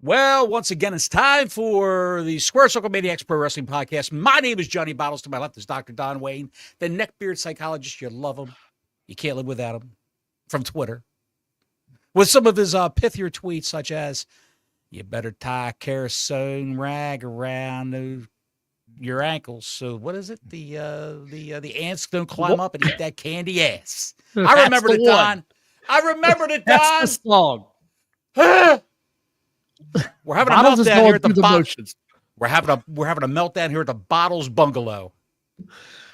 Well, once again, it's time for the Square Circle Maniacs Pro Wrestling Podcast. My name is Johnny Bottles. To my left is Dr. Don Wayne, the neckbeard psychologist. You love him. You can't live without him. From Twitter. With some of his pithier tweets, such as, you better tie a kerosene rag around your ankles. So what is it? The ants don't climb up and eat that candy ass. I remember it, Don. I remembered it, Don. That's the song. We're having a meltdown here at the Bottles. We're having a meltdown here at the Bottles Bungalow.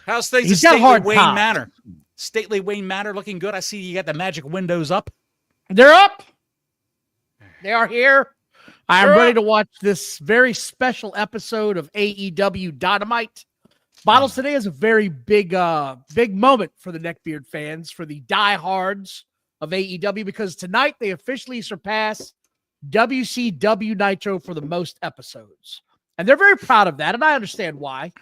How's things at Stately Wayne Manor? Stately Wayne Manor looking good. I see you got the magic windows up. They're up. They are here. I am ready to watch this very special episode of AEW Dynamite. Bottles today is a very big moment for the neckbeard fans, for the diehards of AEW, because tonight they officially surpass WCW Nitro for the most episodes. And they're very proud of that, and I understand why.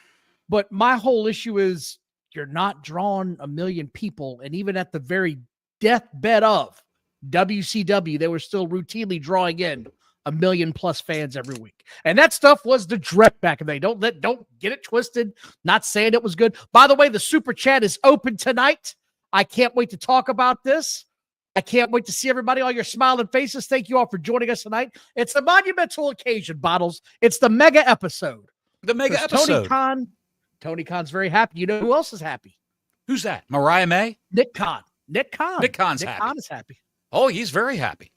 But my whole issue is you're not drawing 1 million people, and even at the very deathbed of WCW, they were still routinely drawing in 1 million plus fans every week. And that stuff was the dread back in the day. Don't get it twisted. Not saying it was good. By the way, the super chat is open tonight. I can't wait to talk about this. I can't wait to see everybody, all your smiling faces. Thank you all for joining us tonight. It's the monumental occasion, Bottles. It's the mega episode. The mega episode. Tony Khan's very happy. You know who else is happy? Who's that? Mariah May? Nick Khan. Nick Khan is happy. Oh, he's very happy.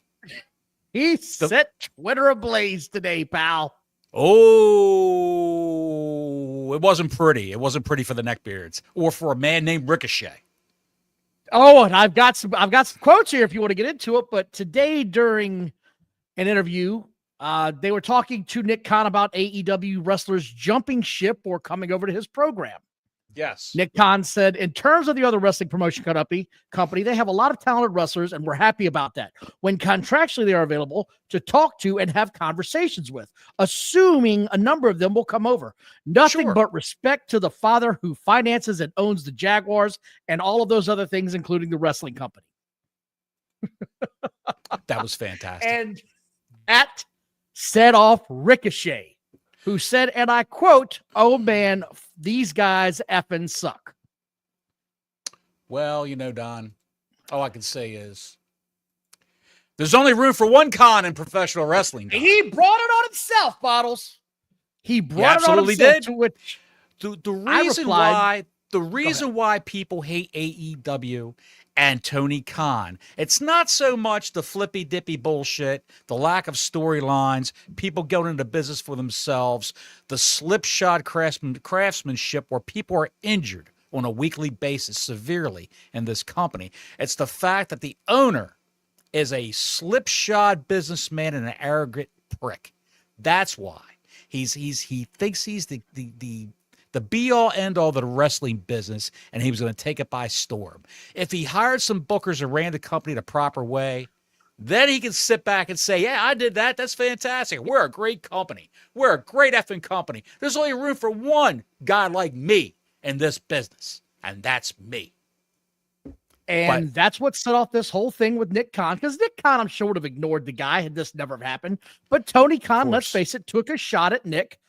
He set Twitter ablaze today, pal. Oh, it wasn't pretty. It wasn't pretty for the neckbeards or for a man named Ricochet. Oh, and I've got some quotes here if you want to get into it. But today during an interview, they were talking to Nick Khan about AEW wrestlers jumping ship or coming over to his program. Yes. Nick Khan said, in terms of the other wrestling promotion company, they have a lot of talented wrestlers, and we're happy about that. When contractually they are available to talk to and have conversations with, assuming a number of them will come over. Nothing but respect to the father who finances and owns the Jaguars and all of those other things, including the wrestling company. That was fantastic. And that set off Ricochet, who said, and I quote, "Oh man, these guys effing suck." Well, Don, all I can say is there's only room for one Khan in professional wrestling. Don. He brought it on himself, Bottles. He brought it on himself. Did. To which the reason why people hate AEW and Tony Khan, it's not so much the flippy-dippy bullshit, the lack of storylines, people going into business for themselves, the slipshod craftsmanship where people are injured on a weekly basis severely in this company. It's the fact that the owner is a slipshod businessman and an arrogant prick. That's why. He thinks he's the be-all, end-all of the wrestling business, and he was going to take it by storm. If he hired some bookers and ran the company the proper way, then he can sit back and say, yeah, I did that. That's fantastic. We're a great company. We're a great effing company. There's only room for one guy like me in this business, and that's me. And that's what set off this whole thing with Nick Khan, because Nick Khan, I'm sure, would have ignored the guy had this never happened. But Tony Khan, let's face it, took a shot at Nick.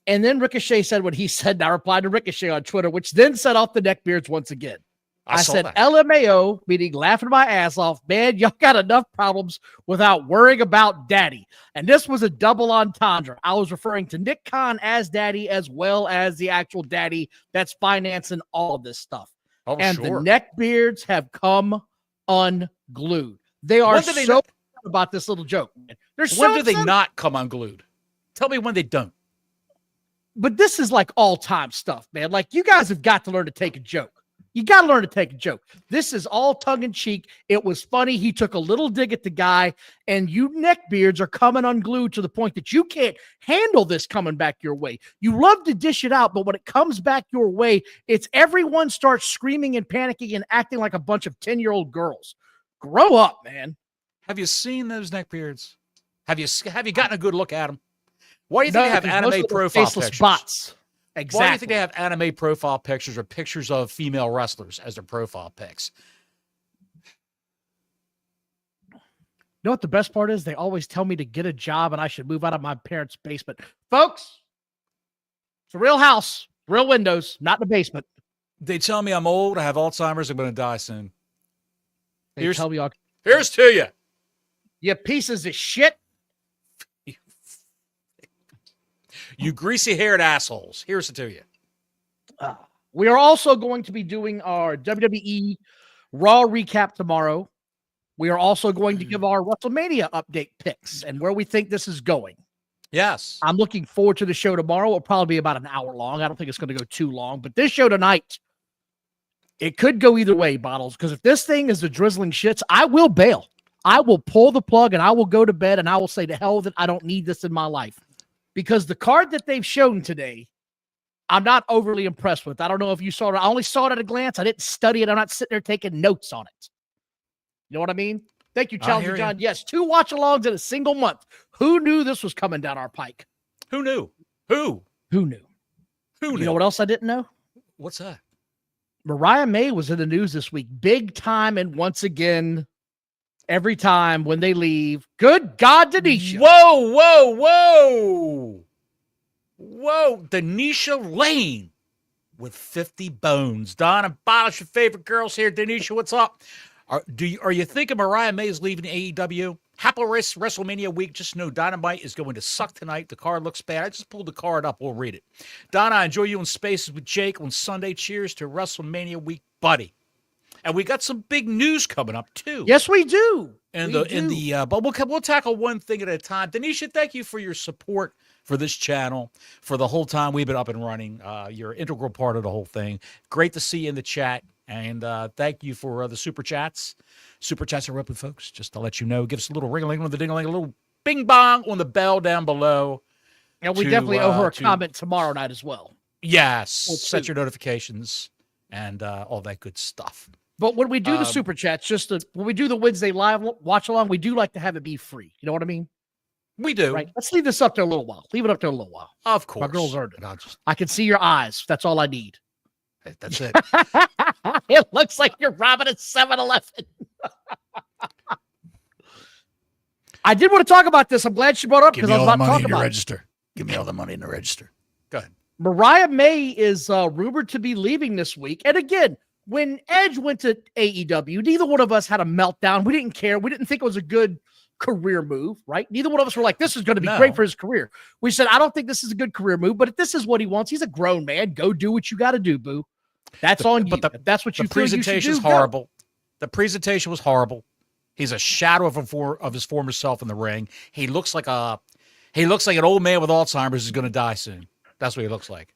And then Ricochet said what he said, and I replied to Ricochet on Twitter, which then set off the neckbeards once again. I said, that. LMAO, meaning laughing my ass off. Man, y'all got enough problems without worrying about daddy. And this was a double entendre. I was referring to Nick Khan as daddy as well as the actual daddy that's financing all of this stuff. Oh, and the neckbeards have come unglued. They are so about this little joke. When do they not come unglued? Tell me when they don't. But this is like all-time stuff, man. Like, you guys have got to learn to take a joke. You got to learn to take a joke. This is all tongue-in-cheek. It was funny. He took a little dig at the guy, and you neckbeards are coming unglued to the point that you can't handle this coming back your way. You love to dish it out, but when it comes back your way, it's everyone starts screaming and panicking and acting like a bunch of 10-year-old girls. Grow up, man. Have you seen those neckbeards? Have you gotten a good look at them? Why do you think they have anime profile pictures? Bots. Exactly. Why do you think they have anime profile pictures or pictures of female wrestlers as their profile pics? know what the best part is? They always tell me to get a job and I should move out of my parents' basement. Folks, it's a real house, real windows, not in the basement. They tell me I'm old, I have Alzheimer's, I'm going to die soon. Here's to you. You pieces of shit. You greasy-haired assholes. Here's to you. We are also going to be doing our WWE Raw recap tomorrow. We are also going to give our WrestleMania update picks and where we think this is going. Yes. I'm looking forward to the show tomorrow. It'll probably be about an hour long. I don't think it's going to go too long. But this show tonight, it could go either way, Bottles, because if this thing is the drizzling shits, I will bail. I will pull the plug and I will go to bed and I will say to hell that I don't need this in my life. Because the card that they've shown today, I'm not overly impressed with. I don't know if you saw it. I only saw it at a glance. I didn't study it. I'm not sitting there taking notes on it. You know what I mean? Thank you, Challenger John. Yes, 2 watch-alongs in a single month. Who knew this was coming down our pike? Who knew? Who knew? You know what else I didn't know? What's that? Mariah May was in the news this week. Big time, and once again, every time when they leave, good God, Denisha. Whoa, Denisha Lane with 50 bones. Don and Bottles, your favorite girls here. Denisha, what's up? Are you thinking Mariah May is leaving AEW? Happy WrestleMania week. Just know Dynamite is going to suck tonight. The card looks bad. I just pulled the card up. We'll read it. Don, I enjoy you in Spaces with Jake on Sunday. Cheers to WrestleMania week, buddy. And we got some big news coming up too. Yes, we do. But we'll tackle one thing at a time. Denisha, thank you for your support for this channel for the whole time we've been up and running. You're an integral part of the whole thing. Great to see you in the chat. And thank you for the super chats. Super chats are open, folks. Just to let you know, give us a little ring-a-ling on the ding-a-ling, a little bing-bong on the bell down below. And we definitely owe her a comment tomorrow night as well. Yes. Set your notifications and all that good stuff. But when we do the super chats, when we do the Wednesday live watch along, we do like to have it be free. You know what I mean? We do. Right. Let's leave this up there a little while. Leave it up there a little while. Of course. My girls earned it. I can see your eyes. That's all I need. That's it. It looks like you're robbing at 7-Eleven. I did want to talk about this. I'm glad she brought it up because I was about to talk about register. Give me all the money in the register. Go ahead. Mariah May is rumored to be leaving this week. And again, when Edge went to AEW, neither one of us had a meltdown. We didn't care. We didn't think it was a good career move, right? Neither one of us were like, this is going to be great for his career. We said, I don't think this is a good career move, but if this is what he wants, he's a grown man. Go do what you got to do, boo. That's on you. If that's what you feel you should do. The presentation is horrible. The presentation was horrible. He's a shadow of his former self in the ring. He looks like an old man with Alzheimer's who's going to die soon. That's what he looks like.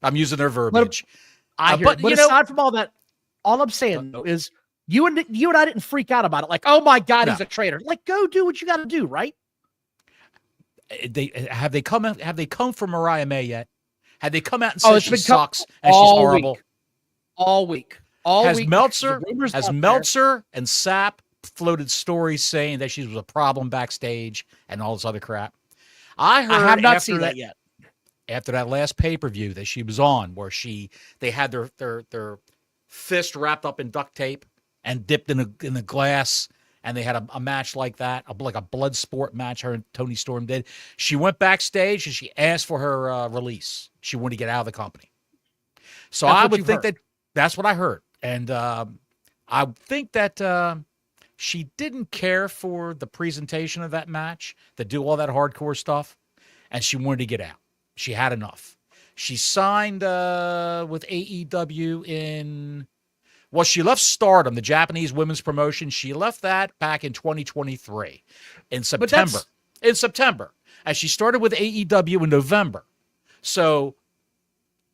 I'm using their verbiage. But aside from all that, all I'm saying though is you and I didn't freak out about it. Like, oh my God, he's a traitor. Like, go do what you got to do, right? Have they come for Mariah May yet? Had they come out and said she sucks and she's horrible? All week. Has Meltzer and Sapp floated stories saying that she was a problem backstage and all this other crap? I have not seen that yet. After that last pay-per-view that she was on, where they had their fist wrapped up in duct tape and dipped in the glass, and they had a match like that, like a blood sport match her and Tony Storm did. She went backstage and she asked for her release. She wanted to get out of the company. So I would think that's what I heard. And I think that she didn't care for the presentation of that match, to do all that hardcore stuff, and she wanted to get out. She had enough. She signed with AEW she left Stardom, the Japanese women's promotion. She left that back in 2023 in September. And she started with AEW in November. So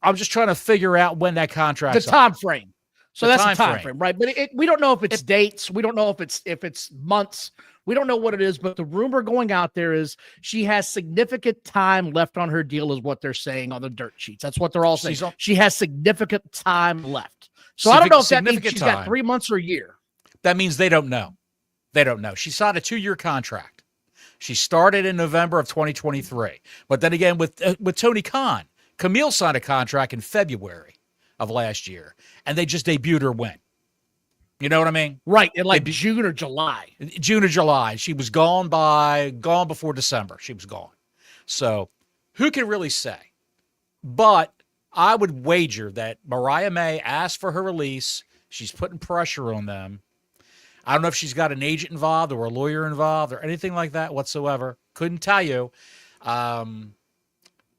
I'm just trying to figure out when that contract's up. Time frame. So that's the time frame, right? But we don't know if it's dates. We don't know if it's months. We don't know what it is, but the rumor going out there is she has significant time left on her deal, is what they're saying on the dirt sheets. That's what they're all saying. She has significant time left. So I don't know if that means she's got 3 months or a year. That means they don't know. They don't know. She signed a 2-year contract. She started in November of 2023. But then again, with Tony Khan, Camille signed a contract in February of last year, and they just debuted her when? You know what I mean? Right, in like June or July. June or July. She was gone before December. She was gone. So who can really say? But I would wager that Mariah May asked for her release. She's putting pressure on them. I don't know if she's got an agent involved or a lawyer involved or anything like that whatsoever. Couldn't tell you.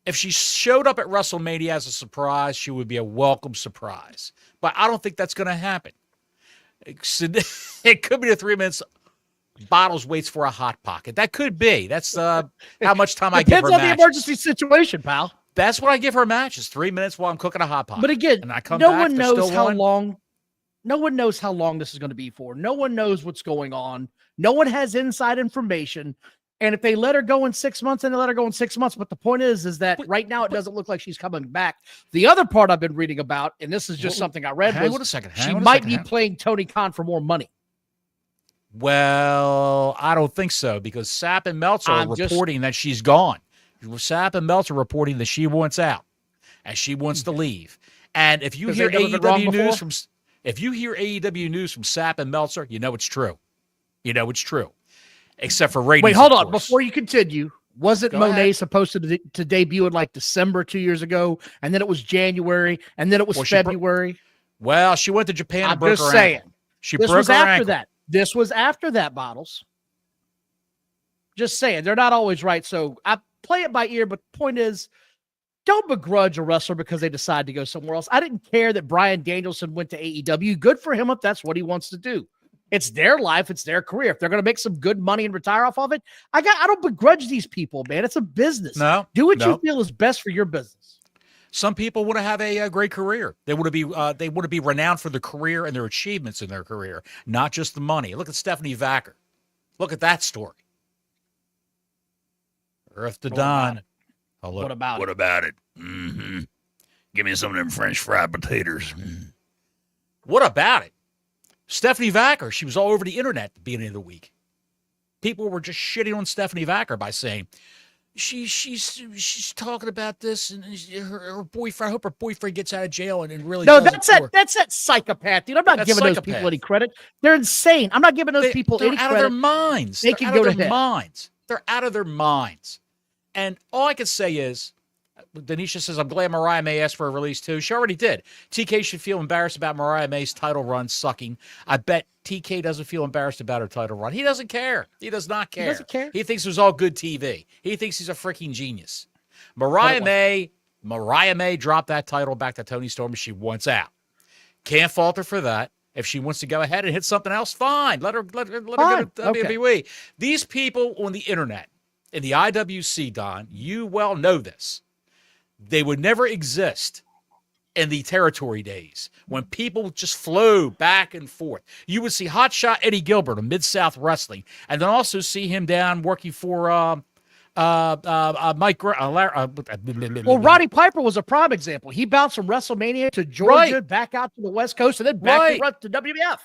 If she showed up at WrestleMania as a surprise, she would be a welcome surprise. But I don't think that's going to happen. It could be the 3 minutes Bottles waits for a hot pocket. That could be. That's how much time I give her. Depends on the emergency situation, pal. That's what I give her matches. 3 minutes while I'm cooking a hot pocket. But again, and I come no back, one knows how won. long. No one knows how long this is going to be for. No one knows what's going on. No one has inside information. And if they let her go in 6 months, then they let her go in 6 months. But the point is that right now it doesn't look like she's coming back. The other part I've been reading about, and this is just something I read, was she might be playing Tony Khan for more money. Well, I don't think so, because Sapp and Meltzer are reporting that she's gone. Sapp and Meltzer reporting that she wants out and she wants to leave. And if you hear AEW news from Sapp and Meltzer, you know it's true. You know it's true. Except for ratings. Wait, hold on. Before you continue, wasn't Monet supposed to debut in like December 2 years ago, and then it was January, and then it was February? She went to Japan and broke her ankle. This was after that. This was after that, Bottles. Just saying. They're not always right, so I play it by ear, but the point is, don't begrudge a wrestler because they decide to go somewhere else. I didn't care that Bryan Danielson went to AEW. Good for him if that's what he wants to do. It's their life. It's their career. If they're going to make some good money and retire off of it, I don't begrudge these people, man. It's a business. Do what you feel is best for your business. Some people want to have a great career. They want to be renowned for their career and their achievements in their career, not just the money. Look at Stephanie Vacker. Look at that story. Earth to Dawn. What about it? Mm-hmm. Give me some of them French fried potatoes. What about it? Stephanie Vacker, she was all over the internet at the beginning of the week. People were just shitting on Stephanie Vacker by saying, she's talking about this and her boyfriend. I hope her boyfriend gets out of jail and really. No, that's that psychopath, dude. I'm not giving those people any credit. They're insane. I'm not giving those people any credit. They're out of their minds. They can go to hell. They're out of their minds. And all I can say is, Denisha says, I'm glad Mariah May asked for a release too. She already did. TK should feel embarrassed about Mariah May's title run sucking. I bet TK doesn't feel embarrassed about her title run. He doesn't care. He does not care. He doesn't care. He thinks it was all good TV. He thinks he's a freaking genius. Mariah May dropped that title back to Toni Storm. She wants out. Can't fault her for that. If she wants to go ahead and hit something else, fine. Let her go to WWE. These people on the internet, in the IWC, Don, you well know this. They would never exist in the territory days when people just flew back and forth. You would see hotshot Eddie Gilbert of Mid-South Wrestling, and then also see him down working for Mike. Well, Roddy Piper was a prime example. He bounced from WrestleMania to Georgia, back out to the West Coast, and then back to WWF.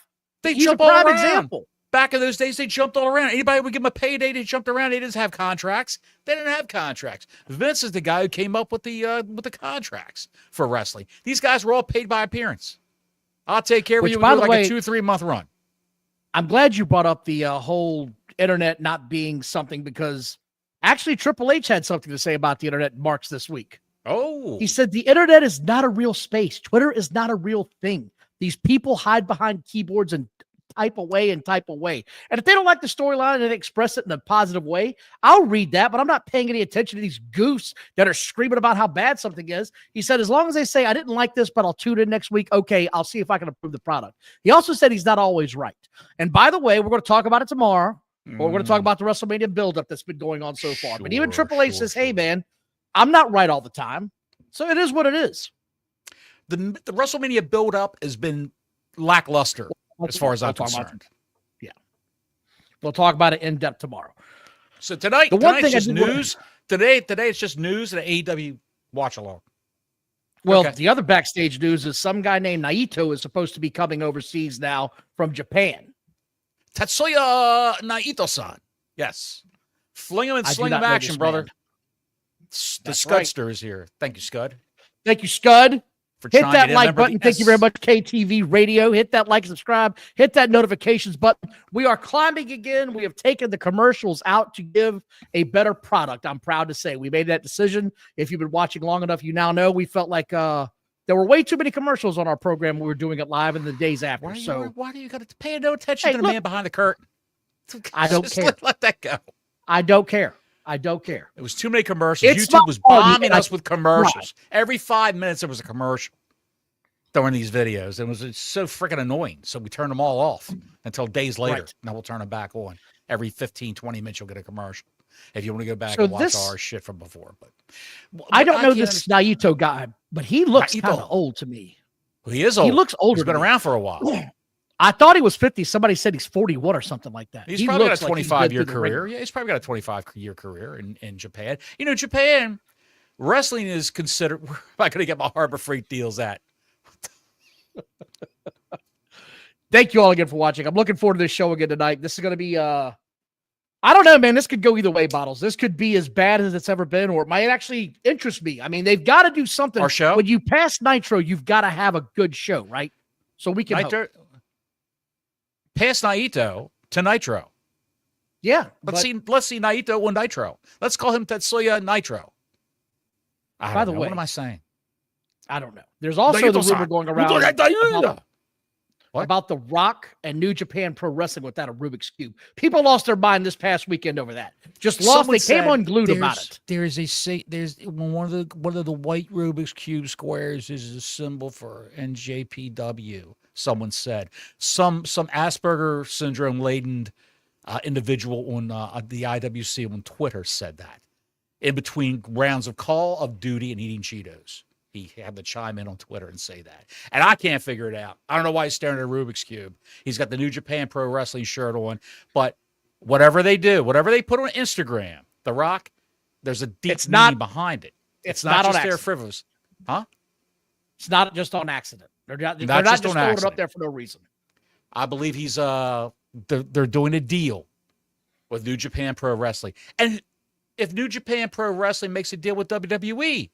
He's a prime example. Back in those days, they jumped all around. Anybody would give them a payday, they jumped around. They didn't have contracts. They didn't have contracts. Vince is the guy who came up with the contracts for wrestling. These guys were all paid by appearance. I'll take care of you. By the way, a 2-3 month run. I'm glad you brought up the whole internet not being something, because actually Triple H had something to say about the internet in March this week. Oh, he said the internet is not a real space. Twitter is not a real thing. These people hide behind keyboards and type away. And if they don't like the storyline and they express it in a positive way, I'll read that, but I'm not paying any attention to these goofs that are screaming about how bad something is. He said, as long as they say, I didn't like this, but I'll tune in next week. Okay, I'll see if I can improve the product. He also said he's not always right. And by the way, we're going to talk about it tomorrow. Or we're going to talk about the WrestleMania buildup that's been going on so far. But even Triple H says, hey, man, I'm not right all the time. So it is what it is. The WrestleMania buildup has been lackluster. As far as I'm concerned. Yeah. We'll talk about it in depth tomorrow. So tonight's just news. Today it's just news and AEW Watchalong. Well, the other backstage news is some guy named Naito is supposed to be coming overseas now from Japan. Tatsuya Naito-san. Yes. Fling him and sling him action, brother. The Scudster is here. Thank you, Scud. Thank you, Scud. for Hit trying that to like button. Thank you very much, KTV Radio. Hit that like, subscribe. Hit that notifications button. We are climbing again. We have taken the commercials out to give a better product. I'm proud to say we made that decision. If you've been watching long enough, you now know we felt like there were way too many commercials on our program. We were doing it live in the days after. Why do you got to pay no attention to the man behind the curtain? I don't care. Let that go. I don't care. It was too many commercials. It's YouTube was bombing us with commercials. Right. Every 5 minutes there was a commercial during these videos. It was so freaking annoying. So we turned them all off until days later. Right. Now we'll turn them back on. Every 15, 20 minutes you'll get a commercial. If you want to go back and watch our shit from before. But I don't know this Naito guy, but he looks kind of old to me. Well, he is old. He looks older. He's been around for a while. I thought he was 50. Somebody said he's 41 or something like that. He's probably got a 25-year career. Yeah, he's probably got a 25-year career in Japan. You know, Japan, wrestling is considered, where am I going to get my Harbor Freight deals at? Thank you all again for watching. I'm looking forward to this show again tonight. This is going to be, I don't know, man. This could go either way, Bottles. This could be as bad as it's ever been, or it might actually interest me. I mean, they've got to do something. Our show? When you pass Nitro, you've got to have a good show, right? So we can hope. Pass Naito to Nitro. Yeah. Let's see Naito on Nitro. Let's call him Tetsuya Nitro. By the way, what am I saying? I don't know. There's also the rumor going around about The Rock and New Japan Pro Wrestling without a Rubik's Cube. People lost their mind this past weekend over that. Just lost. They came unglued about it. There's one of the white Rubik's Cube squares is a symbol for NJPW. Someone said some Asperger syndrome laden individual on the IWC on Twitter said that in between rounds of Call of Duty and eating Cheetos. He had to chime in on Twitter and say that. And I can't figure it out. I don't know why he's staring at a Rubik's Cube. He's got the New Japan Pro Wrestling shirt on. But whatever they do, whatever they put on Instagram, The Rock, there's a deep meaning behind it. It's not just their frivolous. Huh? It's not just on accident. They're not just throwing it up there for no reason. I believe he's they're doing a deal with New Japan Pro Wrestling. And if New Japan Pro Wrestling makes a deal with WWE,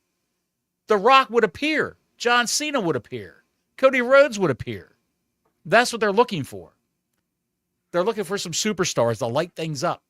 The Rock would appear. John Cena would appear. Cody Rhodes would appear. That's what they're looking for. They're looking for some superstars to light things up.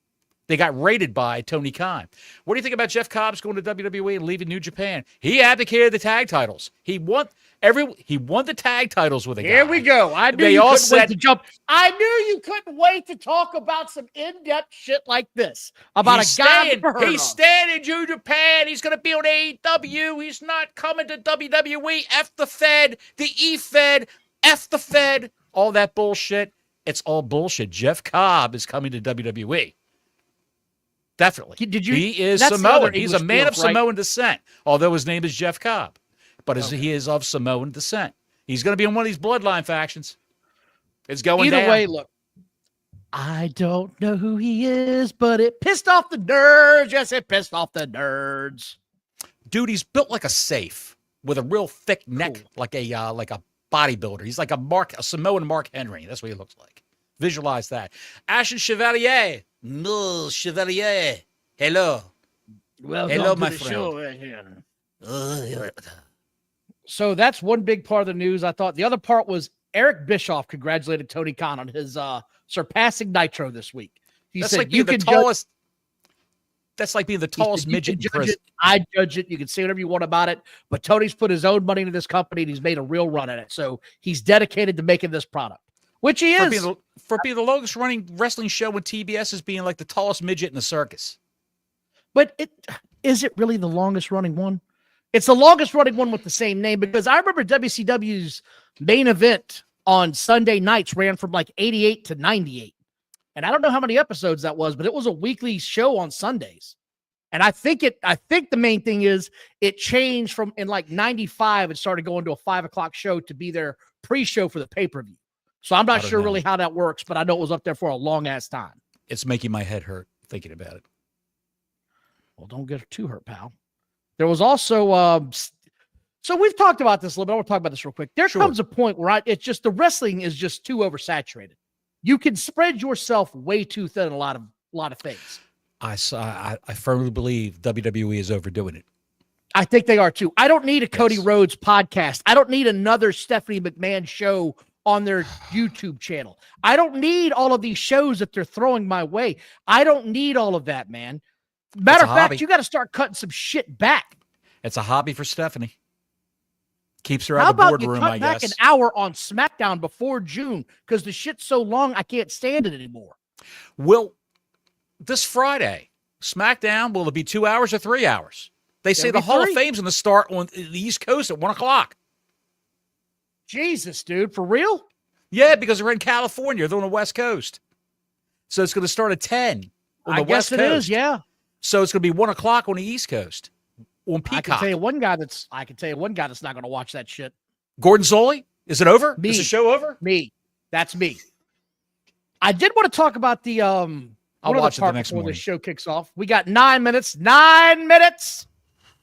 They got rated by Tony Khan. What do you think about Jeff Cobb's going to WWE and leaving New Japan? He abdicated the tag titles. He won the tag titles with a guy. Here we go. I knew you couldn't wait to jump. I knew you couldn't wait to talk about some in-depth shit like this. About a guy he's staying in New Japan. He's going to be on AEW. He's not coming to WWE. F the Fed, the E-Fed, F the Fed. All that bullshit. It's all bullshit. Jeff Cobb is coming to WWE. Definitely. He is Samoan. He's a man of Samoan descent, although his name is Jeff Cobb. But he is of Samoan descent. He's going to be in one of these bloodline factions. It's going down. Either way, look. I don't know who he is, but it pissed off the nerds. Yes, it pissed off the nerds. Dude, he's built like a safe with a real thick neck, like a bodybuilder. He's like a Samoan Mark Henry. That's what he looks like. Visualize that. Ashen Chevalier. No, Chevalier. Hello. Hello, my friend. So that's one big part of the news, I thought. The other part was Eric Bischoff congratulated Tony Khan on his surpassing Nitro this week. He said, like you can tallest. That's like being the tallest midget in prison. I judge it. You can say whatever you want about it. But Tony's put his own money into this company, and he's made a real run at it. So he's dedicated to making this product, which he is. For being the longest running wrestling show with TBS as being like the tallest midget in the circus. But is it really the longest running one? It's the longest running one with the same name, because I remember WCW's main event on Sunday nights ran from like 88 to 98. And I don't know how many episodes that was, but it was a weekly show on Sundays. And I think the main thing is it changed from in like 95, it started going to a 5 o'clock show to be their pre-show for the pay-per-view. So I'm not sure really how that works, but I know it was up there for a long ass time. It's making my head hurt thinking about it. Well, don't get too hurt, pal. There was also, so we've talked about this a little bit. I want to talk about this real quick. There comes a point where it's just the wrestling is just too oversaturated. You can spread yourself way too thin in a lot of things. I firmly believe WWE is overdoing it. I think they are too. I don't need a Cody Rhodes podcast. I don't need another Stephanie McMahon show on their YouTube channel. I don't need all of these shows that they're throwing my way. I don't need all of that, man. Matter of fact, you got to start cutting some shit back. It's a hobby for Stephanie. Keeps her out of the boardroom, I guess. How about you cut back an hour on SmackDown before June? Because the shit's so long, I can't stand it anymore. Well, this Friday, SmackDown, will it be 2 hours or 3 hours? They say the Hall of Fame's going to start on the East Coast at 1 o'clock. Jesus, dude. For real? Yeah, because they're in California. They're on the West Coast. So it's going to start at 10 on the West Coast. I guess it is, yeah. So it's going to be 1 o'clock on the East Coast on Peacock. I can tell you one guy that's not going to watch that shit. Gordon Zoli? Is it over? Me. Is the show over? Me. That's me. I did want to talk about the I'll watch it the next morning. Before the show kicks off. We got 9 minutes. 9 minutes.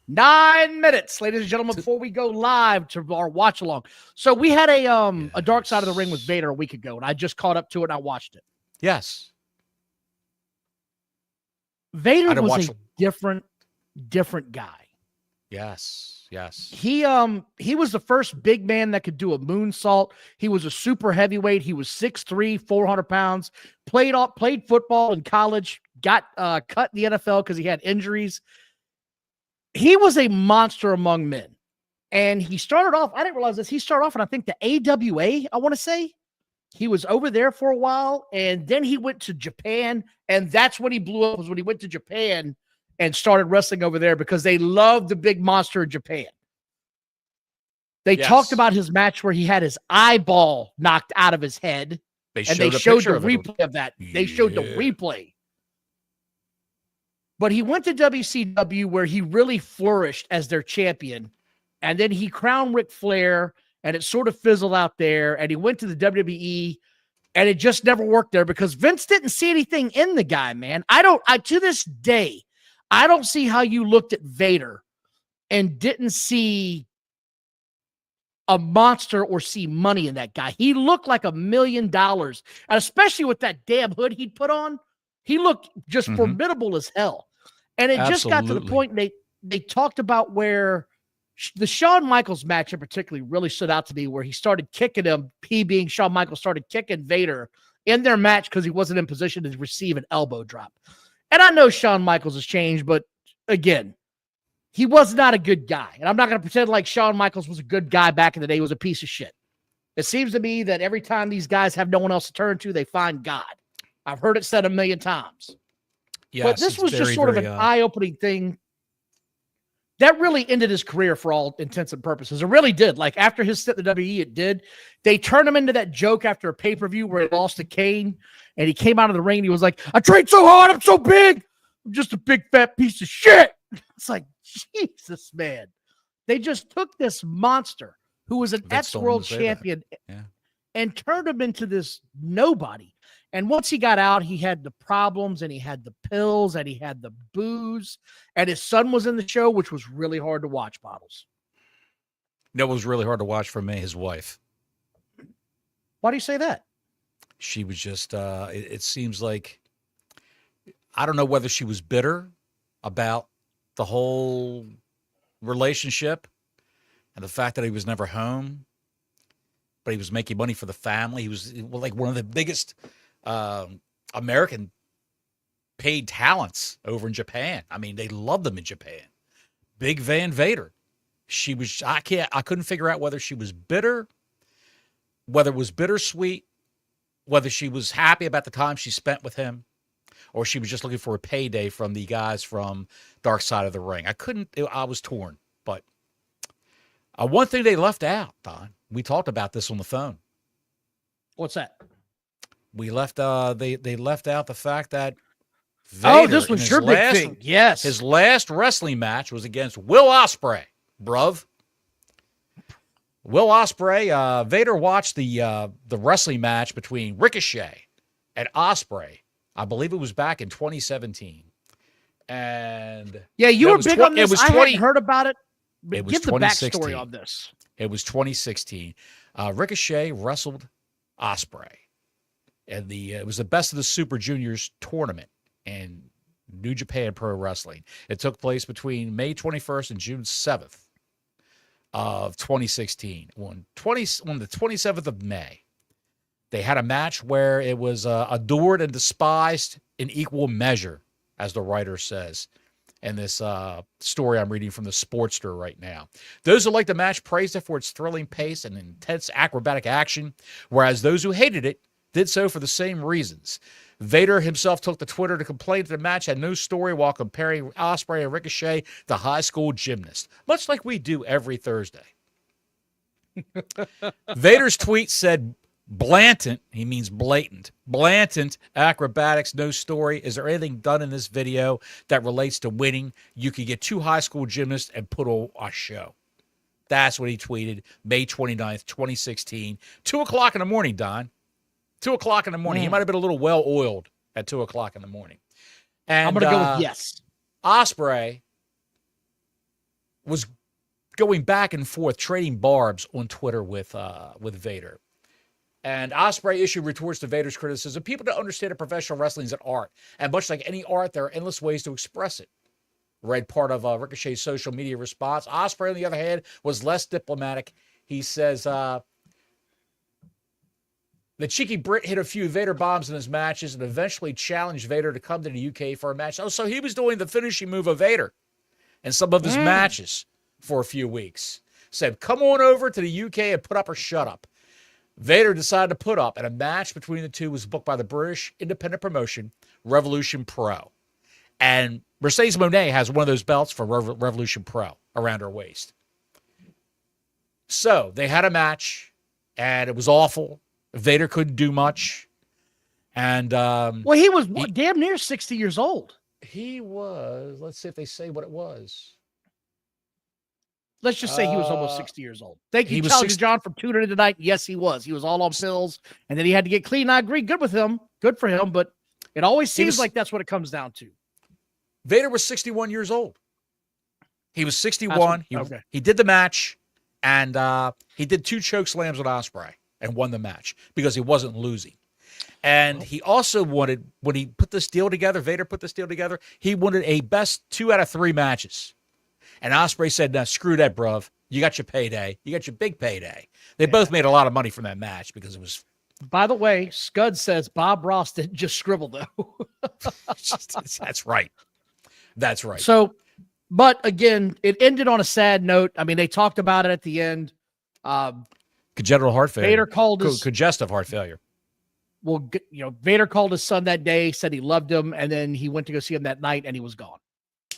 9 minutes, ladies and gentlemen, before we go live to our watch along. So we had a Dark Side of the Ring with Vader a week ago, and I just caught up to it and I watched it. Yes. Vader was a different guy. Yes. He was the first big man that could do a moonsault. He was a super heavyweight. He was 6'3", 400 pounds. Played football in college. Got cut in the NFL because he had injuries. He was a monster among men. And he started off, I didn't realize this, he started off in, I think, the AWA, I want to say. He was over there for a while, and then he went to Japan, and that's when he blew up, was when he went to Japan and started wrestling over there because they loved the big monster in Japan. They talked about his match where he had his eyeball knocked out of his head, they showed the replay of that. Yeah. They showed the replay. But he went to WCW where he really flourished as their champion. And then he crowned Ric Flair, and it sort of fizzled out there. And he went to the WWE, and it just never worked there because Vince didn't see anything in the guy, man. To this day, I don't see how you looked at Vader and didn't see a monster or see money in that guy. He looked like $1 million, and especially with that damn hood he'd put on. He looked just formidable as hell. And it just got to the point they talked about where the Shawn Michaels match in particular really stood out to me, where he started kicking him, he being Shawn Michaels, started kicking Vader in their match because he wasn't in position to receive an elbow drop. And I know Shawn Michaels has changed, but again, he was not a good guy. And I'm not going to pretend like Shawn Michaels was a good guy back in the day. He was a piece of shit. It seems to me that every time these guys have no one else to turn to, they find God. I've heard it said 1 million times. Yes, but this was just sort of an eye-opening thing that really ended his career for all intents and purposes. It really did. Like after his stint in the WWE, it did. They turned him into that joke after a pay-per-view where he lost to Kane, and he came out of the ring and he was like, I trained so hard, I'm so big. I'm just a big fat piece of shit. It's like, Jesus, man. They just took this monster who was an ex-world champion and turned him into this nobody. And once he got out, he had the problems, and he had the pills, and he had the booze, and his son was in the show, which was really hard to watch, Bottles. No, it was really hard to watch for me, his wife. Why do you say that? She was just, it seems like, I don't know whether she was bitter about the whole relationship and the fact that he was never home, but he was making money for the family. He was like one of the biggest American paid talents over in Japan. I mean, they loved him in Japan. Big Van Vader. She was, I couldn't figure out whether she was bitter, whether it was bittersweet, whether she was happy about the time she spent with him, or she was just looking for a payday from the guys from Dark Side of the Ring. I was torn. But one thing they left out, Don, we talked about this on the phone. What's that? We left they left out the fact that Vader, this was your big thing. Yes. His last wrestling match was against Will Ospreay, bruv. Will Ospreay, Vader watched the wrestling match between Ricochet and Ospreay. I believe it was back in 2017. And yeah, you were big on this. I hadn't heard about it. But give the backstory on this. It was 2016. Ricochet wrestled Ospreay. And it was the Best of the Super Juniors tournament. And New Japan Pro Wrestling. It took place between May 21st and June 7th of 2016. On the 27th of May, they had a match where it was adored and despised in equal measure, as the writer says in this story I'm reading from the Sportster right now. Those who liked the match praised it for its thrilling pace and intense acrobatic action, whereas those who hated it did so for the same reasons. Vader himself took to Twitter to complain that the match had no story while comparing Ospreay and Ricochet to high school gymnasts, much like we do every Thursday. Vader's tweet said, "Blatant," he means blatant, blatant acrobatics, no story. Is there anything done in this video that relates to winning? You could get 2 high school gymnasts and put on a show. That's what he tweeted May 29th, 2016. 2 o'clock in the morning, Don. 2 o'clock in the morning. He might have been a little well-oiled at 2 o'clock in the morning. And I'm going to go with yes. Ospreay was going back and forth, trading barbs on Twitter with Vader. And Ospreay issued retorts to Vader's criticism. People don't understand that professional wrestling is an art. And much like any art, there are endless ways to express it. Read part of Ricochet's social media response. Ospreay, on the other hand, was less diplomatic. He says, the cheeky Brit hit a few Vader bombs in his matches and eventually challenged Vader to come to the UK for a match. Oh, so he was doing the finishing move of Vader in some of his matches for a few weeks. Said, come on over to the UK and put up or shut up. Vader decided to put up, and a match between the two was booked by the British independent promotion, Revolution Pro. And Mercedes Moné has one of those belts for Revolution Pro around her waist. So they had a match, and it was awful. Vader couldn't do much. And well, he was damn near 60 years old. He was. Let's see if they say what it was. Let's just say he was almost 60 years old. Thank you, Challenger John, for tuning in tonight. Yes, he was. He was all on pills, and then he had to get clean. I agree. Good with him. Good for him, but it always seems like that's what it comes down to. Vader was 61 years old. He was 61. He did the match, and he did 2 choke slams on Ospreay and won the match because he wasn't losing. And he also wanted, when he put this deal together, Vader put this deal together, he wanted a best 2 out of 3 matches. And Ospreay said, "No, screw that, bruv. You got your payday. You got your big payday." They both made a lot of money from that match because it was. By the way, Scud says Bob Ross didn't just scribble, though. That's right. That's right. So, but again, it ended on a sad note. I mean, they talked about it at the end. Congenital heart failure. Vader called his congestive heart failure. Well, Vader called his son that day, said he loved him, and then he went to go see him that night, and he was gone.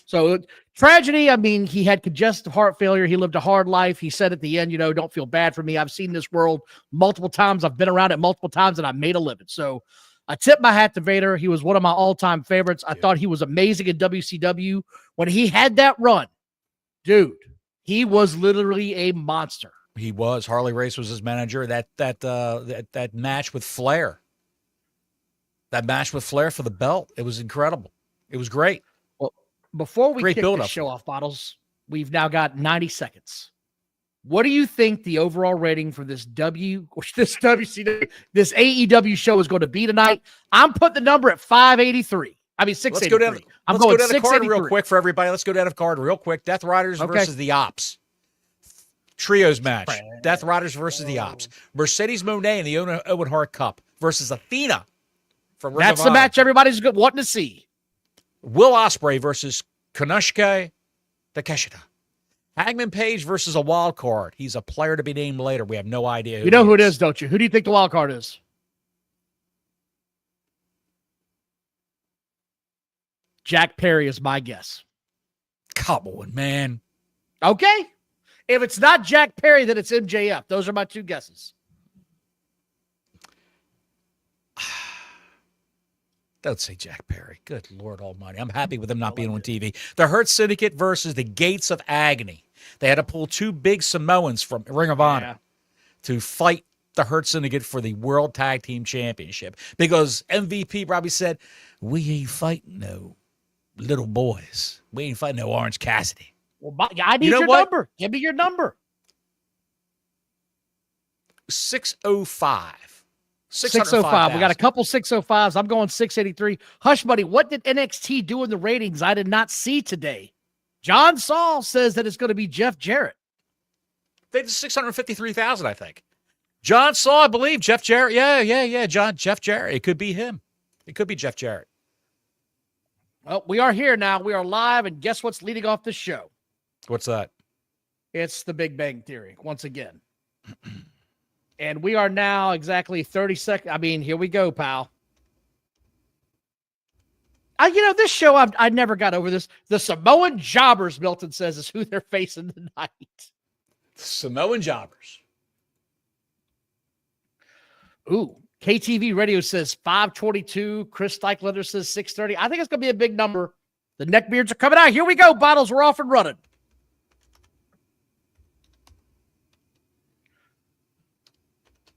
So tragedy. I mean, he had congestive heart failure. He lived a hard life. He said at the end, don't feel bad for me. I've seen this world multiple times. I've been around it multiple times, and I made a living. So I tip my hat to Vader. He was one of my all-time favorites. I thought he was amazing in WCW. When he had that run, dude, he was literally a monster. He was. Harley Race was his manager. That match with Flair. That match with Flair for the belt. It was incredible. It was great. Before we kick the show off, Bottles, we've now got 90 seconds. What do you think the overall rating for this WCW, this AEW show is going to be tonight? I'm putting the number at 583. I mean, 683. Let's go down the card real quick for everybody. Let's go down the card real quick. Death Riders versus the Ops. Trios match. Death Riders versus the Ops. Mercedes Moné in the Owen Hart Cup versus Athena from Ring of That's the Honor. match everybody's wanting to see. Will Ospreay versus Konosuke Takeshita. Hangman Page versus a wild card. He's a player to be named later. We have no idea who You know who it is, don't you? Who do you think the wild card is? Jack Perry is my guess. Come on, man. Okay. If it's not Jack Perry, then it's MJF. Those are my 2 guesses. Don't say Jack Perry. Good Lord Almighty. I'm happy with him not being on TV. The Hurt Syndicate versus the Gates of Agony. They had to pull 2 big Samoans from Ring of Honor to fight the Hurt Syndicate for the World Tag Team Championship because MVP probably said, "We ain't fighting no little boys. We ain't fighting no Orange Cassidy." Well, I need your number. Give me your number. 605. 605. We got a couple 605s. I'm going 683. Hush, buddy, what did NXT do in the ratings I did not see today? John Saul says that it's going to be Jeff Jarrett. They did 653,000, I think. John Saul, I believe. Jeff Jarrett. Yeah. Jeff Jarrett. It could be him. It could be Jeff Jarrett. Well, we are here now. We are live, and guess what's leading off the show? What's that? It's the Big Bang Theory, once again. And we are now exactly 30 seconds. I mean, here we go, pal. This show, I never got over this. The Samoan Jobbers, Milton says, is who they're facing tonight. Samoan Jobbers. Ooh. KTV Radio says 522. Chris Steichländer says 630. I think it's going to be a big number. The neckbeards are coming out. Here we go, Bottles. We're off and running.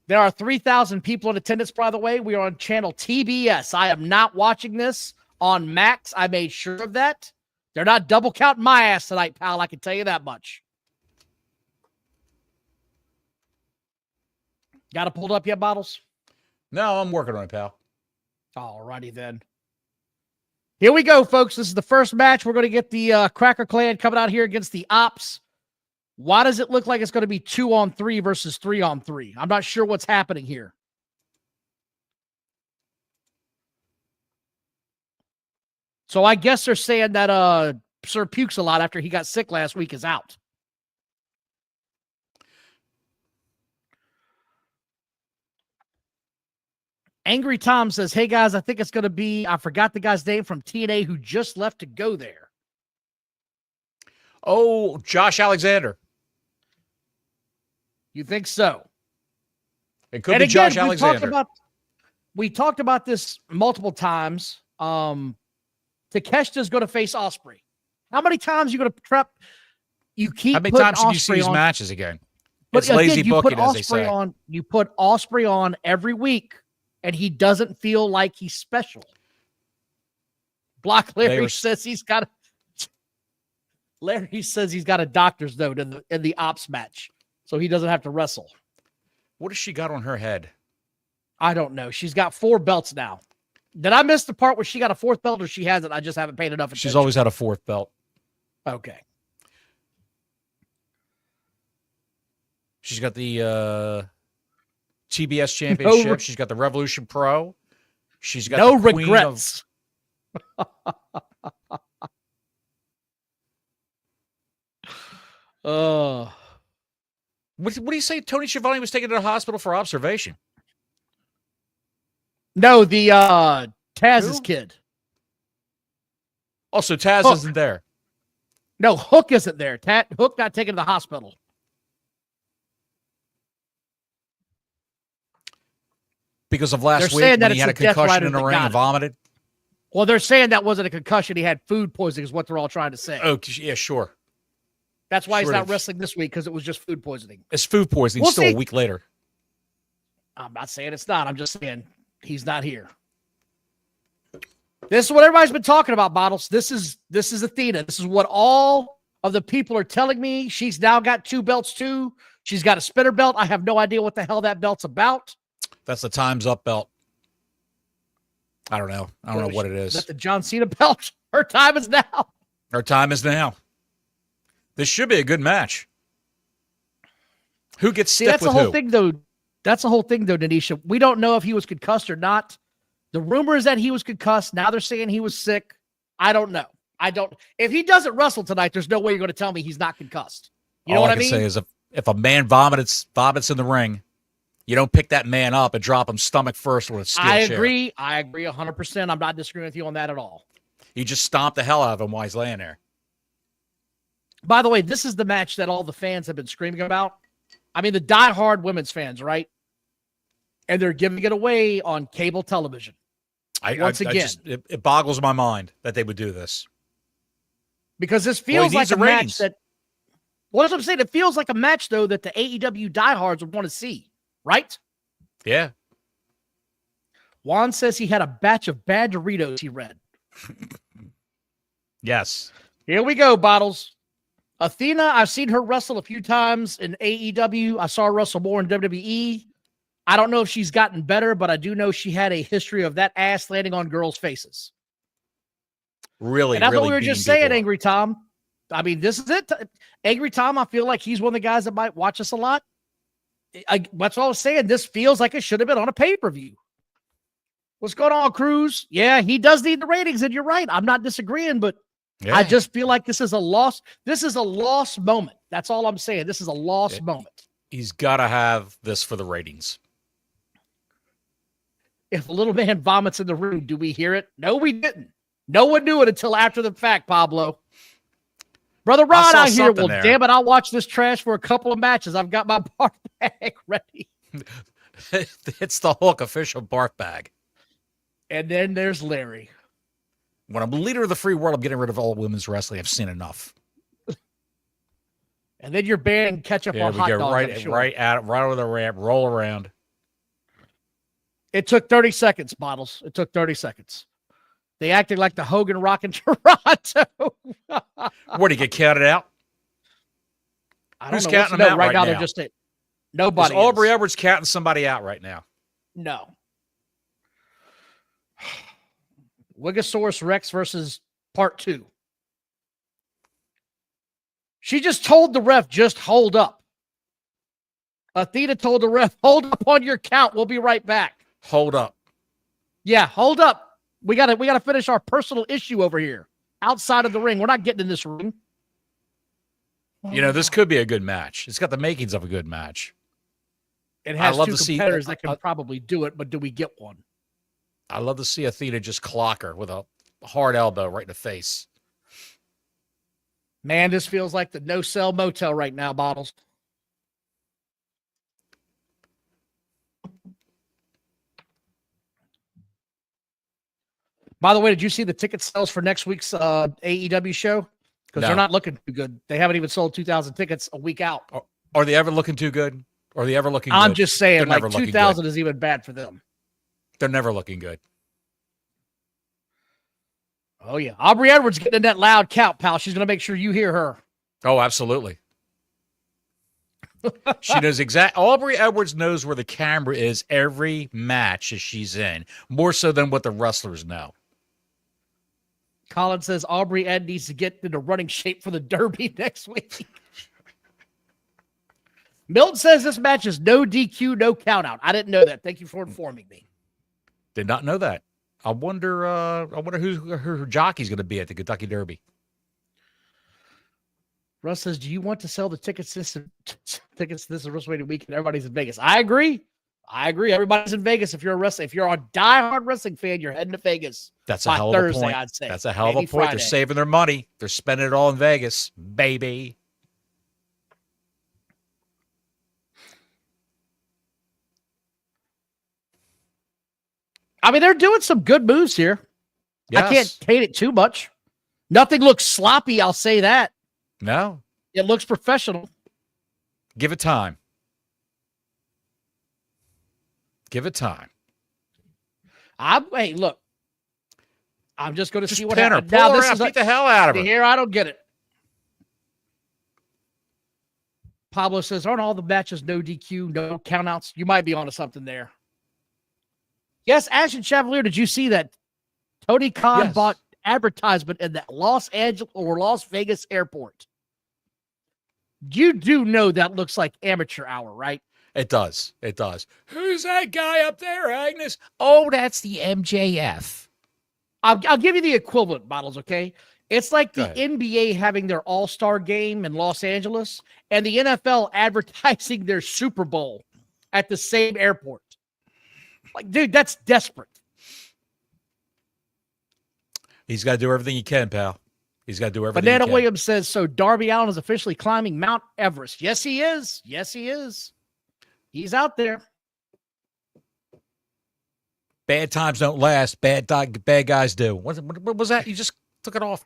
There are 3,000 people in attendance, by the way. We are on channel TBS. I am not watching this on Max. I made sure of that. They're not double counting my ass tonight, pal. I can tell you that much. Got it pulled up yet, Bottles? No, I'm working on it, pal. All righty then. Here we go, folks. This is the first match. We're going to get the Cracker Clan coming out here against the Ops. Why does it look like it's going to be 2-on-3 versus 3-on-3? I'm not sure what's happening here. So I guess they're saying that Sir Pukes a lot after he got sick last week is out. Angry Tom says, hey, guys, I think it's going to be, I forgot the guy's name from TNA who just left to go there. Oh, Josh Alexander. You think so? It could be Josh Alexander. We talked about this multiple times. Takeshita's going to face Ospreay. How many times are you going to prep? You keep How many times should you see these matches again? It's lazy booking, as they say. You put Ospreay on every week, and he doesn't feel like he's special. Larry says he's got a doctor's note in the Ops match, so he doesn't have to wrestle. What has she got on her head? I don't know. She's got 4 belts now. Did I miss the part where she got a 4th belt, or she hasn't? I just haven't paid enough attention. She's always had a 4th belt. Okay. She's got the TBS Championship. She's got the Revolution Pro. She's got no the Queen regrets. What do you say? Tony Schiavone was taken to the hospital for observation. No, the Taz's kid. Also, Taz isn't there. No, Hook isn't there. Hook got taken to the hospital. Because of last week when he had a concussion in the ring and vomited? Well, they're saying that wasn't a concussion. He had food poisoning is what they're all trying to say. Oh, yeah, sure. That's why he's not wrestling this week, because it was just food poisoning. It's food poisoning still a week later. I'm not saying it's not. I'm just saying he's not here. This is what everybody's been talking about, Bottles. This is Athena. This is what all of the people are telling me. She's now got 2 belts too. She's got a spinner belt. I have no idea what the hell that belt's about. That's the Time's Up belt. I don't know. I don't know what it is. Is that the John Cena belt? Her time is now. Her time is now. This should be a good match. Who gets stiff with who? That's the whole thing, though. That's the whole thing, though, Denisha. We don't know if he was concussed or not. The rumor is that he was concussed. Now they're saying he was sick. I don't know. If he doesn't wrestle tonight, there's no way you're going to tell me he's not concussed. You know what I mean? All I can say is if a man vomits in the ring, you don't pick that man up and drop him stomach first with a steel chair. I agree 100%. I'm not disagreeing with you on that at all. You just stomp the hell out of him while he's laying there. By the way, this is the match that all the fans have been screaming about. I mean, the diehard women's fans, right? And they're giving it away on cable television. It boggles my mind that they would do this. Because this feels like a match that... Well, that's what I'm saying. It feels like a match, though, that the AEW diehards would want to see. Right? Yeah. Juan says he had a batch of bad Doritos he read. Yes. Here we go, Bottles. Athena, I've seen her wrestle a few times in AEW. I saw her wrestle more in WWE. I don't know if she's gotten better, but I do know she had a history of that ass landing on girls' faces. Really, and that's really what we were beating just saying, people up. Angry Tom. I mean, this is it. Angry Tom, I feel like he's one of the guys that might watch us a lot. That's what I was saying. This feels like it should have been on a pay-per-view. What's going on, Cruz? Yeah, he does need the ratings, and you're right. I'm not disagreeing, but I just feel like this is a loss. This is a lost moment. That's all I'm saying. This is a lost moment. He's got to have this for the ratings. If a little man vomits in the room, do we hear it? No, we didn't. No one knew it until after the fact, Pablo. Brother Ron out here. Well, damn it, I'll watch this trash for a couple of matches. I've got my bark bag ready. It's the Hulk official bark bag. And then there's Larry. When I'm leader of the free world, I'm getting rid of all women's wrestling. I've seen enough. And then you're banning ketchup on hot dogs. Right over the ramp, roll around. It took 30 seconds, Bottles. It took 30 seconds. They acted like the Hogan Rock in Toronto. What, did he get counted out? I don't know. Counting them out right now? They're just nobody. Is Aubrey Edwards counting somebody out right now? No. Wigosaurus Rex versus part 2. She just told the ref, just hold up. Athena told the ref, hold up on your count. We'll be right back. Hold up. Yeah, hold up. We gotta finish our personal issue over here. Outside of the ring. We're not getting in this ring. You know, this could be a good match. It's got the makings of a good match. It has two competitors that can probably do it, but do we get one? I love to see Athena just clock her with a hard elbow right in the face. Man, this feels like the no-sell motel right now, Bottles. By the way, did you see the ticket sales for next week's AEW show? Because they're not looking too good. They haven't even sold 2,000 tickets a week out. Are they ever looking too good? Are they ever looking I'm good? just saying, like 2,000 is even bad for them. They're never looking good. Oh, yeah. Aubrey Edwards getting in that loud count, pal. She's going to make sure you hear her. Oh, absolutely. She knows Aubrey Edwards knows where the camera is every match that she's in, more so than what the wrestlers know. Colin says Aubrey Ed needs to get into running shape for the Derby next week. Milton says this match is no DQ, no count out. I didn't know that. Thank you for informing me. Did not know that. I wonder who her jockey's going to be at the Kentucky Derby. Russ says, do you want to sell the tickets this WrestleMania weekend? Everybody's in Vegas. I agree. Everybody's in Vegas. If you're a diehard wrestling fan, you're heading to Vegas. That's a hell of a point. I'd say. That's a hell of a point. Friday. They're saving their money. They're spending it all in Vegas, baby. I mean, they're doing some good moves here. Yes. I can't hate it too much. Nothing looks sloppy, I'll say that. No. It looks professional. Give it time. Give it time. Hey, look. I'm just going to see what happens. Now, this is beat the hell out of her. Here, I don't get it. Pablo says, aren't all the matches no DQ, no countouts? You might be onto something there. Yes, Ashton Chevalier, did you see that? Tony Khan bought advertisement in that Los Angeles or Las Vegas airport. You do know that looks like amateur hour, right? It does. It does. Who's that guy up there, Agnes? Oh, that's the MJF. I'll give you the equivalent, Bottles, okay? It's like the NBA having their All-Star game in Los Angeles and the NFL advertising their Super Bowl at the same airport. Like, dude, that's desperate. He's got to do everything he can, pal. He's got to do everything Banana he can. Williams says, so Darby Allin is officially climbing Mount Everest. Yes, he is. Yes, he is. He's out there. Bad times don't last. Bad guys do. What was that? You just took it off.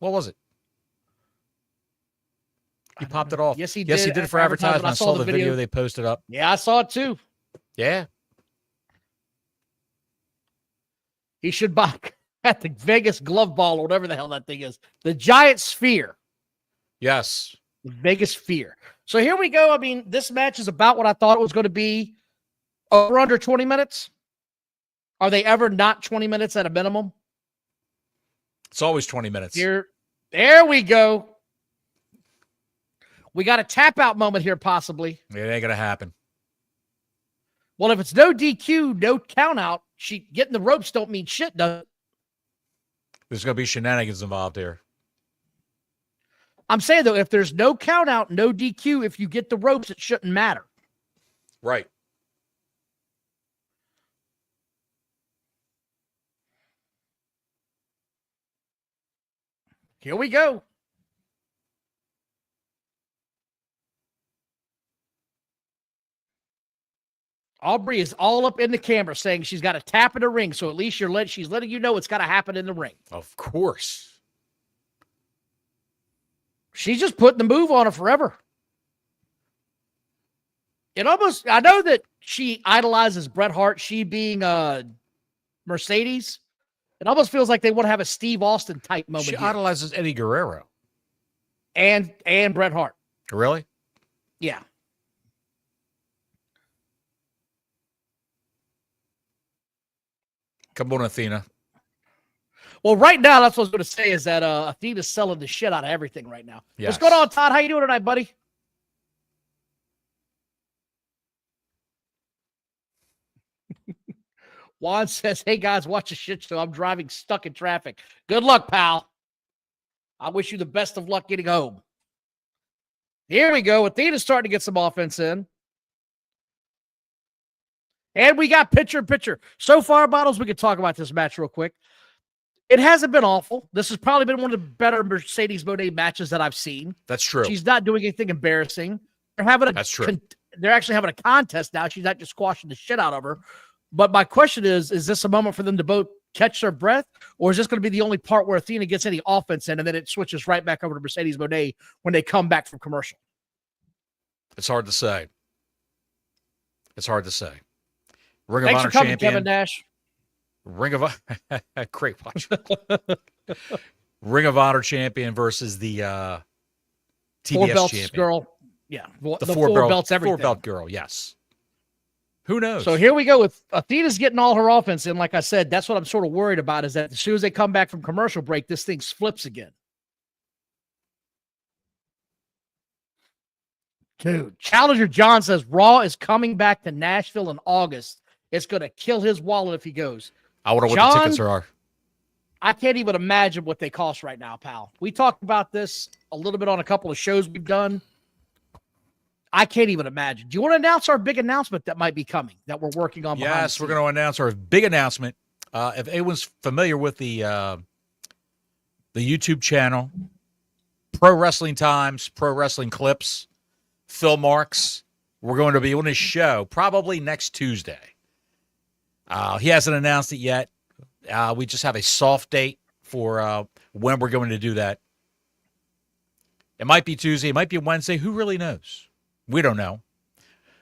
What was it? You popped it off. Yes, he did. Yes, he did it for advertisement. I saw the video they posted up. Yeah, I saw it too. Yeah. He should buy at the Vegas Glove Ball or whatever the hell that thing is. The giant sphere. Yes. The Vegas sphere. So here we go. I mean, this match is about what I thought it was going to be. Over under 20 minutes? Are they ever not 20 minutes at a minimum? It's always 20 minutes. There we go. We got a tap out moment here, possibly. It ain't going to happen. Well, if it's no DQ, no count out, getting the ropes don't mean shit, does it? There's going to be shenanigans involved here. I'm saying, though, if there's no count out, no DQ, if you get the ropes, it shouldn't matter. Right. Here we go. Aubrey is all up in the camera saying she's got to tap in the ring, so at least she's letting you know it's got to happen in the ring. Of course. She's just putting the move on her forever. I know that she idolizes Bret Hart, she being Mercedes. It almost feels like they want to have a Steve Austin type moment. She here. idolizes Eddie Guerrero. And Bret Hart. Really? Yeah. Come on, Athena. Well, right now, that's what I was going to say is that Athena's selling the shit out of everything right now. Yes. What's going on, Todd? How you doing tonight, buddy? Juan says, hey, guys, watch the shit show. I'm driving stuck in traffic. Good luck, pal. I wish you the best of luck getting home. Here we go. Athena's starting to get some offense in. And we got picture. So far, Bottles, we can talk about this match real quick. It hasn't been awful. This has probably been one of the better Mercedes Moné matches that I've seen. That's true. She's not doing anything embarrassing. That's true. They're actually having a contest now. She's not just squashing the shit out of her. But my question is this a moment for them to both catch their breath, or is this going to be the only part where Athena gets any offense in and then it switches right back over to Mercedes Moné when they come back from commercial? It's hard to say. Ring Thanks of Honor for coming, champion. Kevin Nash. Ring of Great watch. Ring of Honor champion versus the TBS Four belts champion. Girl. Yeah. The four belts, everything. 4-belt girl, yes. Who knows? So here we go with Athena's getting all her offense in. Like I said, that's what I'm sort of worried about is that as soon as they come back from commercial break, this thing flips again. Dude, Challenger John says Raw is coming back to Nashville in August. It's going to kill his wallet if he goes. I wonder what the tickets are. I can't even imagine what they cost right now, pal. We talked about this a little bit on a couple of shows we've done. I can't even imagine. Do you want to announce our big announcement that might be coming that we're working on? Yes, we're going to announce our big announcement. If anyone's familiar with the YouTube channel, Pro Wrestling Times, Pro Wrestling Clips, Phil Marks, we're going to be on his show probably next Tuesday. He hasn't announced it yet. We just have a soft date for when we're going to do that. It might be Tuesday. It might be Wednesday. Who really knows? We don't know.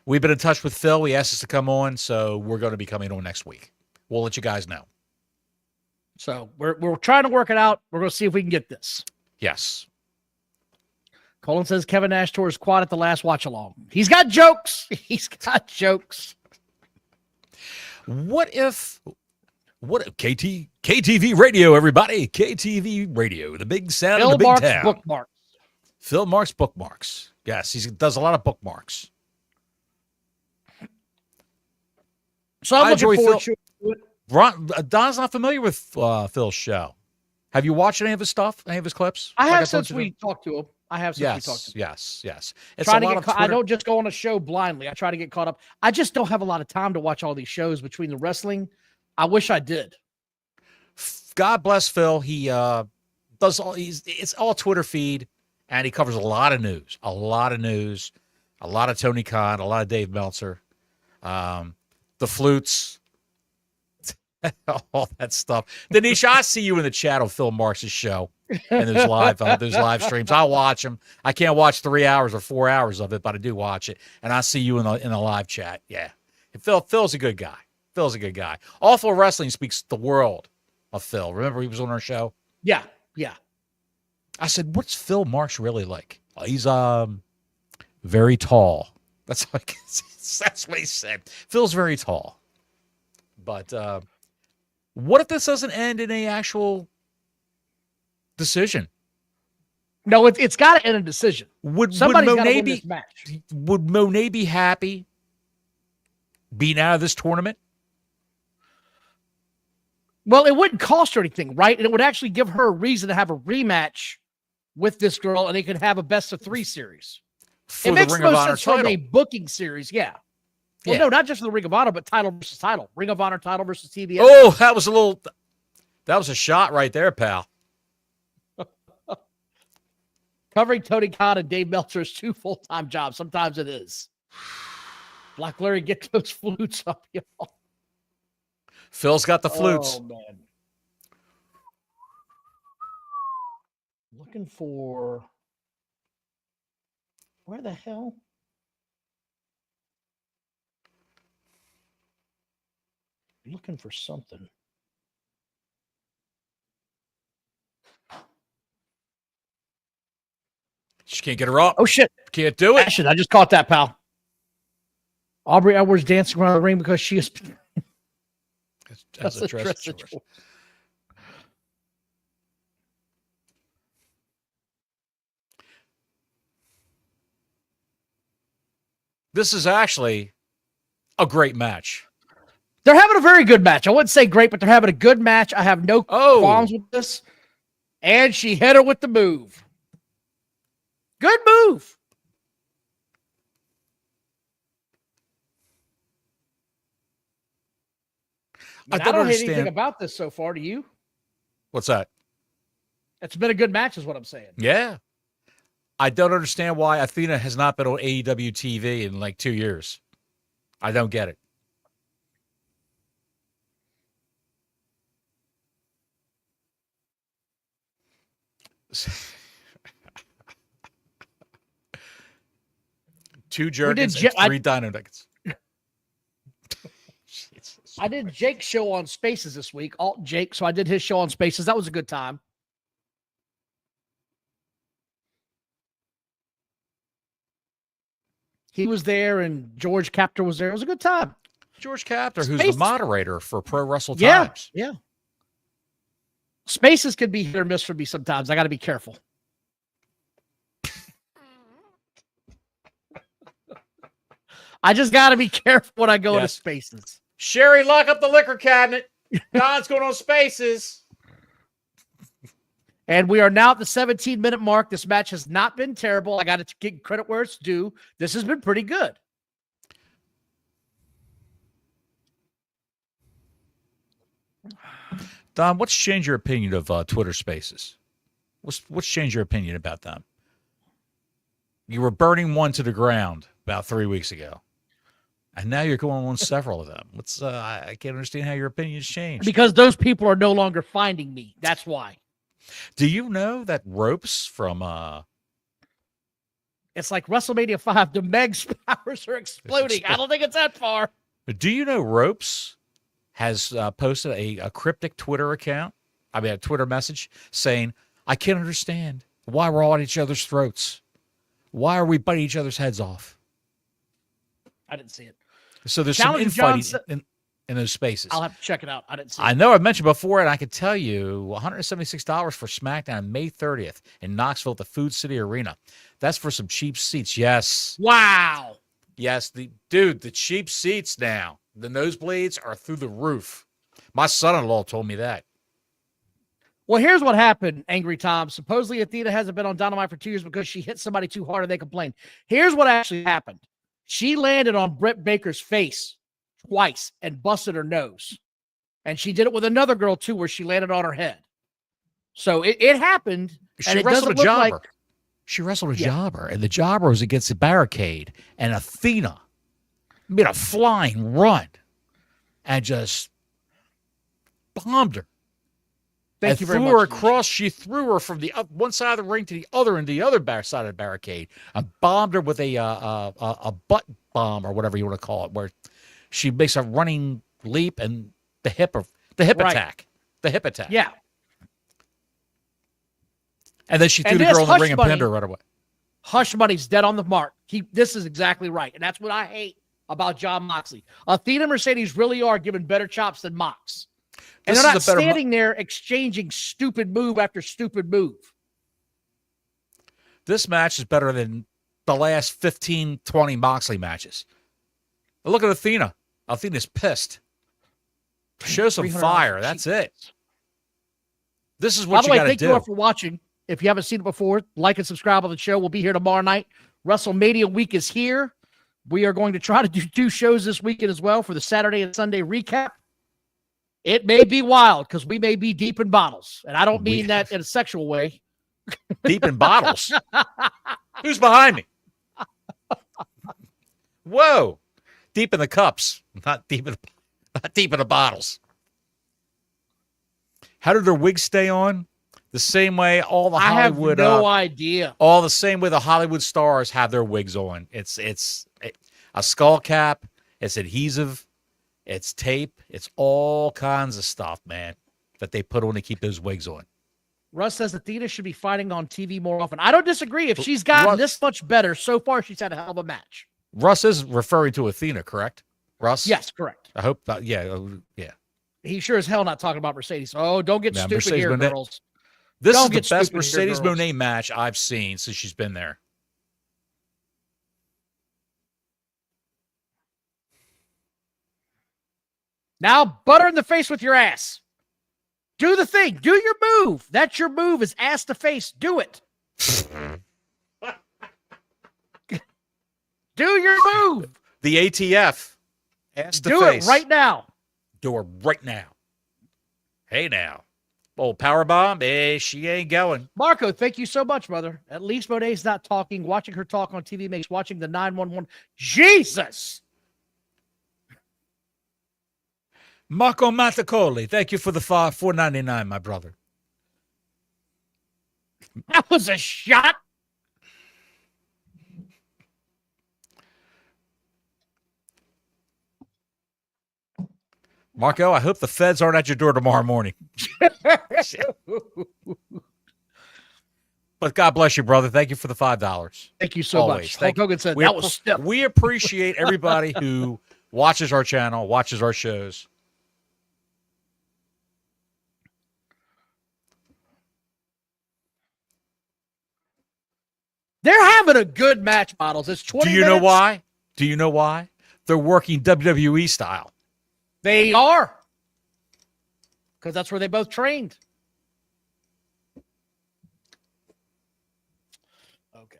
We've been in touch with Phil. He asked us to come on, so we're going to be coming on next week. We'll let you guys know. So we're trying to work it out. We're going to see if we can get this. Yes. Colin says Kevin Nash tore his quad at the last watch-along. He's got jokes. What KTV radio, everybody. KTV radio, the big sound of the big town. Bookmarks. Phil Marks bookmarks. Yes, he does a lot of bookmarks. So I'm looking forward to it. Don's not familiar with Phil's show. Have you watched any of his stuff, any of his clips? I have since we talked to him. Yes. It's I don't just go on a show blindly. I try to get caught up. I just don't have a lot of time to watch all these shows between the wrestling. I wish I did. God bless Phil. He does all. It's all Twitter feed, and he covers a lot of news. A lot of Tony Khan, a lot of Dave Meltzer, the Flutes, all that stuff. Denisha, I see you in the chat on Phil Marks' show and those live streams. I watch them. I can't watch 3 hours or 4 hours of it, but I do watch it, and I see you in the live chat. Yeah, and Phil's a good guy. Phil's a good guy. Awful Wrestling speaks the world of Phil. Remember he was on our show? Yeah. I said, what's Phil Marks really like? He's very tall. That's what he said. Phil's very tall. But what if this doesn't end in a actual decision? No, it's got to end a decision. Somebody's got to win this match. Would Monet be happy being out of this tournament? Well, it wouldn't cost her anything, right? And it would actually give her a reason to have a rematch with this girl, and they could have a best-of-3 series. For it the makes Ring no of Honor sense from title. a booking series, yeah. Well, no, not just for the Ring of Honor, but title versus title. Ring of Honor title versus TBS. Oh, that was a shot right there, pal. Covering Tony Khan and Dave Meltzer is 2 full-time jobs. Sometimes it is. Black Larry, get those flutes up, y'all. Phil's got the flutes. Oh, man. Looking for... Where the hell? Looking for something. She can't get her up. Oh, shit. Can't do it. I just caught that, pal. Aubrey Edwards dancing around the ring because she is... That's a dress. This is actually a great match. They're having a very good match. I wouldn't say great, but they're having a good match. I have no qualms with this. And she hit her with the move. Good move. I don't hate anything about this so far. Do you? What's that? It's been a good match, is what I'm saying. Yeah. I don't understand why Athena has not been on AEW TV in like 2 years. I don't get it. Two Jergens and 3 Dino Nuggets. I did Jake's show on Spaces this week, Alt Jake, so I did his show on Spaces. That was a good time. He was there, and George Captor was there. It was a good time. George Captor, who's the moderator for Pro Wrestle Times. Yeah. Spaces can be hit or miss for me sometimes. I got to be careful. I just got to be careful when I go to Spaces. Sherry, lock up the liquor cabinet. Don's going on Spaces. And we are now at the 17-minute mark. This match has not been terrible. I got to give credit where it's due. This has been pretty good. Don, what's changed your opinion of Twitter Spaces? What's changed your opinion about them? You were burning one to the ground about 3 weeks ago, and now you're going on several of them. I can't understand how your opinion's changed. Because those people are no longer finding me. That's why. Do you know that Ropes from it's like WrestleMania 5, the Meg's powers are exploding. I don't think it's that far. Do you know Ropes has posted a cryptic Twitter account? I mean, a Twitter message saying, I can't understand why we're all at each other's throats. Why are we biting each other's heads off? I didn't see it. So there's some infighting in those spaces. I'll have to check it out. I didn't see it. I know I've mentioned before, and I can tell you $176 for SmackDown May 30th in Knoxville at the Food City Arena. That's for some cheap seats. Yes. Wow. Yes. The cheap seats now. The nosebleeds are through the roof. My son-in-law told me that. Well, here's what happened, Angry Tom. Supposedly Athena hasn't been on Dynamite for 2 years because she hit somebody too hard and they complained. Here's what actually happened. She landed on Britt Baker's face twice and busted her nose. And she did it with another girl, too, where she landed on her head. So it happened. She wrestled a jobber. She wrestled a jobber, and the jobber was against the barricade, and Athena made a flying run and just bombed her. Thank you very much. Threw her across. She threw her from the one side of the ring to the other, and the other side of the barricade, and bombed her with a butt bomb or whatever you want to call it, where she makes a running leap and the hip attack. Yeah. And then she threw the girl in the ring and pinned her right away. Hush Money's dead on the mark. This is exactly right. And that's what I hate about Jon Moxley. Athena and Mercedes really are giving better chops than Mox. And they're not standing there exchanging stupid move after stupid move. This match is better than the last 15, 20 Moxley matches. But look at Athena. Athena's pissed. Show some fire. That's it. This is what you got to do. By the way, thank you all for watching. If you haven't seen it before, like and subscribe on the show. We'll be here tomorrow night. WrestleMania week is here. We are going to try to do 2 shows this weekend as well for the Saturday and Sunday recap. It may be wild because we may be deep in bottles. And I don't mean that in a sexual way. Deep in bottles? Who's behind me? Whoa. Deep in the cups. Not deep in the bottles. How do their wigs stay on? The same way all the Hollywood... I have no idea. All the same way the Hollywood stars have their wigs on. It's a skull cap. It's adhesive. It's tape. It's all kinds of stuff, man, that they put on to keep those wigs on. Russ says Athena should be fighting on TV more often. I don't disagree. If she's gotten this much better, so far she's had a hell of a match. Russ is referring to Athena, correct? Russ? Yes, correct. I hope that, yeah. He sure as hell not talking about Mercedes. Oh, don't get stupid Mercedes here, girls. This is the best Mercedes Moné match I've seen since she's been there. Now, butter in the face with your ass. Do the thing. Do your move. That's your move is ass to face. Do it. Do your move. The ATF. Ass to face. Do it right now. Do it right now. Hey, now. Old powerbomb, she ain't going. Marco, thank you so much, brother. At least Monet's not talking. Watching her talk on TV makes watching the 911. Jesus! Marco Matacoli, thank you for the $4.99, my brother. That was a shot. Marco, I hope the feds aren't at your door tomorrow morning. But God bless you, brother. Thank you for the $5. Thank you so much. Hulk Hogan said that was stiff. We appreciate everybody who watches our channel, watches our shows. They're having a good match, Models. It's 20 minutes. Know why? Do you know why? They're working WWE style. They are. Because that's where they both trained. Okay.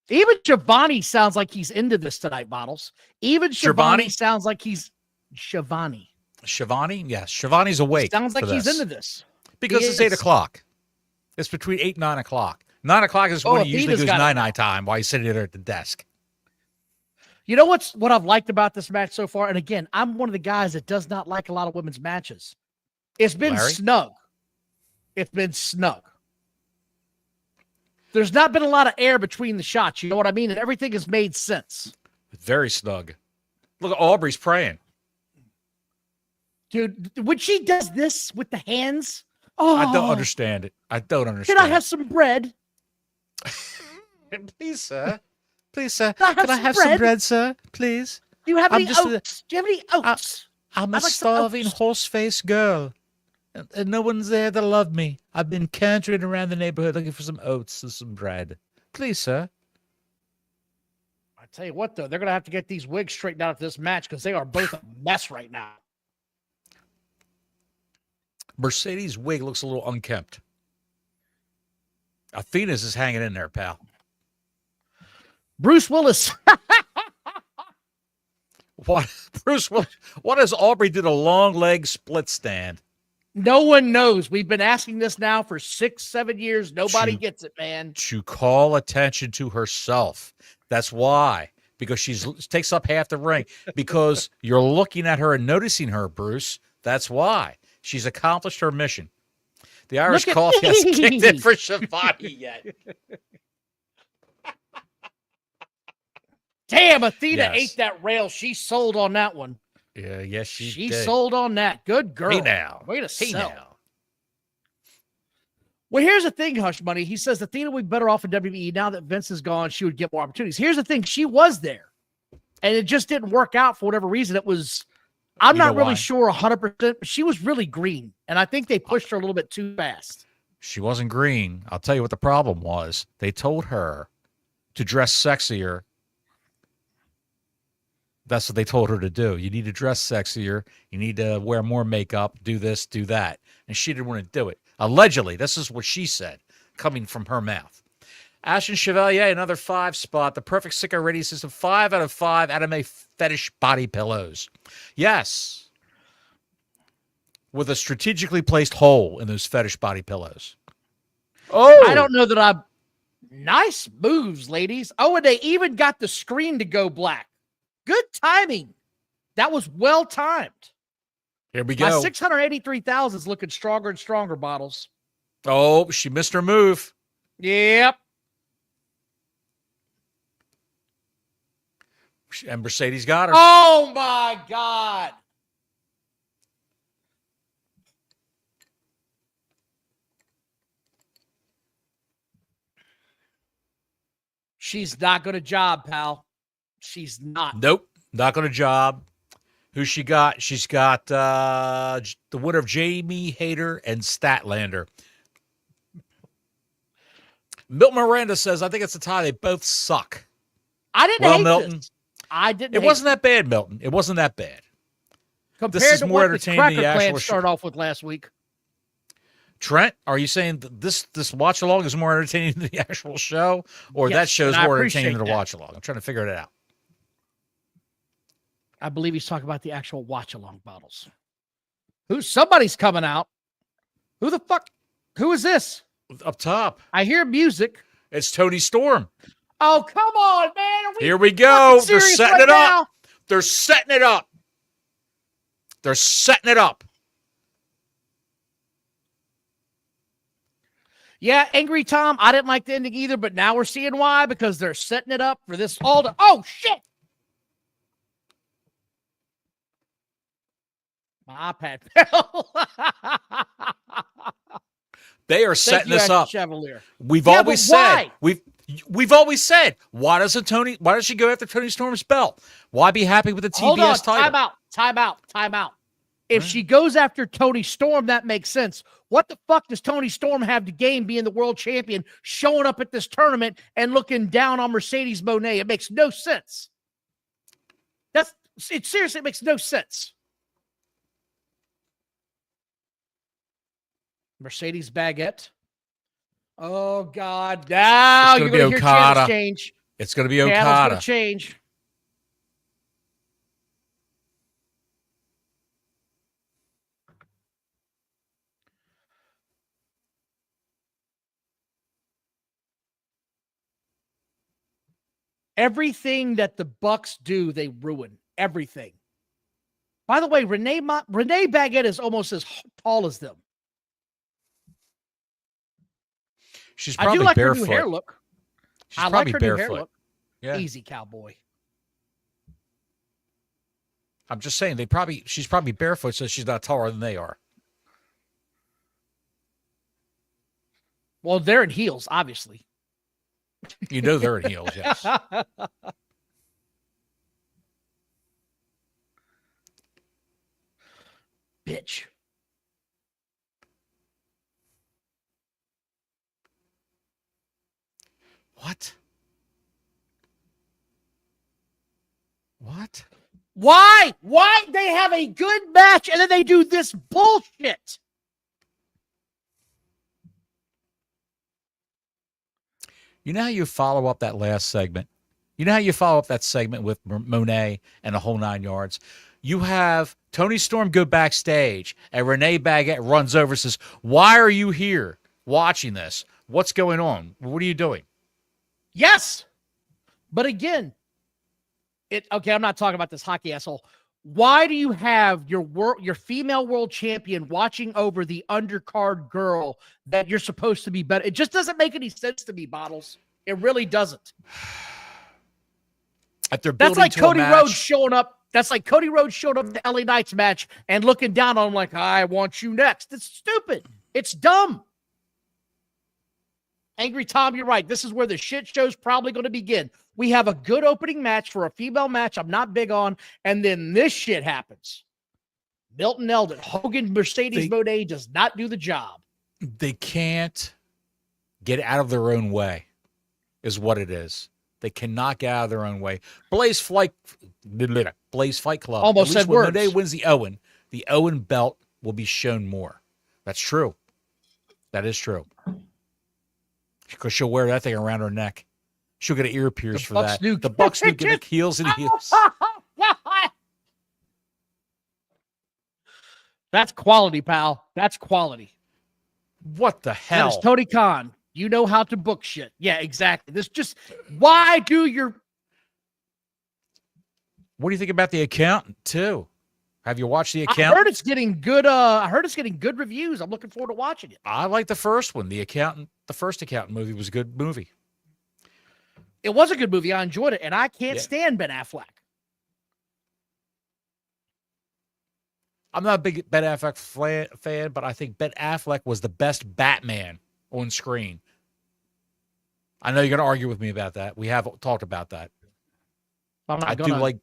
Even Shivani sounds like he's into this tonight, Bottles. Even Shivani sounds like he's Shivani. Shivani? Yes. Shivani's awake. Sounds like he's into this. Because it's 8 o'clock. It's between 8 and 9 o'clock. 9 o'clock is when he usually goes night time while he's sitting there at the desk. You know what I've liked about this match so far? And again, I'm one of the guys that does not like a lot of women's matches. It's been snug. It's been snug. There's not been a lot of air between the shots. You know what I mean? And everything has made sense. Very snug. Look at Aubrey's praying. Dude, when she does this with the hands, I don't understand it. I don't understand. Can I have some bread? Please, sir. Please, sir. Can I have some bread, sir? Please. Do you have any oats? Do you have any oats? I'm a starving horse-faced girl. And no one's there to love me. I've been cantering around the neighborhood looking for some oats and some bread. Please, sir. I tell you what, though, they're going to have to get these wigs straightened out of this match because they are both a mess right now. Mercedes' wig looks a little unkempt. Athena's is hanging in there, pal. Bruce Willis. What? Bruce Willis? What has Aubrey did a long leg split stand? No one knows. We've been asking this now for 6-7 years. Nobody gets it, man. To call attention to herself. That's why. Because she takes up half the ring. Because you're looking at her and noticing her, Bruce. That's why. She's accomplished her mission. The Irish coffee hasn't kicked in for Shivani yet. Damn, Athena ate that rail. She sold on that one. Yeah, yes, she sold on that. Good girl. Hey now. Way to sell. Now. Well, here's the thing, Hush Money. He says Athena would be better off in WWE. Now that Vince is gone, she would get more opportunities. Here's the thing. She was there, and it just didn't work out for whatever reason. It was, I'm not really sure 100%, but she was really green, and I think they pushed her a little bit too fast. She wasn't green. I'll tell you what the problem was. They told her to dress sexier. That's what they told her to do. You need to dress sexier. You need to wear more makeup, do this, do that. And she didn't want to do it. Allegedly, this is what she said, coming from her mouth. Ashton Chevalier, another 5 spot. The perfect sicko rating system, 5 out of 5 anime fetish body pillows. Yes. With a strategically placed hole in those fetish body pillows. Oh! I don't know that I'm... Nice moves, ladies. Oh, and they even got the screen to go black. Good timing. That was well timed. Here we go. My 683,000 is looking stronger and stronger, Bottles. Oh, she missed her move. Yep. And Mercedes got her. Oh, my God. She's not going to job, pal. She's not. Nope, not going to job. Who she got? She's got the winner of Jamie Hayter and Statlander. Milton Miranda says, I think it's a tie. They both suck. I didn't hate Milton. This. I didn't. It wasn't that bad, Milton. It wasn't that bad. Compared this is to more what entertaining the Cracker Clan started off with last week. Trent, are you saying this watch along is more entertaining than the actual show, or that show's more entertaining than the watch along? I'm trying to figure it out. I believe he's talking about the actual watch along Bottles. Somebody's coming out. Who the fuck? Who is this? Up top. I hear music. It's Tony Storm. Oh, come on, man. Here we go. They're setting it up. They're setting it up. They're setting it up. Yeah, Angry Tom, I didn't like the ending either, but now we're seeing why, because they're setting it up for this all to... Oh, shit! My iPad fell. They are setting this up. Chevalier. We've always said... We've always said, why does she go after Tony Storm's belt? Why be happy with the TBS title? Time out. If she goes after Tony Storm, that makes sense. What the fuck does Tony Storm have to gain being the world champion, showing up at this tournament and looking down on Mercedes Moné? It makes no sense. It seriously makes no sense. Mercedes Baguette. Oh, God. Now you're going to hear channels change. It's going to be Okada. Channels going to change. Everything that the Bucks do, they ruin. Everything. By the way, Renee Baguette is almost as tall as them. She's probably I do like barefoot. Her new hair look. I like her barefoot. New hair look. Yeah. Easy, cowboy. I'm just saying she's probably barefoot, so she's not taller than they are. Well, they're in heels, obviously. You know they're in heels, yes. Bitch. What? What? Why? Why they have a good match and then they do this bullshit? You know how you follow up that last segment? You know how you follow up that segment with Monet and the whole 9 yards? You have Tony Storm go backstage, and Renee Baguette runs over and says, why are you here watching this? What's going on? What are you doing? Yes. But again, I'm not talking about this hockey asshole. Why do you have your female world champion watching over the undercard girl that you're supposed to be better? It just doesn't make any sense to me, Bottles. It really doesn't. That's like Cody Rhodes showing up. That's like Cody Rhodes showed up at the LA Knights match and looking down on him like, I want you next. It's stupid. It's dumb. Angry Tom, you're right. This is where the shit show's probably going to begin. We have a good opening match for a female match I'm not big on, and then this shit happens. Milton Eldon, Hogan, Mercedes Moné does not do the job. They can't get out of their own way, is what it is. They cannot get out of their own way. Blaze Fight Club. Almost said words. When Moné wins the Owen belt will be shown more. That's true. That is true. Because she'll wear that thing around her neck. She'll get an ear pierced for that. The Bucks do give it heels and heels. That's quality, pal. That's quality. What the hell? That is Tony Khan. You know how to book shit. Yeah, exactly. This just, why do your... What do you think about The Accountant, too? Have you watched The Accountant? I heard it's getting good. I heard it's getting good reviews. I'm looking forward to watching it. I like the first one. The Accountant, the first Accountant movie was a good movie. It was a good movie. I enjoyed it, and I can't stand Ben Affleck. I'm not a big Ben Affleck fan, but I think Ben Affleck was the best Batman on screen. I know you're going to argue with me about that. We have talked about that. I do like...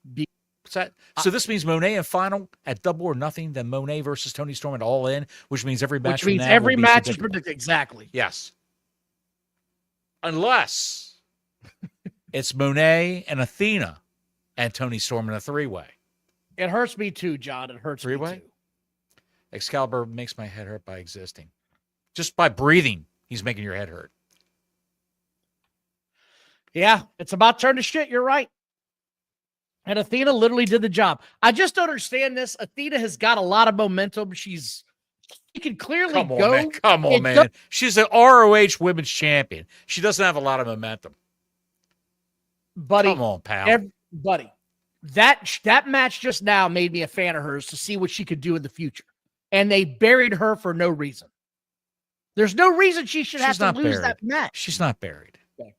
So this means Moné and final at Double or Nothing, then Moné versus Tony Storm at All In, which means every match. Which means every match is predicted. Exactly. Yes. Unless it's Moné and Athena and Tony Storm in a three-way. It hurts me too, John. It hurts me too. Excalibur makes my head hurt by existing. Just by breathing, he's making your head hurt. Yeah, it's about turn to shit. You're right. And Athena literally did the job. I just don't understand this. Athena has got a lot of momentum. She can clearly go. Come on, man. She's an ROH Women's Champion. She doesn't have a lot of momentum. Buddy, come on, pal. Buddy, that match just now made me a fan of hers to see what she could do in the future. And they buried her for no reason. There's no reason she should have to lose that match. She's not buried. Okay.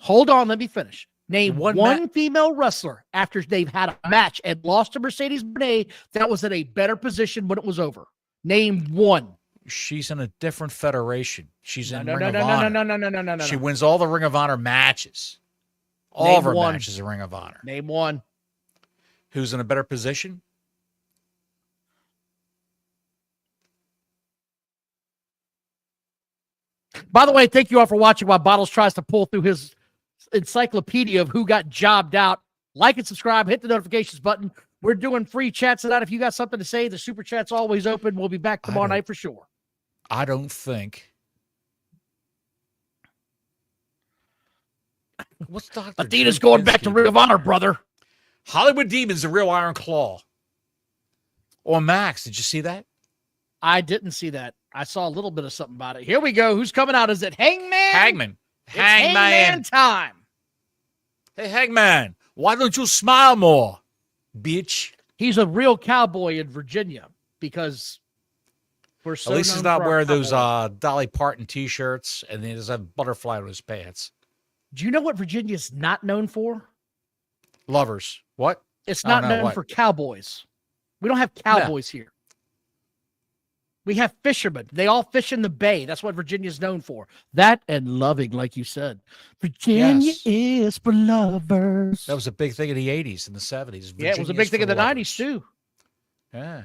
Hold on, let me finish. Name one female wrestler after they've had a match and lost to Mercedes Moné that was in a better position when it was over. Name one. She's in a different federation. She's in Ring of Honor. No. She wins all the Ring of Honor matches. All of her matches in Ring of Honor. Name one. Who's in a better position? By the way, thank you all for watching while Bottles tries to pull through his encyclopedia of who got jobbed out. Like and subscribe. Hit the notifications button. We're doing free chats tonight. If you got something to say, the super chat's always open. We'll be back tomorrow night for sure. I don't think. What's Dr. Athena's going back to Ring of Honor, brother. Hollywood Demons, the real Iron Claw. On Max, did you see that? I didn't see that. I saw a little bit of something about it. Here we go. Who's coming out? Is it Hangman? Hangman time. Hey, Hangman, why don't you smile more, bitch? He's a real cowboy in Virginia because we're so at least he's not wearing those Dolly Parton T-shirts, and he doesn't have a butterfly on his pants. Do you know what Virginia's not known for? Lovers. What? It's not known for cowboys. We don't have cowboys here. We have fishermen. They all fish in the bay. That's what Virginia's known for. That and loving, like you said. Virginia is for lovers. That was a big thing in the 80s and the 70s. Yeah, it was a big thing in the 90s, too. Yeah.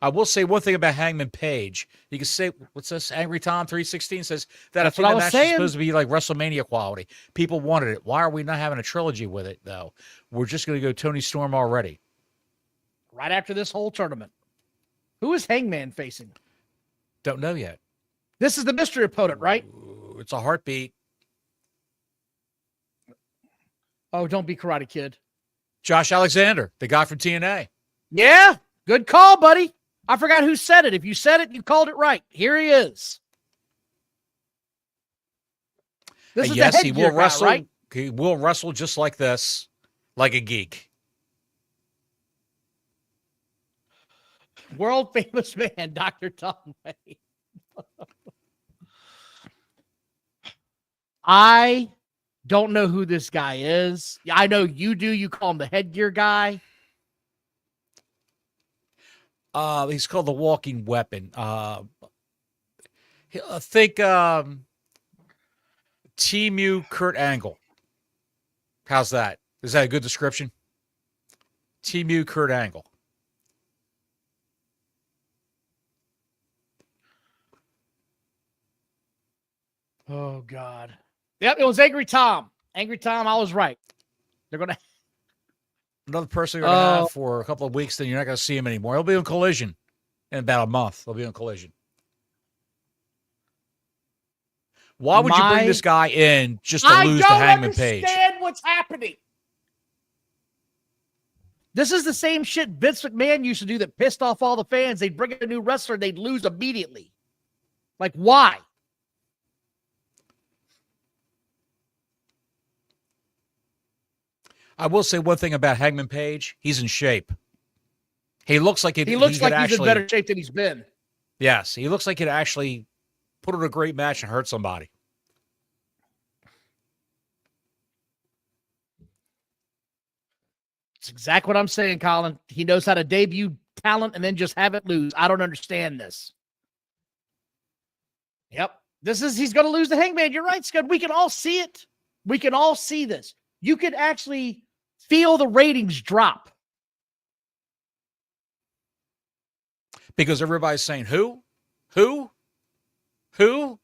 I will say one thing about Hangman Page. You can say, what's this? Angry Tom 316 says that I think the match is supposed to be like WrestleMania quality. People wanted it. Why are we not having a trilogy with it, though? We're just going to go Tony Storm already. Right after this whole tournament. Who is Hangman facing? Don't know yet. This is the mystery opponent, right? Ooh, it's a heartbeat. Oh, don't be Karate Kid. Josh Alexander, the guy from TNA. Yeah, good call, buddy. I forgot who said it. If you said it, you called it right. Here he is. This is yes, he will wrestle. Right? He will wrestle just like this, like a geek. World famous man, Dr. Tom Wayne. I Don't know who this guy is. I know you do. You call him the headgear guy. He's called the Walking Weapon. Think Timu Kurt Angle. How's that? Is that a good description? Timu Kurt Angle. Oh, God. Yep, it was Angry Tom. Angry Tom, I was right. They're going to... Another person you're going to have for a couple of weeks, then you're not going to see him anymore. He'll be on Collision in about a month. He'll be on Collision. Why would you bring this guy in just to lose to Hangman Page? I don't understand what's happening. This is the same shit Vince McMahon used to do that pissed off all the fans. They'd bring in a new wrestler, and they'd lose immediately. Like, why? I will say one thing about Hangman Page. He's in shape. He looks like he's in better shape than he's been. Yes, he looks like he'd actually put on a great match and hurt somebody. It's exactly what I'm saying, Colin. He knows how to debut talent and then just have it lose. I don't understand this. Yep. He's going to lose the Hangman. You're right, Scott. We can all see it. We can all see this. You can actually feel the ratings drop. Because everybody's saying, who? Who? Who?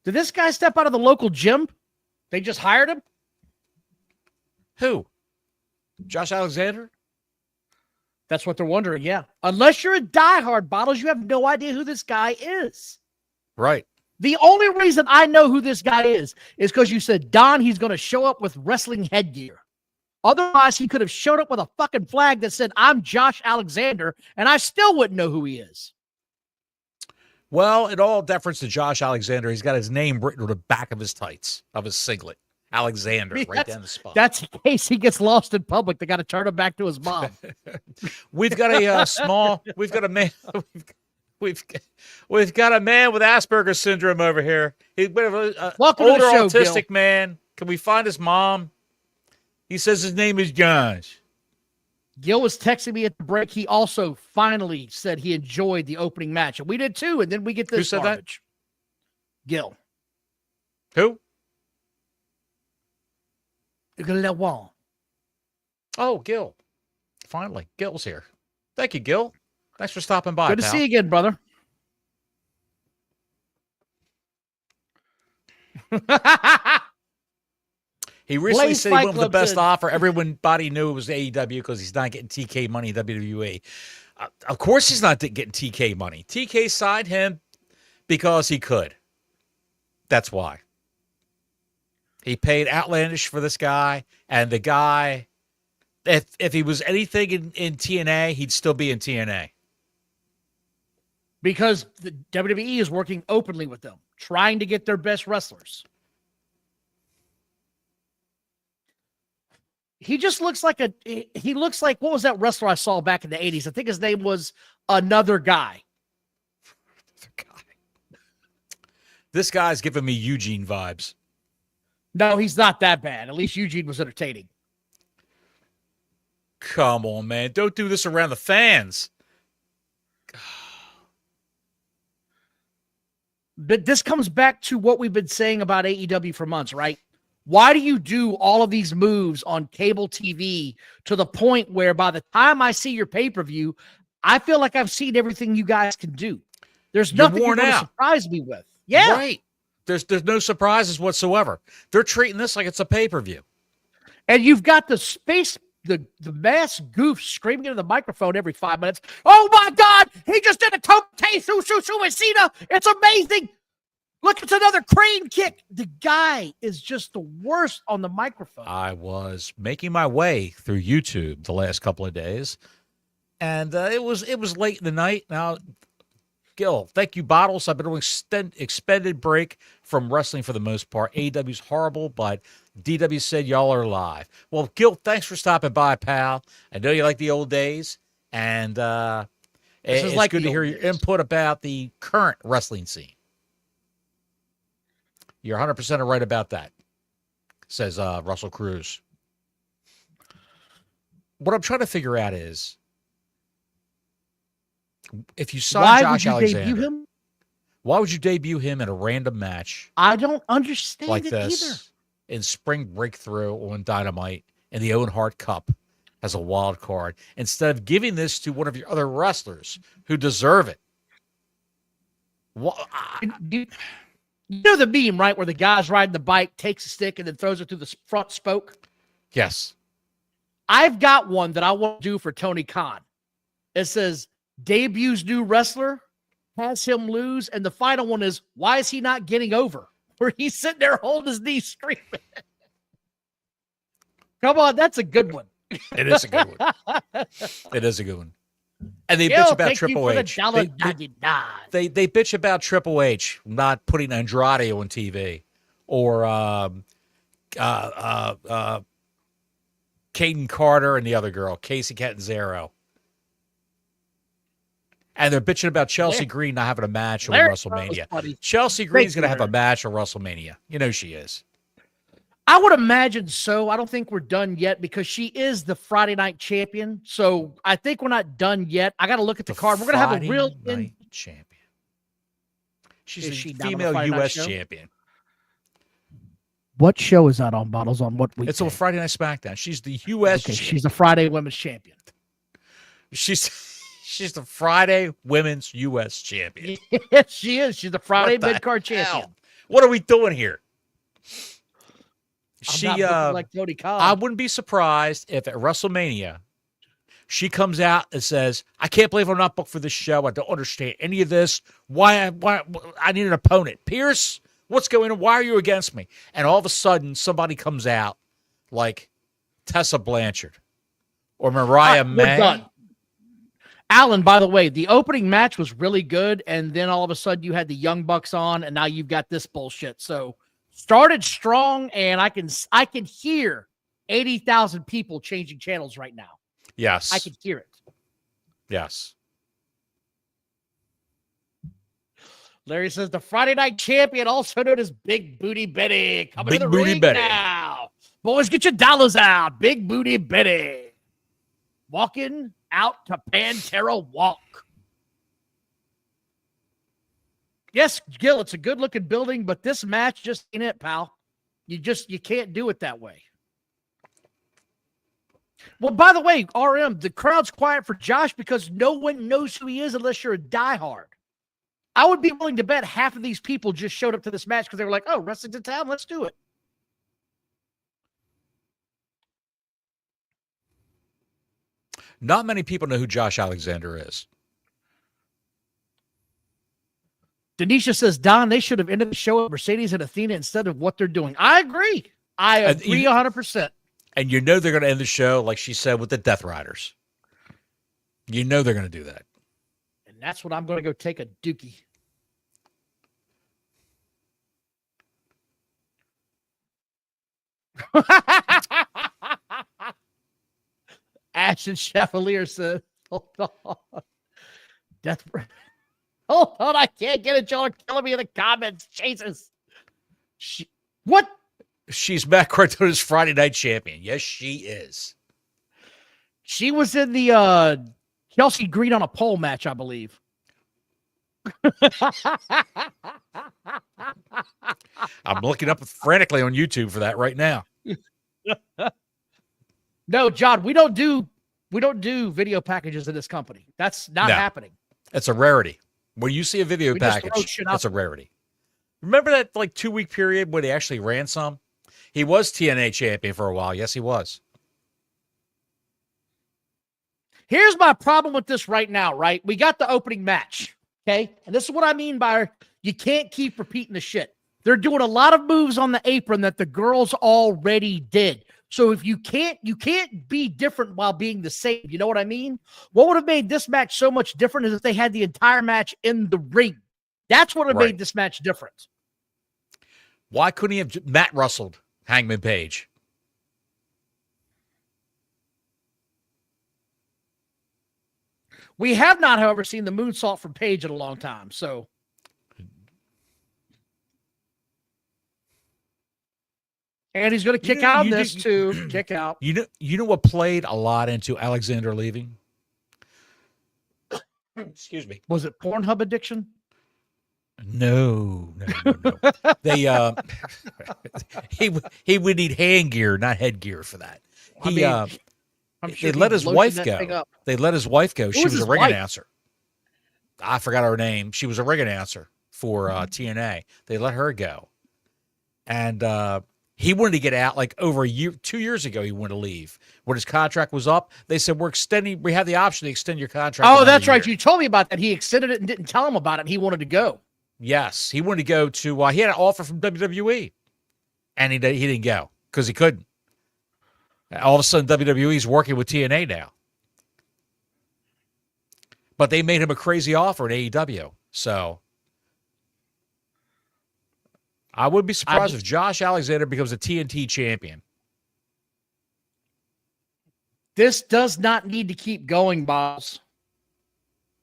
Did this guy step out of the local gym? They just hired him? Who? Josh Alexander? That's what they're wondering, yeah. Unless you're a diehard, Bottles, you have no idea who this guy is. Right. The only reason I know who this guy is because you said, Don, he's going to show up with wrestling headgear. Otherwise, he could have showed up with a fucking flag that said, I'm Josh Alexander, and I still wouldn't know who he is. Well, in all deference to Josh Alexander, he's got his name written on the back of his tights, of his singlet. Alexander, right down the spot. That's in case he gets lost in public. They got to turn him back to his mom. We've got a man with Asperger's syndrome over here. He's a bit of an older show, autistic Gil. man. Can we find his mom? He says his name is Josh. Gil was texting me at the break. He also finally said he enjoyed the opening match. And we did too. And then we get this Who said garbage. That? Gil. Who? Oh, Gil. Finally, Gil's here. Thank you, Gil. Thanks for stopping by, Good to see you again, brother. He recently said he went with the best offer. Everybody knew it was AEW because he's not getting TK money in WWE. Of course he's not getting TK money. TK signed him because he could. That's why. He paid outlandish for this guy, and the guy, if he was anything in TNA, he'd still be in TNA. Because the WWE is working openly with them, trying to get their best wrestlers. He just looks like what was that wrestler I saw back in the 80s? I think his name was Another Guy. This guy's giving me Eugene vibes. No, he's not that bad. At least Eugene was entertaining. Come on, man. Don't do this around the fans. But this comes back to what we've been saying about AEW for months, right? Why do you do all of these moves on cable TV to the point where by the time I see your pay-per-view, I feel like I've seen everything you guys can do? There's nothing you're going to surprise me with. Yeah. Right. There's no surprises whatsoever. They're treating this like it's a pay-per-view. And you've got the mass goof screaming into the microphone every 5 minutes. Oh my God, he just did a Tope Suicida. It's amazing. Look, it's another crane kick. The guy is just the worst on the microphone. I was making my way through YouTube the last couple of days, and it was late in the night. Now, Gil, thank you, Bottles. I've been on extended break from wrestling for the most part. AEW's horrible, but DW said y'all are live. Well, Gil, thanks for stopping by, pal. I know you like the old days, and it's good to hear your input about the current wrestling scene. You're 100% right about that, says Russell Cruz. What I'm trying to figure out is, if you sign Josh Alexander, why would you debut him in a random match? I don't understand like it this either. In Spring Breakthrough on Dynamite in the Owen Hart Cup as a wild card, instead of giving this to one of your other wrestlers who deserve it? You know the meme, right, where the guy's riding the bike, takes a stick, and then throws it through the front spoke? Yes. I've got one that I want to do for Tony Khan. It says, debuts new wrestler, has him lose, and the final one is, why is he not getting over? Where he's sitting there holding his knees screaming. Come on, that's a good one. It is a good one. It is a good one. And they bitch about Triple H. They bitch about Triple H not putting Andrade on TV, or Caden Carter and the other girl, Casey Catanzaro. And they're bitching about Chelsea Green not having a match on WrestleMania. Chelsea Green's going to have a match on WrestleMania. You know she is. I would imagine so. I don't think we're done yet because she is the Friday night champion. So I think we're not done yet. I got to look at the card. We're going to have a real night champion. She's a female U.S. champion. What show is that on, Bottles? On what week? It's on Friday Night SmackDown. She's the U.S. champion. She's the Friday Women's Champion. She's the Friday Women's U.S. champion. Yes, she is. She's the Friday mid-card champion. What are we doing here? Like Tony Khan. I wouldn't be surprised if at WrestleMania she comes out and says, "I can't believe I'm not booked for this show. I don't understand any of this. Why I need an opponent. Pierce, what's going on? Why are you against me?" And all of a sudden, somebody comes out like Tessa Blanchard or Mariah May. We're done. Alan, by the way, the opening match was really good, and then all of a sudden you had the Young Bucks on, and now you've got this bullshit. So started strong, and I can hear 80,000 people changing channels right now. Yes. I can hear it. Yes. Larry says the Friday night champion, also known as Big Booty Betty, coming to the ring now. Boys, get your dollars out. Big Booty Betty. Walking out to Pantera Walk. Yes, Gil, it's a good-looking building, but this match just ain't it, pal. You can't do it that way. Well, by the way, RM, the crowd's quiet for Josh because no one knows who he is unless you're a diehard. I would be willing to bet half of these people just showed up to this match because they were like, oh, wrestling's in town, let's do it. Not many people know who Josh Alexander is. Denisha says, Don, they should have ended the show at Mercedes and Athena instead of what they're doing. I agree. I agree 100%. And you know they're going to end the show, like she said, with the Death Riders. You know they're going to do that. And that's what I'm going to go take a dookie. Ashton Chevalier says, hold on. Death. Hold on, I can't get it. Y'all are killing me in the comments. Jesus. What? She's Matt Cardona's Friday night champion. Yes, she is. She was in the Chelsea Green on a pole match, I believe. I'm looking up frantically on YouTube for that right now. No, John, we don't do video packages in this company. That's not happening. It's a rarity. When you see a video package, it's a rarity. Remember that 2-week period where they actually ran some? He was TNA champion for a while. Yes, he was. Here's my problem with this right now, right? We got the opening match, okay? And this is what I mean by you can't keep repeating the shit. They're doing a lot of moves on the apron that the girls already did. So if you can't be different while being the same. You know what I mean? What would have made this match so much different is if they had the entire match in the ring. That's what would have made this match different. Why couldn't he have Matt Rustled Hangman Page? We have not, however, seen the moonsault from Page in a long time. So And he's going to kick out on this too. Kick out. You know what played a lot into Alexander leaving? Excuse me. Was it Pornhub addiction? No. They he would need hand gear, not headgear for that. They let his wife go. They let his wife go. She was a ring announcer. I forgot her name. She was a ring announcer for TNA. They let her go. And he wanted to get out like over 2 years ago. He wanted to leave. When his contract was up, they said, we have the option to extend your contract. Oh, that's right. You told me about that. He extended it and didn't tell him about it. He wanted to go. Yes. He wanted to go to, he had an offer from WWE. And he didn't go because he couldn't. All of a sudden, WWE's working with TNA now. But they made him a crazy offer at AEW. So I would be surprised if Josh Alexander becomes a TNT champion. This does not need to keep going, boss.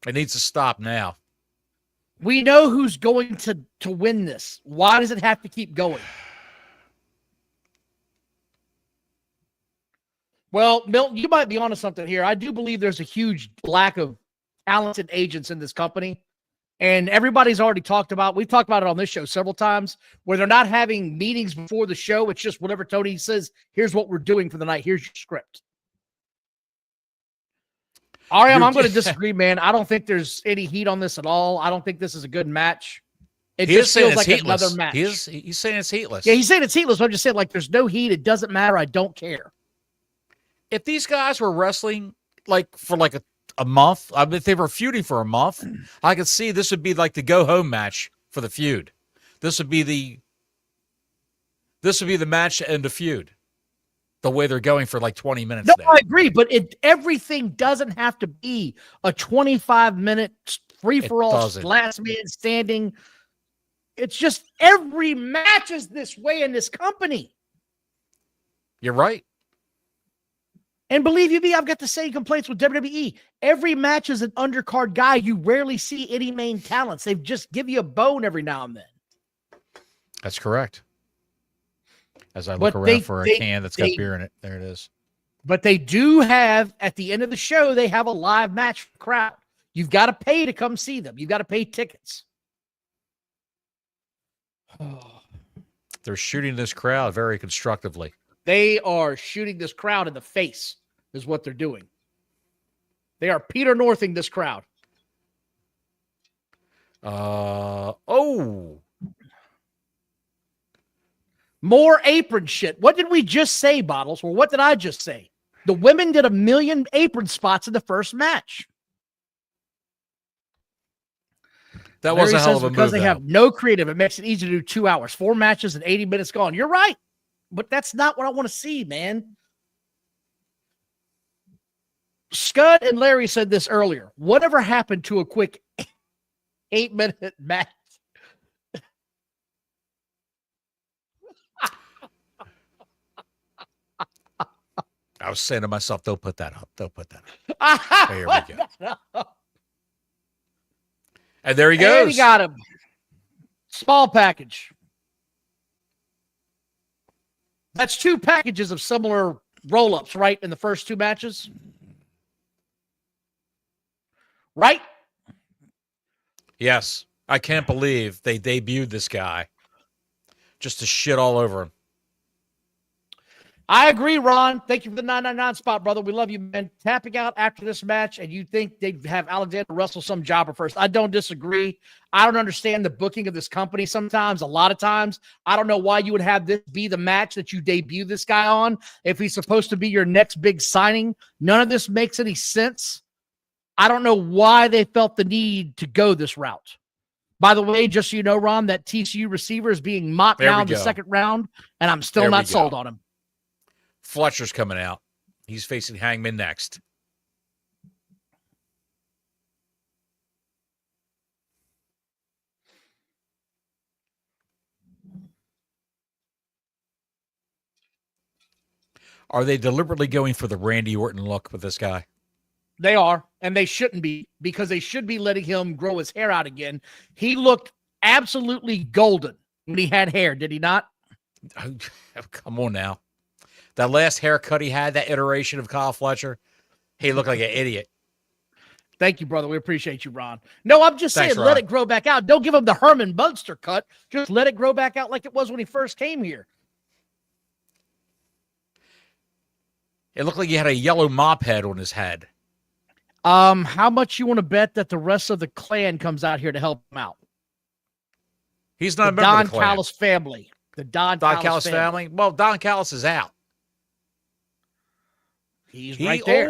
It needs to stop now. We know who's going to win this. Why does it have to keep going? Well, Milton, you might be onto something here. I do believe there's a huge lack of talented agents in this company. And everybody's already talked about, we've talked about it on this show several times, where they're not having meetings before the show. It's just whatever Tony says, here's what we're doing for the night. Here's your script. Ariam, I'm going to disagree, man. I don't think there's any heat on this at all. I don't think this is a good match. It just feels like another match. He's saying it's heatless. Yeah, he's saying it's heatless. I'm just saying, like, there's no heat. It doesn't matter. I don't care. If these guys were wrestling like for like a month, I mean, if they were feuding for a month, I could see this would be like the go-home match for the feud. This would be the match to end the feud. The way they're going for like 20 minutes. No, now. I agree, but everything doesn't have to be a 25-minute free-for-all, last man standing. It's just every match is this way in this company. You're right. And believe you me, I've got the same complaints with WWE. Every match is an undercard guy. You rarely see any main talents. They just give you a bone every now and then. That's correct. As I look around for a can that's got beer in it. There it is. But they do have, at the end of the show, they have a live match for the crowd. You've got to pay to come see them. You've got to pay tickets. They're shooting this crowd very constructively. They are shooting this crowd in the face, is what they're doing. They are Peter Northing this crowd. More apron shit. What did we just say, Bottles? Or what did I just say? The women did 1 million apron spots in the first match. That was a hell of a move. Because they have no creative, it makes it easy to do 2 hours. 4 matches and 80 minutes gone. You're right. But that's not what I want to see, man. Scud and Larry said this earlier. Whatever happened to a quick 8-minute match? I was saying to myself, they'll put that up. They'll put that up. There we go. And there he goes. And he got him. Small package. That's 2 packages of similar roll-ups, right, in the first 2 matches? Right? Yes. I can't believe they debuted this guy just to shit all over him. I agree, Ron. Thank you for the 999 spot, brother. We love you, man. Tapping out after this match, and you think they'd have Alexander wrestle some jobber first. I don't disagree. I don't understand the booking of this company sometimes, a lot of times. I don't know why you would have this be the match that you debut this guy on if he's supposed to be your next big signing. None of this makes any sense. I don't know why they felt the need to go this route. By the way, just so you know, Ron, that TCU receiver is being mocked now in the second round, and I'm still not sold on him. Fletcher's coming out. He's facing Hangman next. Are they deliberately going for the Randy Orton look with this guy? They are, and they shouldn't be, because they should be letting him grow his hair out again. He looked absolutely golden when he had hair, did he not? Come on now. That last haircut he had, that iteration of Kyle Fletcher, he looked like an idiot. Thank you, brother. We appreciate you, Ron. No, I'm just Thanks, saying, let Ron. it grow back out. Don't give him the Herman Munster cut. Just let it grow back out like it was when he first came here. It looked like he had a yellow mop head on his head. How much you want to bet that the rest of the clan comes out here to help him out? He's not a member Don of the clan. Callis family. The Don Callis family. Well, Don Callis is out. He's right there.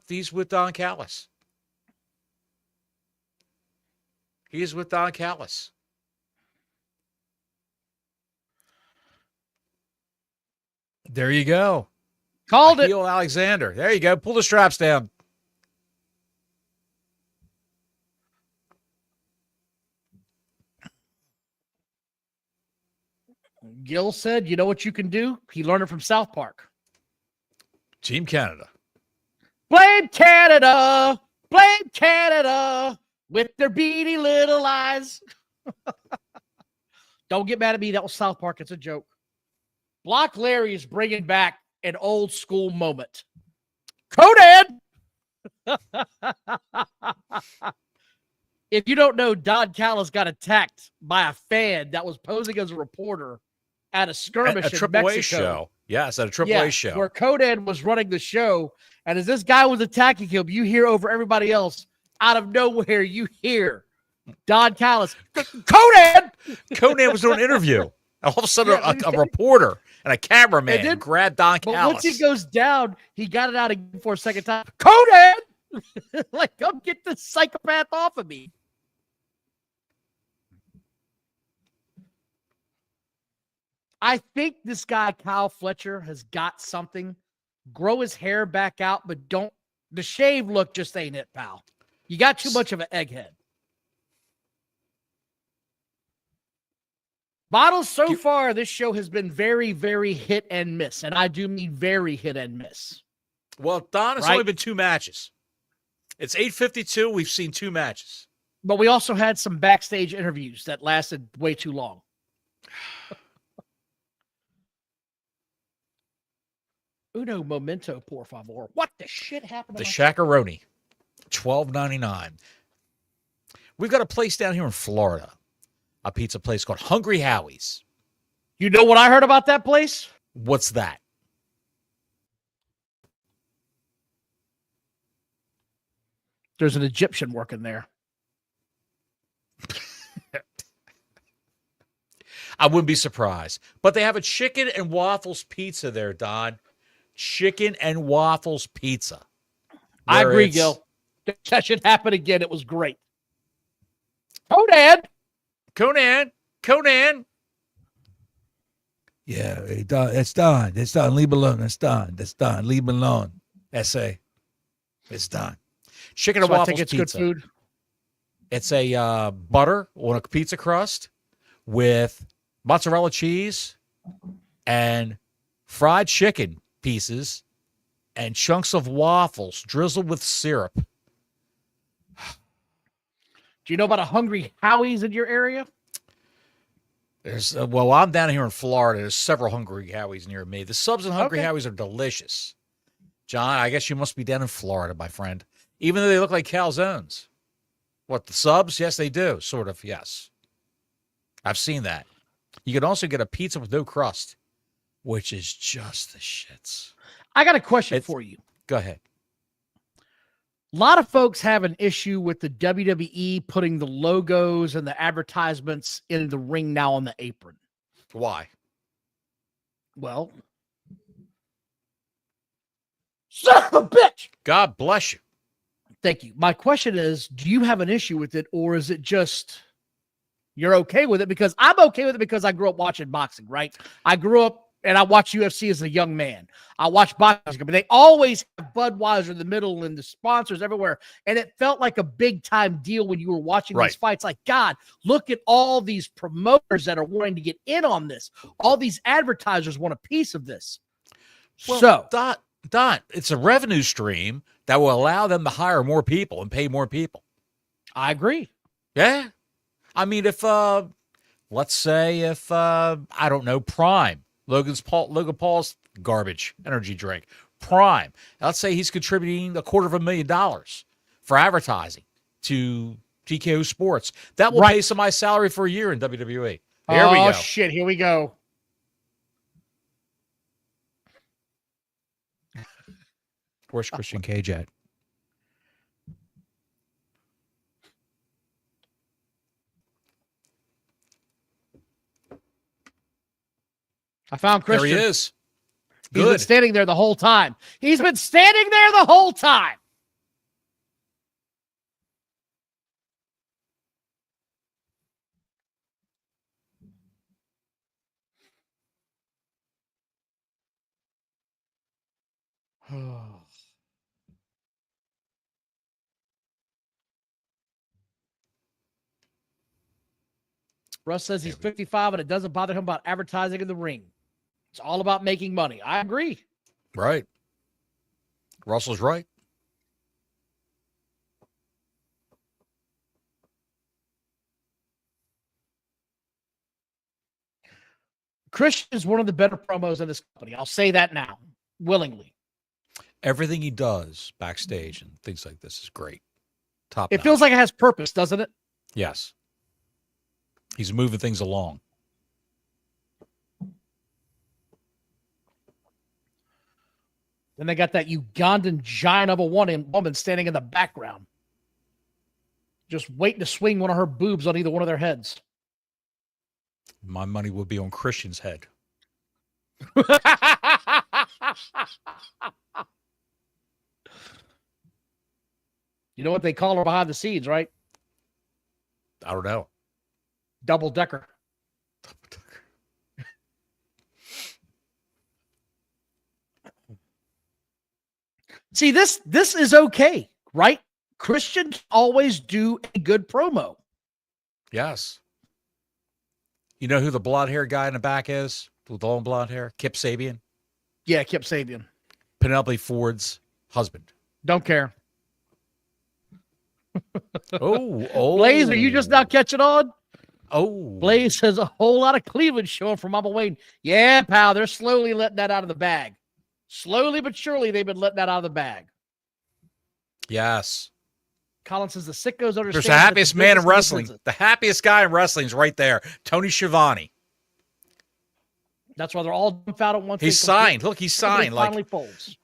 He's with Don Callis. He's with Don Callis. There you go. Called it. Alexander. There you go. Pull the straps down. Gil said, you know what you can do? He learned it from South Park. Team Canada. Blame Canada. Blame Canada with their beady little eyes. Don't get mad at me. That was South Park. It's a joke. Block Larry is bringing back an old school moment. Conan! If you don't know, Don Callis got attacked by a fan that was posing as a reporter at a skirmish A in AAA Mexico. show. Yes, at a AAA show. Where Conan was running the show. And as this guy was attacking him, you hear over everybody else, out of nowhere, you hear Don Callis, Conan! Conan was doing an interview. And all of a sudden, a reporter and a cameraman grabbed Don Callis. But once he goes down, he got it out again for a second time. Conan! Like, come get this psychopath off of me. I think this guy, Kyle Fletcher, has got something. Grow his hair back out, but don't. The shave look just ain't it, pal. You got too much of an egghead. Bottles, so far, this show has been very, very hit and miss. And I do mean very hit and miss. Well, Don, it's only been 2 matches. It's 8:52. We've seen 2 matches. But we also had some backstage interviews that lasted way too long. Uno momento, por favor. What the shit happened to the Shakaroni, $12.99. We've got a place down here in Florida, a pizza place called Hungry Howie's. You know what I heard about that place? What's that? There's an Egyptian working there. I wouldn't be surprised. But they have a chicken and waffles pizza there, Don. Chicken and waffles pizza. I agree, Gil. That should happen again. It was great. Conan. Yeah, it's done. It's done. Leave alone. It's done. It's done. Leave alone. S.A. It's done. Chicken and waffles it's pizza. Good food. It's a butter on a pizza crust with mozzarella cheese and fried chicken pieces and chunks of waffles drizzled with syrup. Do you know about a Hungry Howie's in your area? There's well, I'm down here in Florida. There's several Hungry Howie's near me. The subs in Hungry Howie's are delicious. John, I guess you must be down in Florida, my friend. Even though they look like calzones. What, the subs? Yes, they do. Sort of, yes. I've seen that. You can also get a pizza with no crust, which is just the shits. I got a question for you. Go ahead. A lot of folks have an issue with the WWE putting the logos and the advertisements in the ring now on the apron. Why? Well, son of a bitch. God bless you. Thank you. My question is, do you have an issue with it, or is it just you're okay with it? Because I'm okay with it because I grew up watching boxing, right? I grew up and I watched UFC as a young man. I watched boxing, but they always have Budweiser in the middle and the sponsors everywhere. And it felt like a big time deal when you were watching these fights. Like, God, look at all these promoters that are wanting to get in on this. All these advertisers want a piece of this. Well, so, Don, it's a revenue stream that will allow them to hire more people and pay more people. I agree. Yeah. I mean, if let's say if I don't know, Prime, Logan Paul's garbage energy drink, Prime. Let's say he's contributing $250,000 for advertising to TKO Sports. That will pay some of my salary for a year in WWE. Here we go. Oh shit! Here we go. Where's Christian Cage at? I found Christian. There he is. He's been standing there the whole time. He's been standing there the whole time. Russ says he's 55 and it doesn't bother him about advertising in the ring. It's all about making money. I agree. Right. Russell's right. Christian is one of the better promos in this company. I'll say that now, willingly. Everything he does backstage and things like this is great. Top. It feels like it has purpose, doesn't it? Yes. He's moving things along. Then they got that Ugandan giant of a woman standing in the background, just waiting to swing one of her boobs on either one of their heads. My money would be on Christian's head. You know what they call her behind the scenes, right? I don't know. Double decker. See, this is okay, right? Christian can always do a good promo. Yes. You know who the blonde hair guy in the back is? With the long blonde hair? Kip Sabian? Yeah, Kip Sabian. Penelope Ford's husband. Don't care. Oh. Blaze, are you just now catching on? Oh. Blaze has a whole lot of Cleveland showing from Mama Wayne. Yeah, pal, they're slowly letting that out of the bag. Slowly but surely, they've been letting that out of the bag. Yes. Colin says the sickos understand. There's the happiest man in wrestling. The happiest guy in wrestling is right there. Tony Schiavone. That's why they're all dumbfounded once. He's signed. Look, he's signed. Finally folds.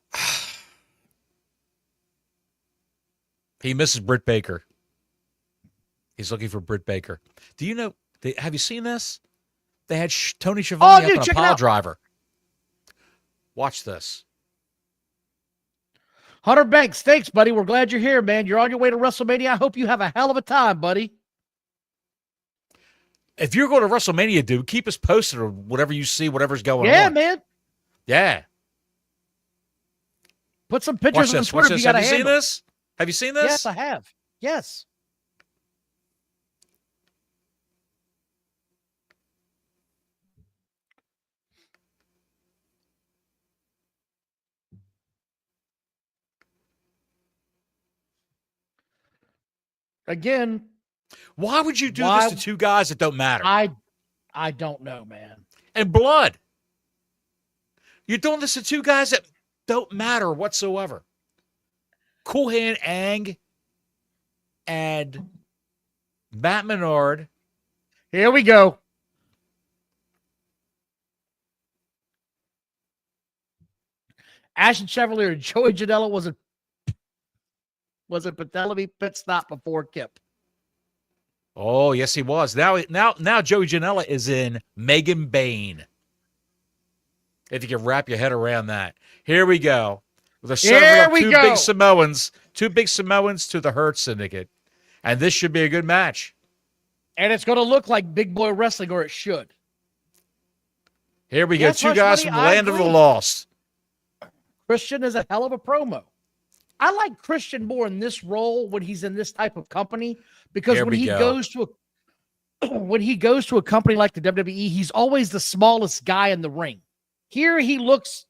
He misses Britt Baker. He's looking for Britt Baker. Do you know? Have you seen this? They had Tony Schiavone up on a pile driver. Watch this. Hunter Banks, thanks, buddy. We're glad you're here, man. You're on your way to WrestleMania. I hope you have a hell of a time, buddy. If you're going to WrestleMania, dude, keep us posted on whatever you see, whatever's going on. Yeah, man. Yeah. Put some pictures on Twitter if you got a handle. Have you seen this? Have you seen this? Yes, I have. Yes. Again, why would you do this to two guys that don't matter? I don't know, man. And blood. You're doing this to two guys that don't matter whatsoever. Cool Hand Ang and Matt Menard. Here we go. Ashton Chevalier and Joey Janela was a Penelope pit stop before Kip. Oh, yes, he was. Now Joey Janela is in Megan Bain. If you can wrap your head around that. Here we go. With a servant of two big Samoans to the Hurt Syndicate. And this should be a good match. And it's going to look like big boy wrestling, or it should. Here we go. Two guys from the land of the lost. Christian is a hell of a promo. I like Christian more in this role when he's in this type of company, because when he goes to a company like the WWE, he's always the smallest guy in the ring. Here he looks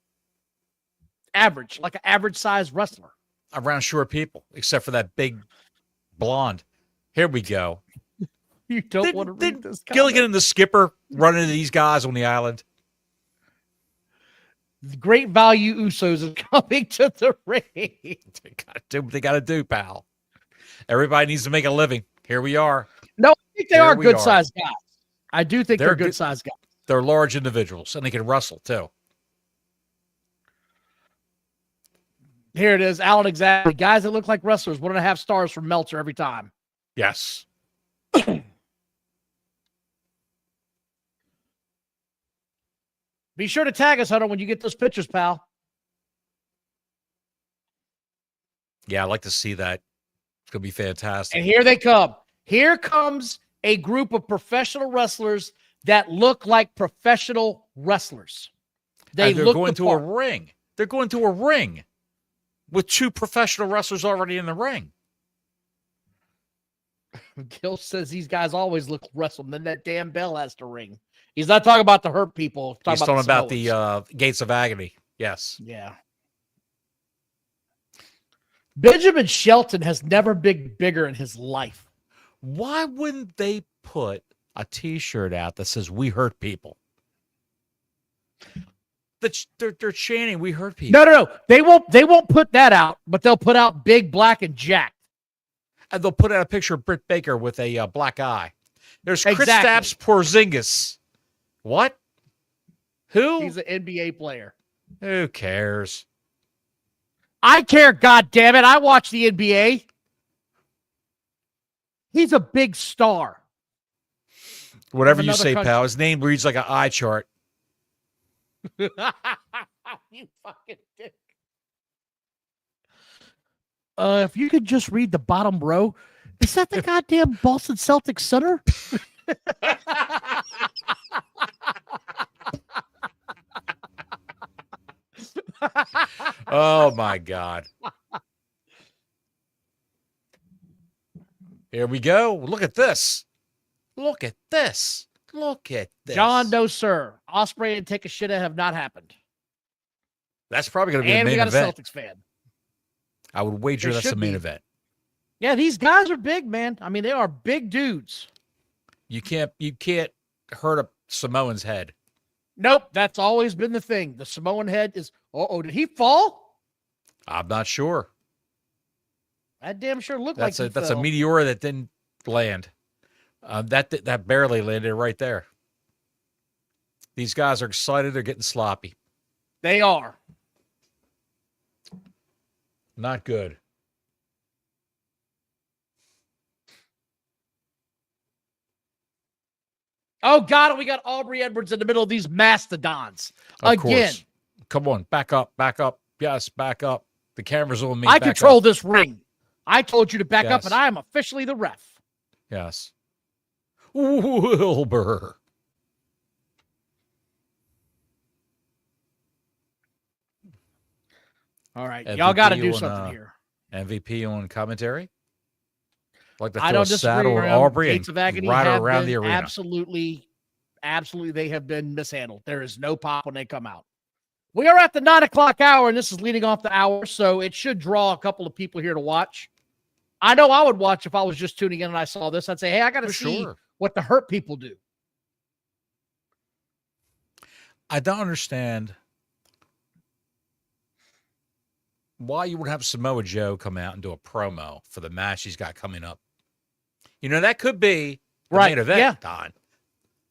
average, like an average sized wrestler. Around short people, except for that big blonde. Here we go. You don't want to read this comment. Gilligan and the Skipper run into these guys on the island. Great Value Usos is coming to the ring. They gotta do what they gotta do, pal. Everybody needs to make a living. Here we are. No, I think they are good-sized guys. I do think they're good-sized guys. They're large individuals, and they can wrestle, too. Here it is, Alan, exactly. Guys that look like wrestlers, 1.5 stars from Meltzer every time. Yes. Be sure to tag us, Hunter, when you get those pictures, pal. Yeah, I'd like to see that. It's going to be fantastic. And here they come. Here comes a group of professional wrestlers that look like professional wrestlers. They're going to a ring. They're going to a ring with 2 professional wrestlers already in the ring. Gil says these guys always look wrestled, and then that damn bell has to ring. He's not talking about the hurt people. He's talking about the Gates of Agony. Yes. Yeah. Benjamin Shelton has never been bigger in his life. Why wouldn't they put a T-shirt out that says "We hurt people"? They're chanting "We hurt people." No. They won't put that out, but they'll put out Big Black and Jack. And they'll put out a picture of Britt Baker with a black eye. There's Kristaps Porzingis. What? Who? He's an NBA player. Who cares? I care, goddammit. I watch the NBA. He's a big star. Whatever you say, pal. His name reads like an eye chart. You fucking dick. If you could just read the bottom row, is that the goddamn Boston Celtics center? Oh my God. Here we go. Look at this. Look at this. Look at this. John, no, sir. Ospreay and Take a Shit have not happened. That's probably going to be the main event. And we got a Celtics fan. I would wager that's the main event. Yeah, these guys are big, man. I mean, they are big dudes. You can't hurt a Samoan's head. Nope, that's always been the thing. The Samoan head is, did he fall? I'm not sure. That damn sure looked like he that's fell. a meteor that didn't land. That barely landed right there. These guys are excited. They're getting sloppy. They are. Not good. Oh, God, we got Aubrey Edwards in the middle of these mastodons. Of course. Come on, back up. Yes, back up. The camera's on me. I control this ring. I told you to back up, and I am officially the ref. Yes. Wilbur. All right. Y'all got to do something here. MVP on commentary? Like to I throw don't a saddle disagree. on Aubrey Gates and of Agony ride have around been the arena. Absolutely, they have been mishandled. There is no pop when they come out. We are at the 9 o'clock hour, and this is leading off the hour, so it should draw a couple of people here to watch. I know I would watch if I was just tuning in and I saw this. I'd say, hey, I got to see what the hurt people do. I don't understand why you would have Samoa Joe come out and do a promo for the match he's got coming up. You know, that could be the main event, Don.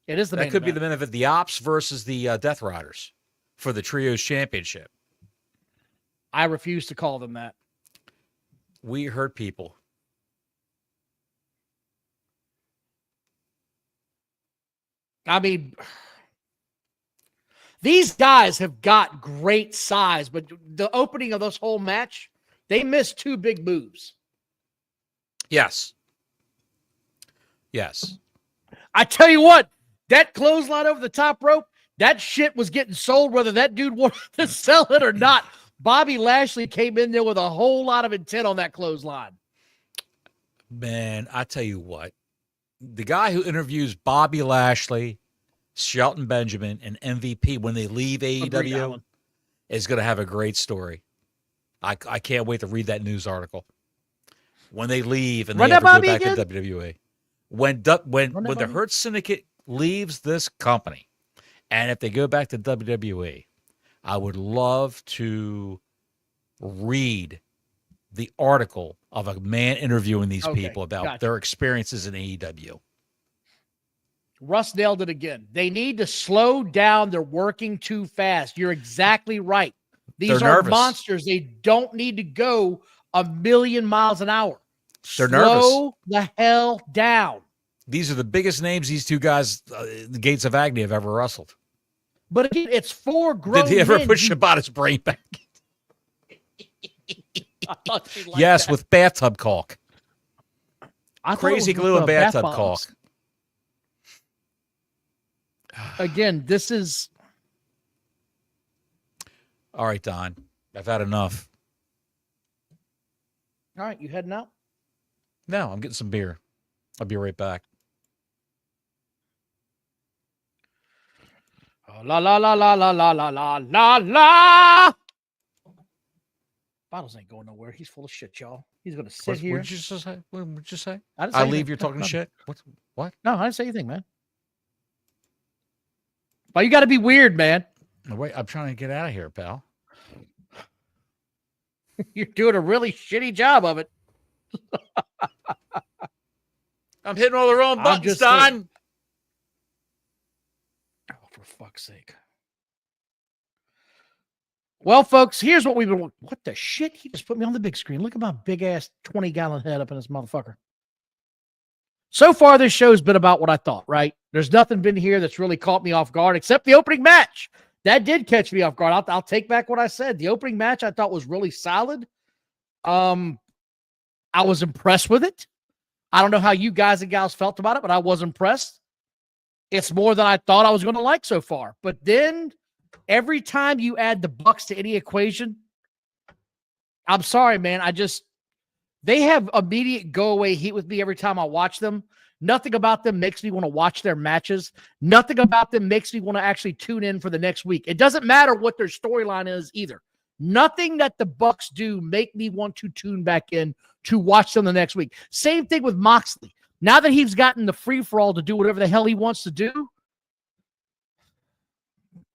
It is the main event. That could be the main event. The Ops versus the Death Riders for the Trios Championship. I refuse to call them that. We hurt people. I mean, these guys have got great size, but the opening of this whole match, they missed 2 big moves. Yes. Yes. I tell you what, that clothesline over the top rope, that shit was getting sold whether that dude wanted to sell it or not. Bobby Lashley came in there with a whole lot of intent on that clothesline. Man, I tell you what. The guy who interviews Bobby Lashley, Shelton Benjamin, and MVP when they leave AEW is going to have a great story. I can't wait to read that news article. When they leave and they ever go back to WWE. when the Hurt Syndicate leaves this company, and if they go back to WWE, I would love to read the article of a man interviewing these people about their experiences in AEW. Russ nailed it again. They need to slow down. They're working too fast. You're exactly right. These are monsters. They don't need to go 1,000,000 miles an hour. They're Slow the hell down. These are the biggest names these two guys, the Gates of Agony, have ever wrestled. But again, it's 4 grown Did he ever men. push Shibata's brain back? Yes, that. With bathtub caulk. Crazy glue and bathtub caulk. Again, this is... All right, Don. I've had enough. All right, you heading out? No, I'm getting some beer. I'll be right back. Oh, la la la la la la la la la la. Bottles ain't going nowhere. He's full of shit, y'all. He's gonna sit here. What did you say? What did you say? I leave. You're talking shit. What? No, I didn't say anything, man. But you got to be weird, man. No, wait, I'm trying to get out of here, pal. You're doing a really shitty job of it. I'm hitting all the wrong buttons, Don. Oh, for fuck's sake. Well, folks, here's what we've been... What the shit? He just put me on the big screen. Look at my big-ass 20-gallon head up in this motherfucker. So far, this show's been about what I thought, right? There's nothing been here that's really caught me off guard except the opening match. That did catch me off guard. I'll take back what I said. The opening match I thought was really solid. I was impressed with it. I don't know how you guys and gals felt about it, but I was impressed. It's more than I thought I was going to like so far. But then every time you add the Bucks to any equation, I'm sorry, man. They have immediate go-away heat with me every time I watch them. Nothing about them makes me want to watch their matches. Nothing about them makes me want to actually tune in for the next week. It doesn't matter what their storyline is either. Nothing that the Bucks do make me want to tune back in to watch them the next week. Same thing with Moxley. Now that he's gotten the free-for-all to do whatever the hell he wants to do,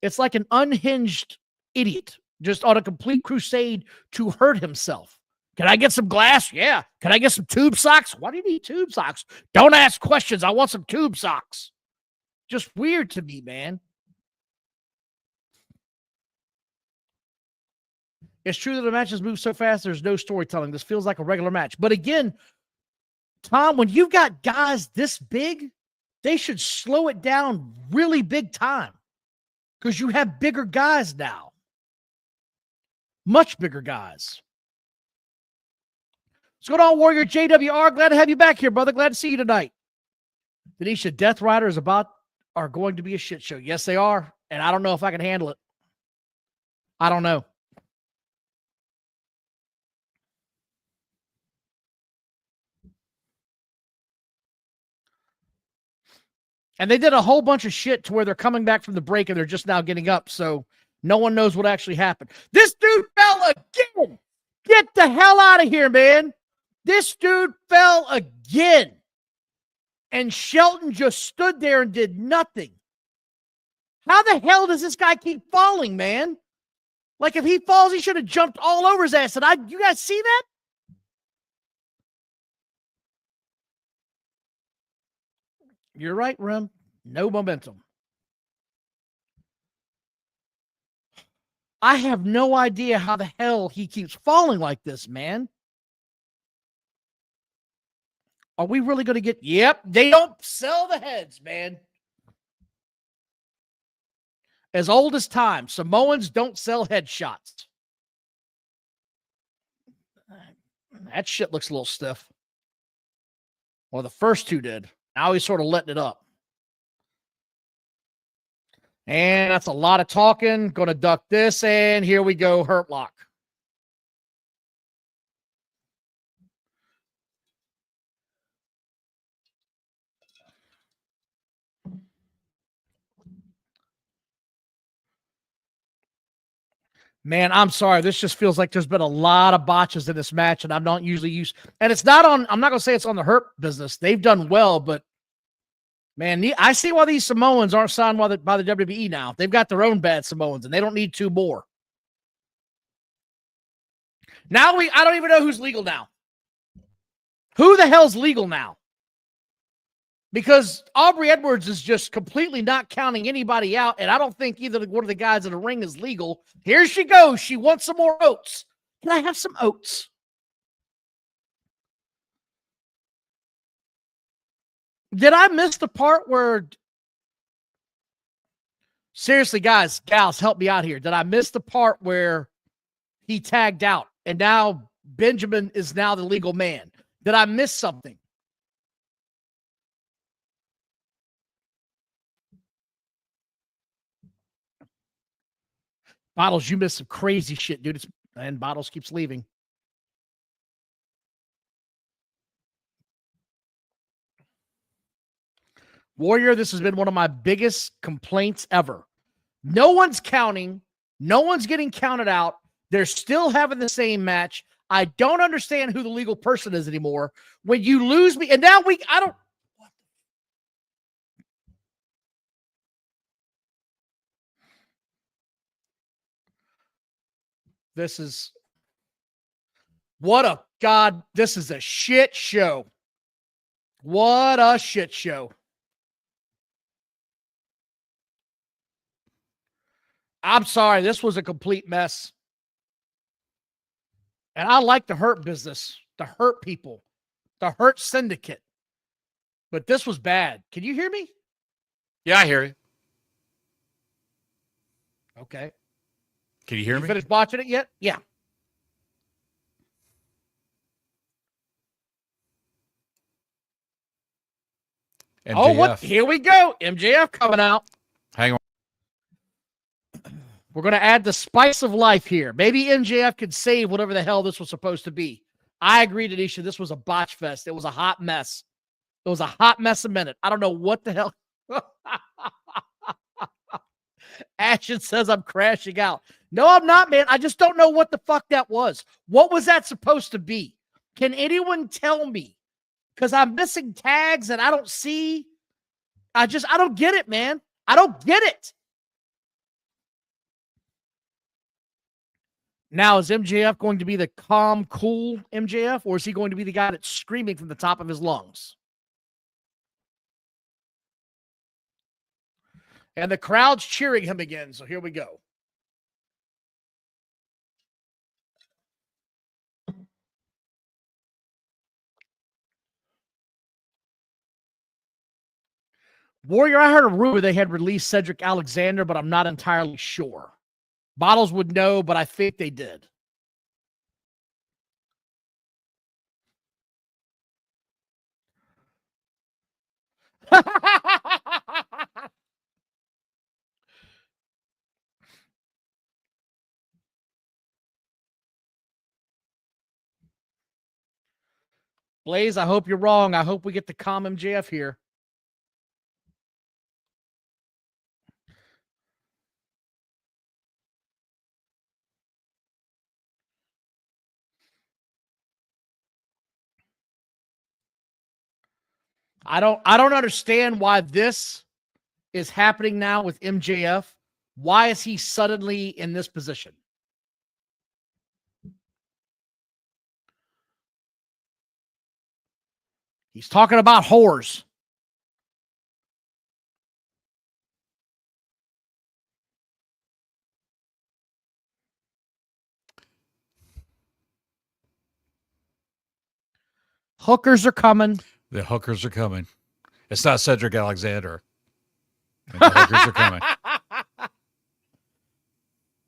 it's like an unhinged idiot just on a complete crusade to hurt himself. Can I get some glass? Yeah. Can I get some tube socks? Why do you need tube socks? Don't ask questions. I want some tube socks. Just weird to me, man. It's true that the matches move so fast, there's no storytelling. This feels like a regular match. But again, Tom, when you've got guys this big, they should slow it down really big time because you have bigger guys now. Much bigger guys. What's going on, Warrior JWR? Glad to have you back here, brother. Glad to see you tonight. Denisha, Death Riders are going to be a shit show. Yes, they are. And I don't know if I can handle it. I don't know. And they did a whole bunch of shit to where they're coming back from the break and they're just now getting up. So no one knows what actually happened. This dude fell again. Get the hell out of here, man. This dude fell again. And Shelton just stood there and did nothing. How the hell does this guy keep falling, man? Like, if he falls, he should have jumped all over his ass. And you guys see that? You're right, Rem. No momentum. I have no idea how the hell he keeps falling like this, man. Are we really going to get... Yep, they don't sell the heads, man. As old as time, Samoans don't sell headshots. That shit looks a little stiff. Well, the first two did. Now he's sort of letting it up. And that's a lot of talking. Going to duck this, and here we go, Hurt Lock. Man, I'm sorry. This just feels like there's been a lot of botches in this match, and I'm not usually used. And it's not on. I'm not gonna say it's on the Hurt Business. They've done well, but man, I see why these Samoans aren't signed by the WWE now. They've got their own bad Samoans, and they don't need 2 more. Now I don't even know who's legal now. Who the hell's legal now? Because Aubrey Edwards is just completely not counting anybody out, and I don't think either one of the guys in the ring is legal. Here she goes. She wants some more oats. Can I have some oats? Did I miss the part where... Seriously, guys, gals, help me out here. Did I miss the part where he tagged out, and now Benjamin is now the legal man? Did I miss something? Bottles, you missed some crazy shit, dude. And Bottles keeps leaving. Warrior, this has been one of my biggest complaints ever. No one's counting. No one's getting counted out. They're still having the same match. I don't understand who the legal person is anymore. When you lose me, and now I don't. This is this is a shit show. What a shit show. I'm sorry. This was a complete mess. And I like the Hurt Business, the Hurt people, the Hurt Syndicate. But this was bad. Can you hear me? Yeah, I hear you. Okay. Can you hear me? Finished watching it yet? Yeah. MJF. Oh, what? Here we go. MJF coming out. Hang on. We're going to add the spice of life here. Maybe MJF could save whatever the hell this was supposed to be. I agree, Tanisha. This was a botch fest. It was a hot mess. It was a hot mess a minute. I don't know what the hell. Ashton says I'm crashing out. No, I'm not, man. I just don't know what the fuck that was. What was that supposed to be? Can anyone tell me? Because I'm missing tags and I don't see. I don't get it, man. I don't get it. Now, is MJF going to be the calm, cool MJF, or is he going to be the guy that's screaming from the top of his lungs? And the crowd's cheering him again, so here we go. Warrior, I heard a rumor they had released Cedric Alexander, but I'm not entirely sure. Bottles would know, but I think they did. Blaze, I hope you're wrong. I hope we get the calm MJF here. I don't understand why this is happening now with MJF. Why is he suddenly in this position? He's talking about whores. Hookers are coming. The hookers are coming. It's not Cedric Alexander. And the hookers are coming.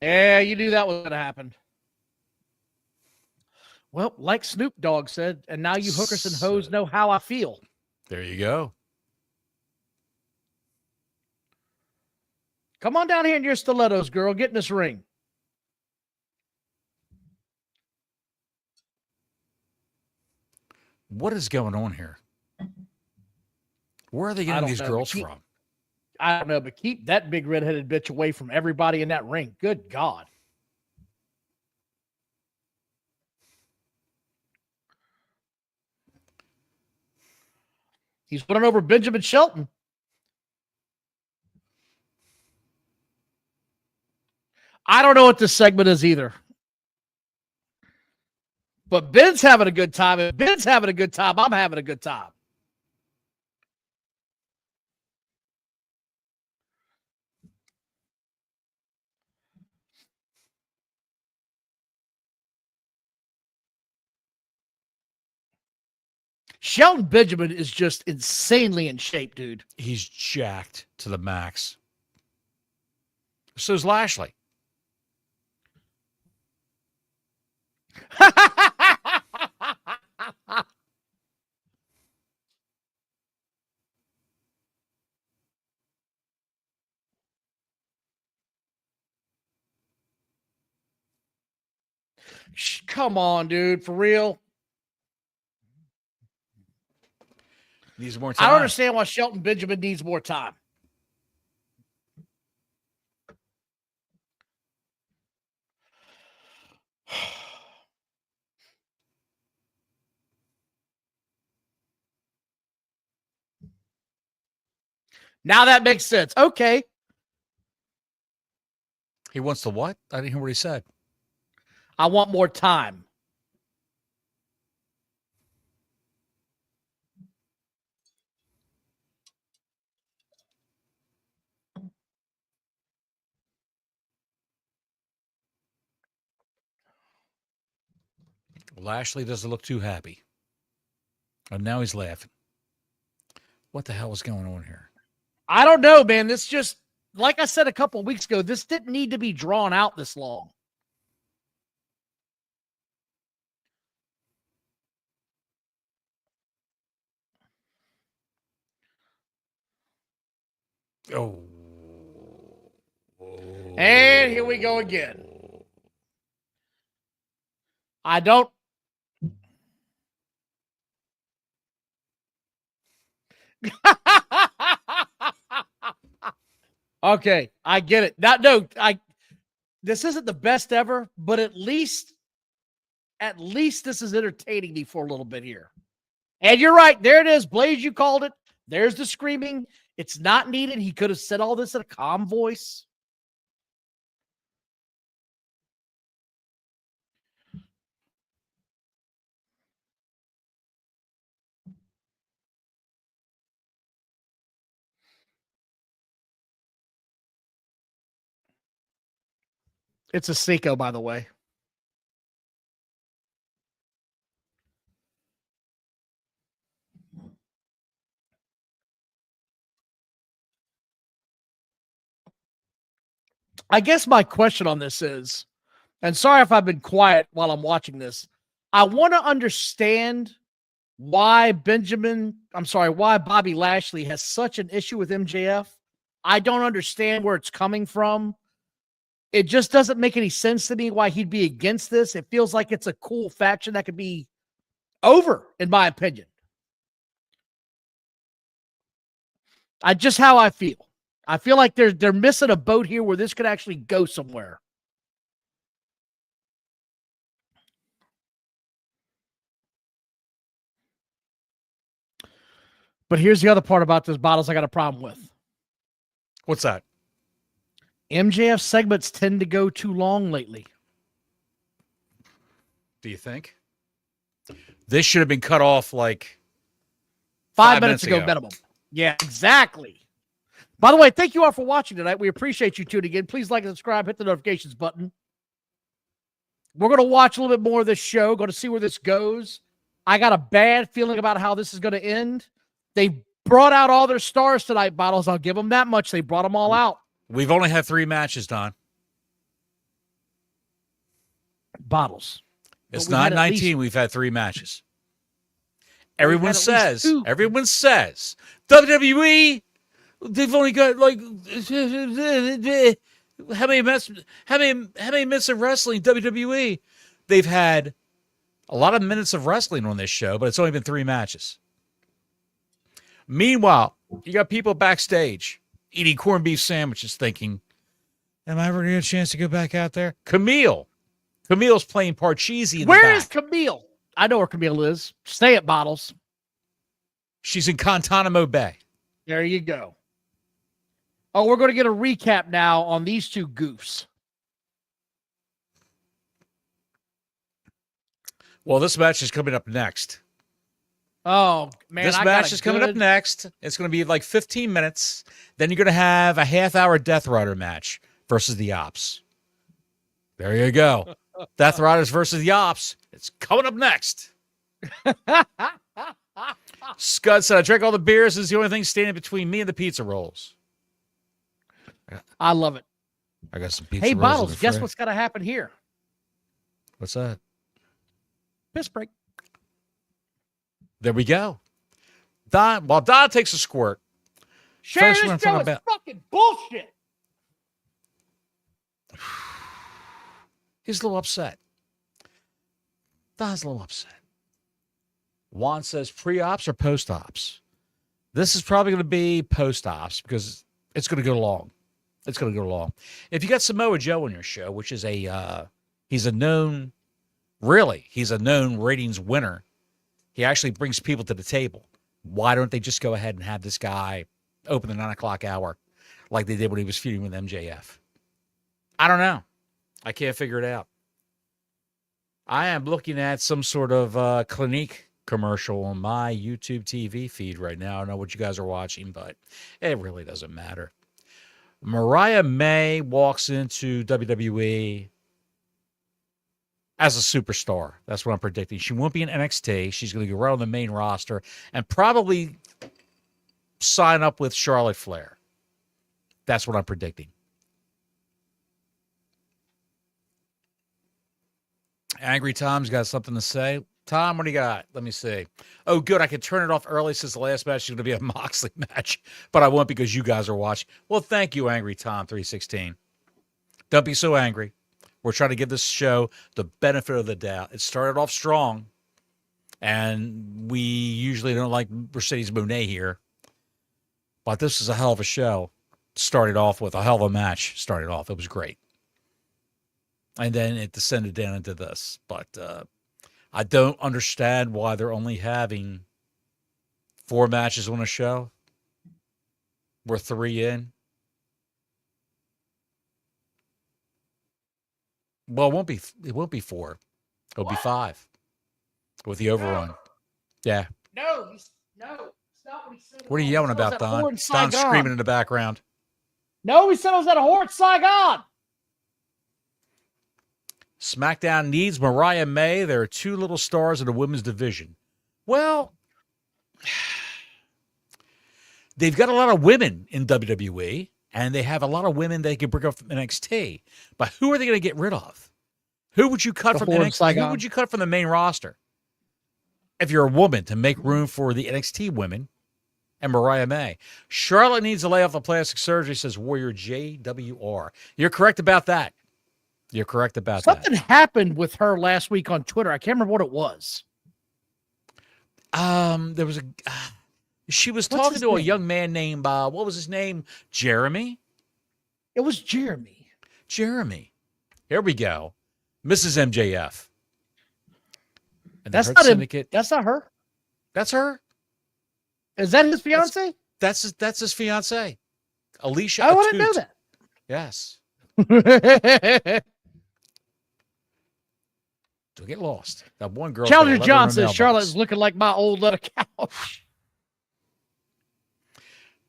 Yeah, you knew that was going to happen. Well, like Snoop Dogg said, and now you hookers and hoes know how I feel. There you go. Come on down here in your stilettos, girl. Get in this ring. What is going on here? Where are they getting these girls from? I don't know, but keep that big redheaded bitch away from everybody in that ring. Good God. He's winning over Benjamin Shelton. I don't know what this segment is either. But Ben's having a good time. If Ben's having a good time, I'm having a good time. Shelton Benjamin is just insanely in shape, dude. He's jacked to the max. So's Lashley. Come on, dude. For real. Needs more time. I don't understand why Shelton Benjamin needs more time. Now that makes sense. Okay. He wants to what? I didn't hear what he said. I want more time. Lashley doesn't look too happy. And now he's laughing. What the hell is going on here? I don't know, man. This just, like I said a couple of weeks ago, this didn't need to be drawn out this long. Oh. And here we go again. I don't. Okay, I get it. This isn't the best ever, but at least this is entertaining me for a little bit here. And you're right. There it is. Blaze, you called it. There's the screaming. It's not needed. He could have said all this in a calm voice. It's a Seiko, by the way. I guess my question on this is, and sorry if I've been quiet while I'm watching this, I want to understand why Bobby Lashley has such an issue with MJF. I don't understand where it's coming from. It just doesn't make any sense to me why he'd be against this. It feels like it's a cool faction that could be over, in my opinion. Just how I feel. I feel like they're missing a boat here where this could actually go somewhere. But here's the other part about this, Bottles, I got a problem with. What's that? MJF segments tend to go too long lately. Do you think? This should have been cut off like 5 minutes ago minimum. Yeah, exactly. By the way, thank you all for watching tonight. We appreciate you tuning in. Please like and subscribe. Hit the notifications button. We're going to watch a little bit more of this show. Going to see where this goes. I got a bad feeling about how this is going to end. They brought out all their stars tonight, Bottles. I'll give them that much. They brought them all out. We've only had 3 matches, Don. Bottles. It's not 19. We've had 3 matches. Everyone says, WWE, they've only got like how many minutes of wrestling WWE? They've had a lot of minutes of wrestling on this show, but it's only been 3 matches. Meanwhile, you got people backstage eating corned beef sandwiches thinking, am I ever going to get a chance to go back out there? Camille's playing Parcheesi in the back. Where is Camille? I know where Camille is. Stay at Bottles. She's in Guantanamo Bay. There you go. Oh, we're going to get a recap now on these two goofs. Well, this match is coming up next. Oh, man. This match is coming up next. It's going to be like 15 minutes. Then you're going to have a half-hour Death Rider match versus the Ops. There you go. Death Riders versus the Ops. It's coming up next. Scud said, I drank all the beers. This is the only thing standing between me and the pizza rolls. I love it. I got some pizza Hey, rolls. Bottles, guess what's got to happen here? What's that? Piss break. There we go. While Don takes a squirt. Share this show is fucking bullshit. He's a little upset. Don's a little upset. Juan says pre-ops or post-ops. This is probably going to be post-ops because it's going to go long. It's going to go long. If you got Samoa Joe on your show, which is he's a known ratings winner. He actually brings people to the table. Why don't they just go ahead and have this guy open the 9 o'clock hour like they did when he was feuding with MJF? I don't know. I can't figure it out. I am looking at some sort of Clinique commercial on my YouTube TV feed right now. I don't know what you guys are watching, but it really doesn't matter. Mariah May walks into WWE as a superstar. That's what I'm predicting. She won't be in NXT. She's going to go right on the main roster and probably sign up with Charlotte Flair. That's what I'm predicting. Angry Tom's got something to say. Tom, what do you got? Let me see. Oh, good. I could turn it off early since the last match is going to be a Moxley match, but I won't because you guys are watching. Well, thank you, Angry Tom 316. Don't be so angry. We're trying to give this show the benefit of the doubt. It started off strong, and we usually don't like Mercedes Moné here, but this is a hell of a show. Started off with a hell of a match. Started off. It was great. And then it descended down into this. But I don't understand why they're only having 4 matches on a show. We're 3 in. Well, it won't be 4. It'll be 5 with the overrun. Yeah. No, it's not what he said. What are you yelling about, Don? Don's screaming in the background. No, he said I was at a Hort Saigon. SmackDown needs Mariah May. There are 2 little stars in the women's division. Well, they've got a lot of women in WWE, and they have a lot of women they can bring up from NXT. But who are they going to get rid of? Who would you cut from NXT? Who would you cut from the main roster? If you're a woman, to make room for the NXT women and Mariah May. Charlotte needs to lay off the plastic surgery, says Warrior JWR. You're correct about that. You're correct about that. Something happened with her last week on Twitter. I can't remember what it was. There was she was talking to a young man named, what was his name? Jeremy? It was Jeremy. Jeremy. Here we go. Mrs. MJF. And that's not Syndicate. That's not her. That's her. Is that his fiance? That's his fiance. Alicia. I wouldn't know that. Yes. Don't get lost. That one girl. Challenger John says Charlotte is looking like my old leather couch.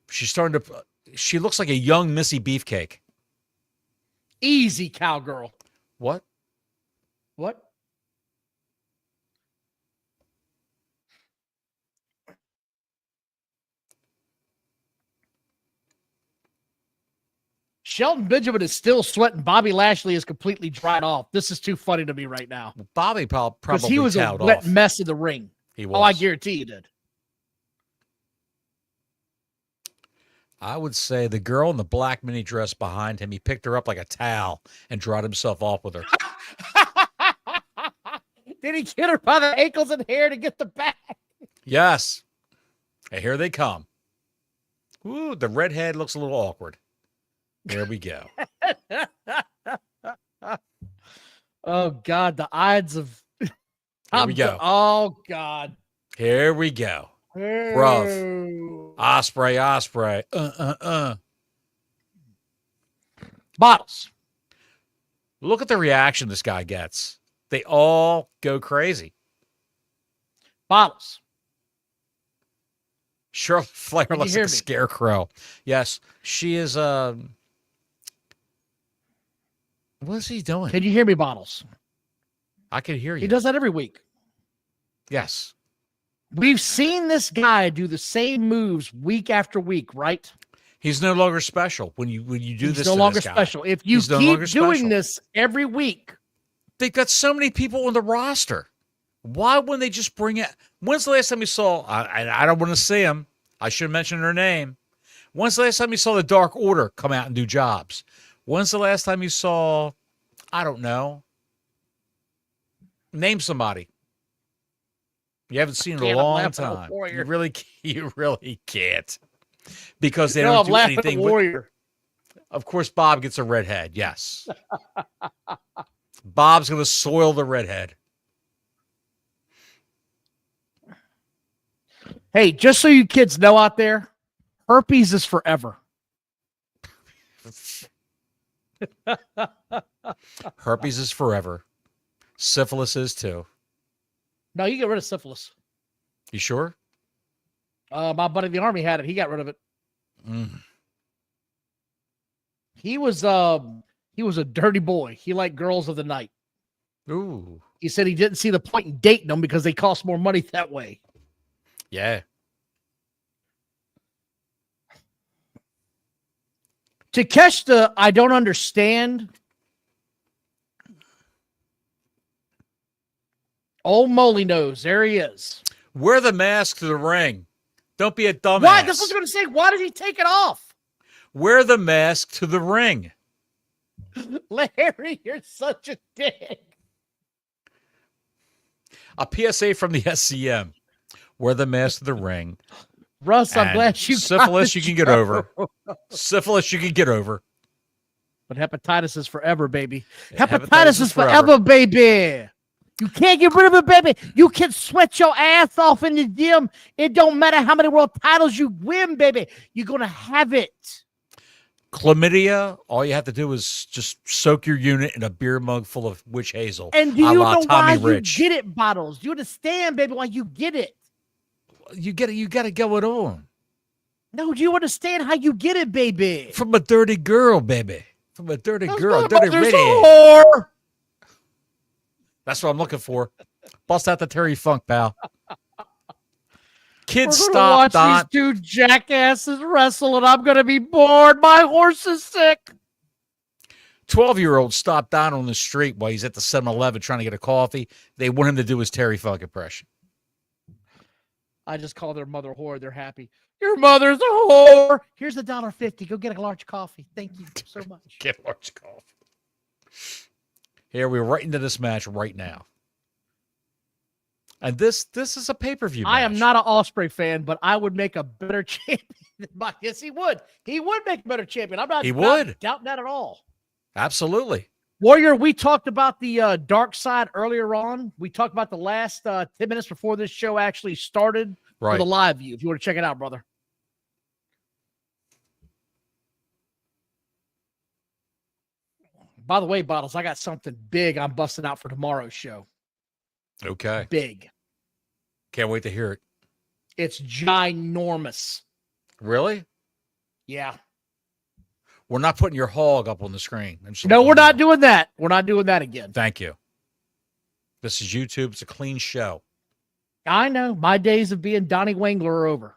She's starting to. She looks like a young Missy Beefcake. Easy, cowgirl. What? What? Shelton Benjamin is still sweating. Bobby Lashley is completely dried off. This is too funny to me right now. Bobby probably he was a wet mess in the ring. He was. Oh, I guarantee he did. I would say the girl in the black mini dress behind him, he picked her up like a towel and dried himself off with her. Did he get her by the ankles and hair to get the bag? Yes. And here they come. Ooh, the redhead looks a little awkward. There we go. Oh, God. The odds of... Here we go. Oh, God. Here we go. Bruv. Osprey. Bottles. Look at the reaction this guy gets. They all go crazy. Bottles. Charlotte Flair looks like a scarecrow. Yes, she is. What is he doing? Can you hear me, Bottles? I can hear you. He does that every week. Yes. We've seen this guy do the same moves week after week, right? He's no longer special when you do this. He's no longer special. If you keep doing this every week, they've got so many people on the roster. Why wouldn't they just bring it? When's the last time you saw? I don't want to see him. I should mention her name. When's the last time you saw the Dark Order come out and do jobs? When's the last time you saw? I don't know. Name somebody. You haven't seen it in a long time. You really can't. Because they don't do anything. Warrior. Of course, Bob gets a redhead. Yes. Bob's going to soil the redhead. Hey, just so you kids know out there, herpes is forever. Herpes is forever. Syphilis is too. No, you get rid of syphilis. You sure? My buddy in the Army had it. He got rid of it. He was a dirty boy. He liked girls of the night. Ooh. He said he didn't see the point in dating them because they cost more money that way. Yeah. To catch the I don't understand. Old Moley knows. There he is. Wear the mask to the ring. Don't be a dumbass. Why? This was going to say, why did he take it off? Wear the mask to the ring. Larry, you're such a dick. A PSA from the SCM. Wear the mask to the ring. Russ, I'm glad you syphilis you can get over. Syphilis you can get over. But hepatitis is forever, baby. Hepatitis is forever, baby. You can't get rid of it, baby. You can sweat your ass off in the gym. It don't matter how many world titles you win, baby. You're going to have it. Chlamydia, all you have to do is just soak your unit in a beer mug full of witch hazel. And do you know why you get it, Bottles? Do you understand, baby, why you get it? You got to go it on. No, do you understand how you get it, baby? From a dirty girl, baby. From a dirty girl, dirty redhead. Whore. That's what I'm looking for. Bust out the Terry Funk, pal. Kids, We're stop. Watch these two jackasses wrestle, and I'm gonna be bored. My horse is sick. 12-year-old stopped down on the street while he's at the 7-Eleven trying to get a coffee. They want him to do his Terry Funk impression. I just called their mother whore. They're happy. Your mother's a whore. Here's $1.50. Go get a large coffee. Thank you so much. Get a large coffee. Here, we're right into this match right now. And this is a pay-per-view match. I am not an Osprey fan, but I would make a better champion. Yes, he would. He would make a better champion. I'm not doubting that at all. Absolutely. Warrior, we talked about the dark side earlier on. We talked about the last 10 minutes before this show actually started for the live view. If you want to check it out, brother. By the way, Bottles, I got something big I'm busting out for tomorrow's show. Okay. Big. Can't wait to hear it. It's ginormous. Really? Yeah. We're not putting your hog up on the screen. No, we're not doing that. We're not doing that again. Thank you. This is YouTube. It's a clean show. I know. My days of being Donnie Wangler are over.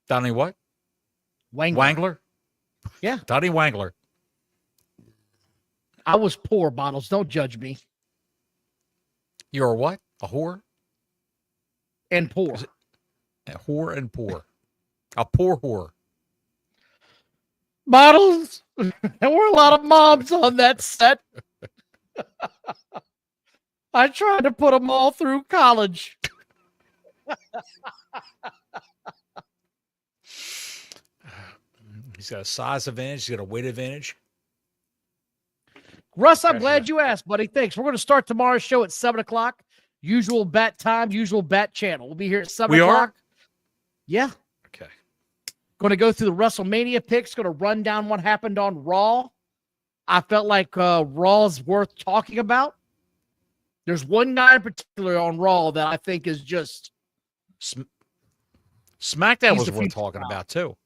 Donnie what? Wangler? Yeah. Donnie Wangler. I was poor, Bottles. Don't judge me. You're a what? A whore? And poor. A whore and poor. A poor whore. Bottles. There were a lot of moms on that set. I tried to put them all through college. He's got a size advantage. He's got a weight advantage. Russ, I'm glad you asked, buddy. Thanks. We're going to start tomorrow's show at 7 o'clock. Usual bat time, usual bat channel. We'll be here at 7 o'clock. Yeah. Okay. Going to go through the WrestleMania picks. Going to run down what happened on Raw. I felt like Raw's worth talking about. There's one guy in particular on Raw that I think is just... SmackDown was worth talking about, too.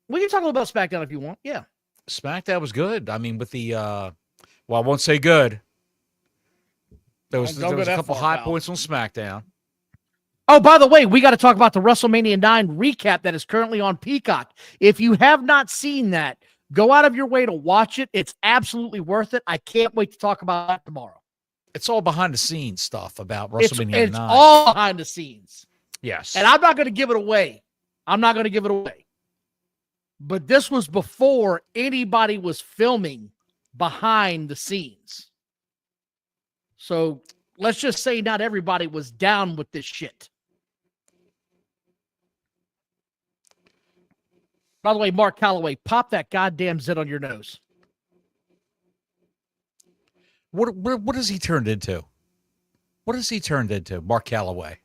We can talk a little about SmackDown if you want. Yeah. SmackDown was good. I mean, with the... well, I won't say good. There was a couple high points on SmackDown. Oh, by the way, we got to talk about the WrestleMania 9 recap that is currently on Peacock. If you have not seen that, go out of your way to watch it. It's absolutely worth it. I can't wait to talk about that tomorrow. It's all behind the scenes stuff about WrestleMania 9. It's all behind the scenes. Yes. And I'm not going to give it away. But this was before anybody was filming behind the scenes. So let's just say not everybody was down with this shit. By the way, Mark Calloway, pop that goddamn zit on your nose. What has he turned into? What has he turned into, Mark Calloway?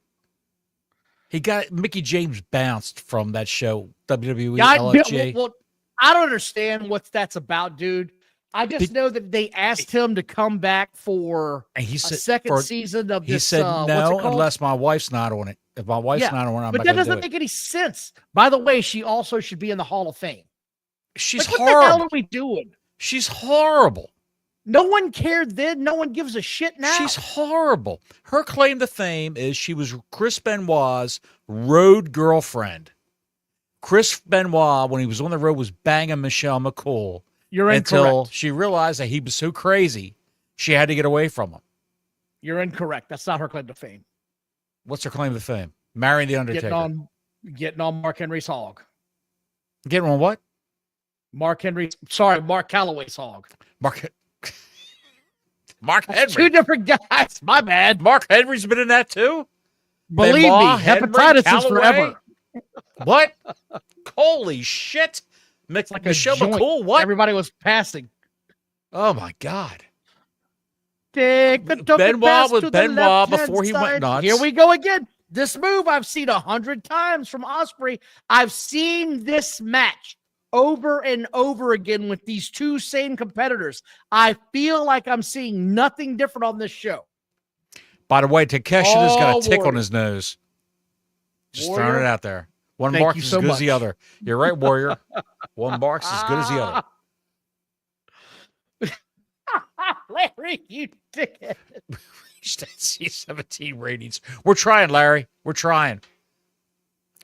He got Mickey James bounced from that show, WWE LFG. Well, I don't understand what that's about, dude. I just know that they asked him to come back for a second season of this. He said no, unless my wife's not on it. If my wife's not on it, I'm not going to do it. But that doesn't make any sense. By the way, she also should be in the Hall of Fame. She's horrible. What the hell are we doing? She's horrible. No one cared then. No one gives a shit now. She's horrible. Her claim to fame is she was Chris Benoit's road girlfriend. Chris Benoit, when he was on the road, was banging Michelle McCool. You're incorrect. Until she realized that he was so crazy, she had to get away from him. You're incorrect. That's not her claim to fame. What's her claim to fame? Marrying the Undertaker. Getting on Mark Henry's hog. Getting on what? Mark Calloway's hog. Mark Henry. Two different guys. My bad. Mark Henry's been in that too? Believe me, hepatitis is forever. What? Holy shit. Like Michelle McCool, what? Everybody was passing. Oh, my God. Take the Benoit with Benoit before he went nuts. Here we go again. This move I've seen 100 times from Ospreay. I've seen this match over and over again with these two same competitors. I feel like I'm seeing nothing different on this show. By the way, Takeshita's got a tick on his nose. Just throwing it out there. One bark's as good as the other. You're right, Warrior. One bark's as good as the other. Larry, you dickhead. C17 ratings. We're trying, Larry. We're trying.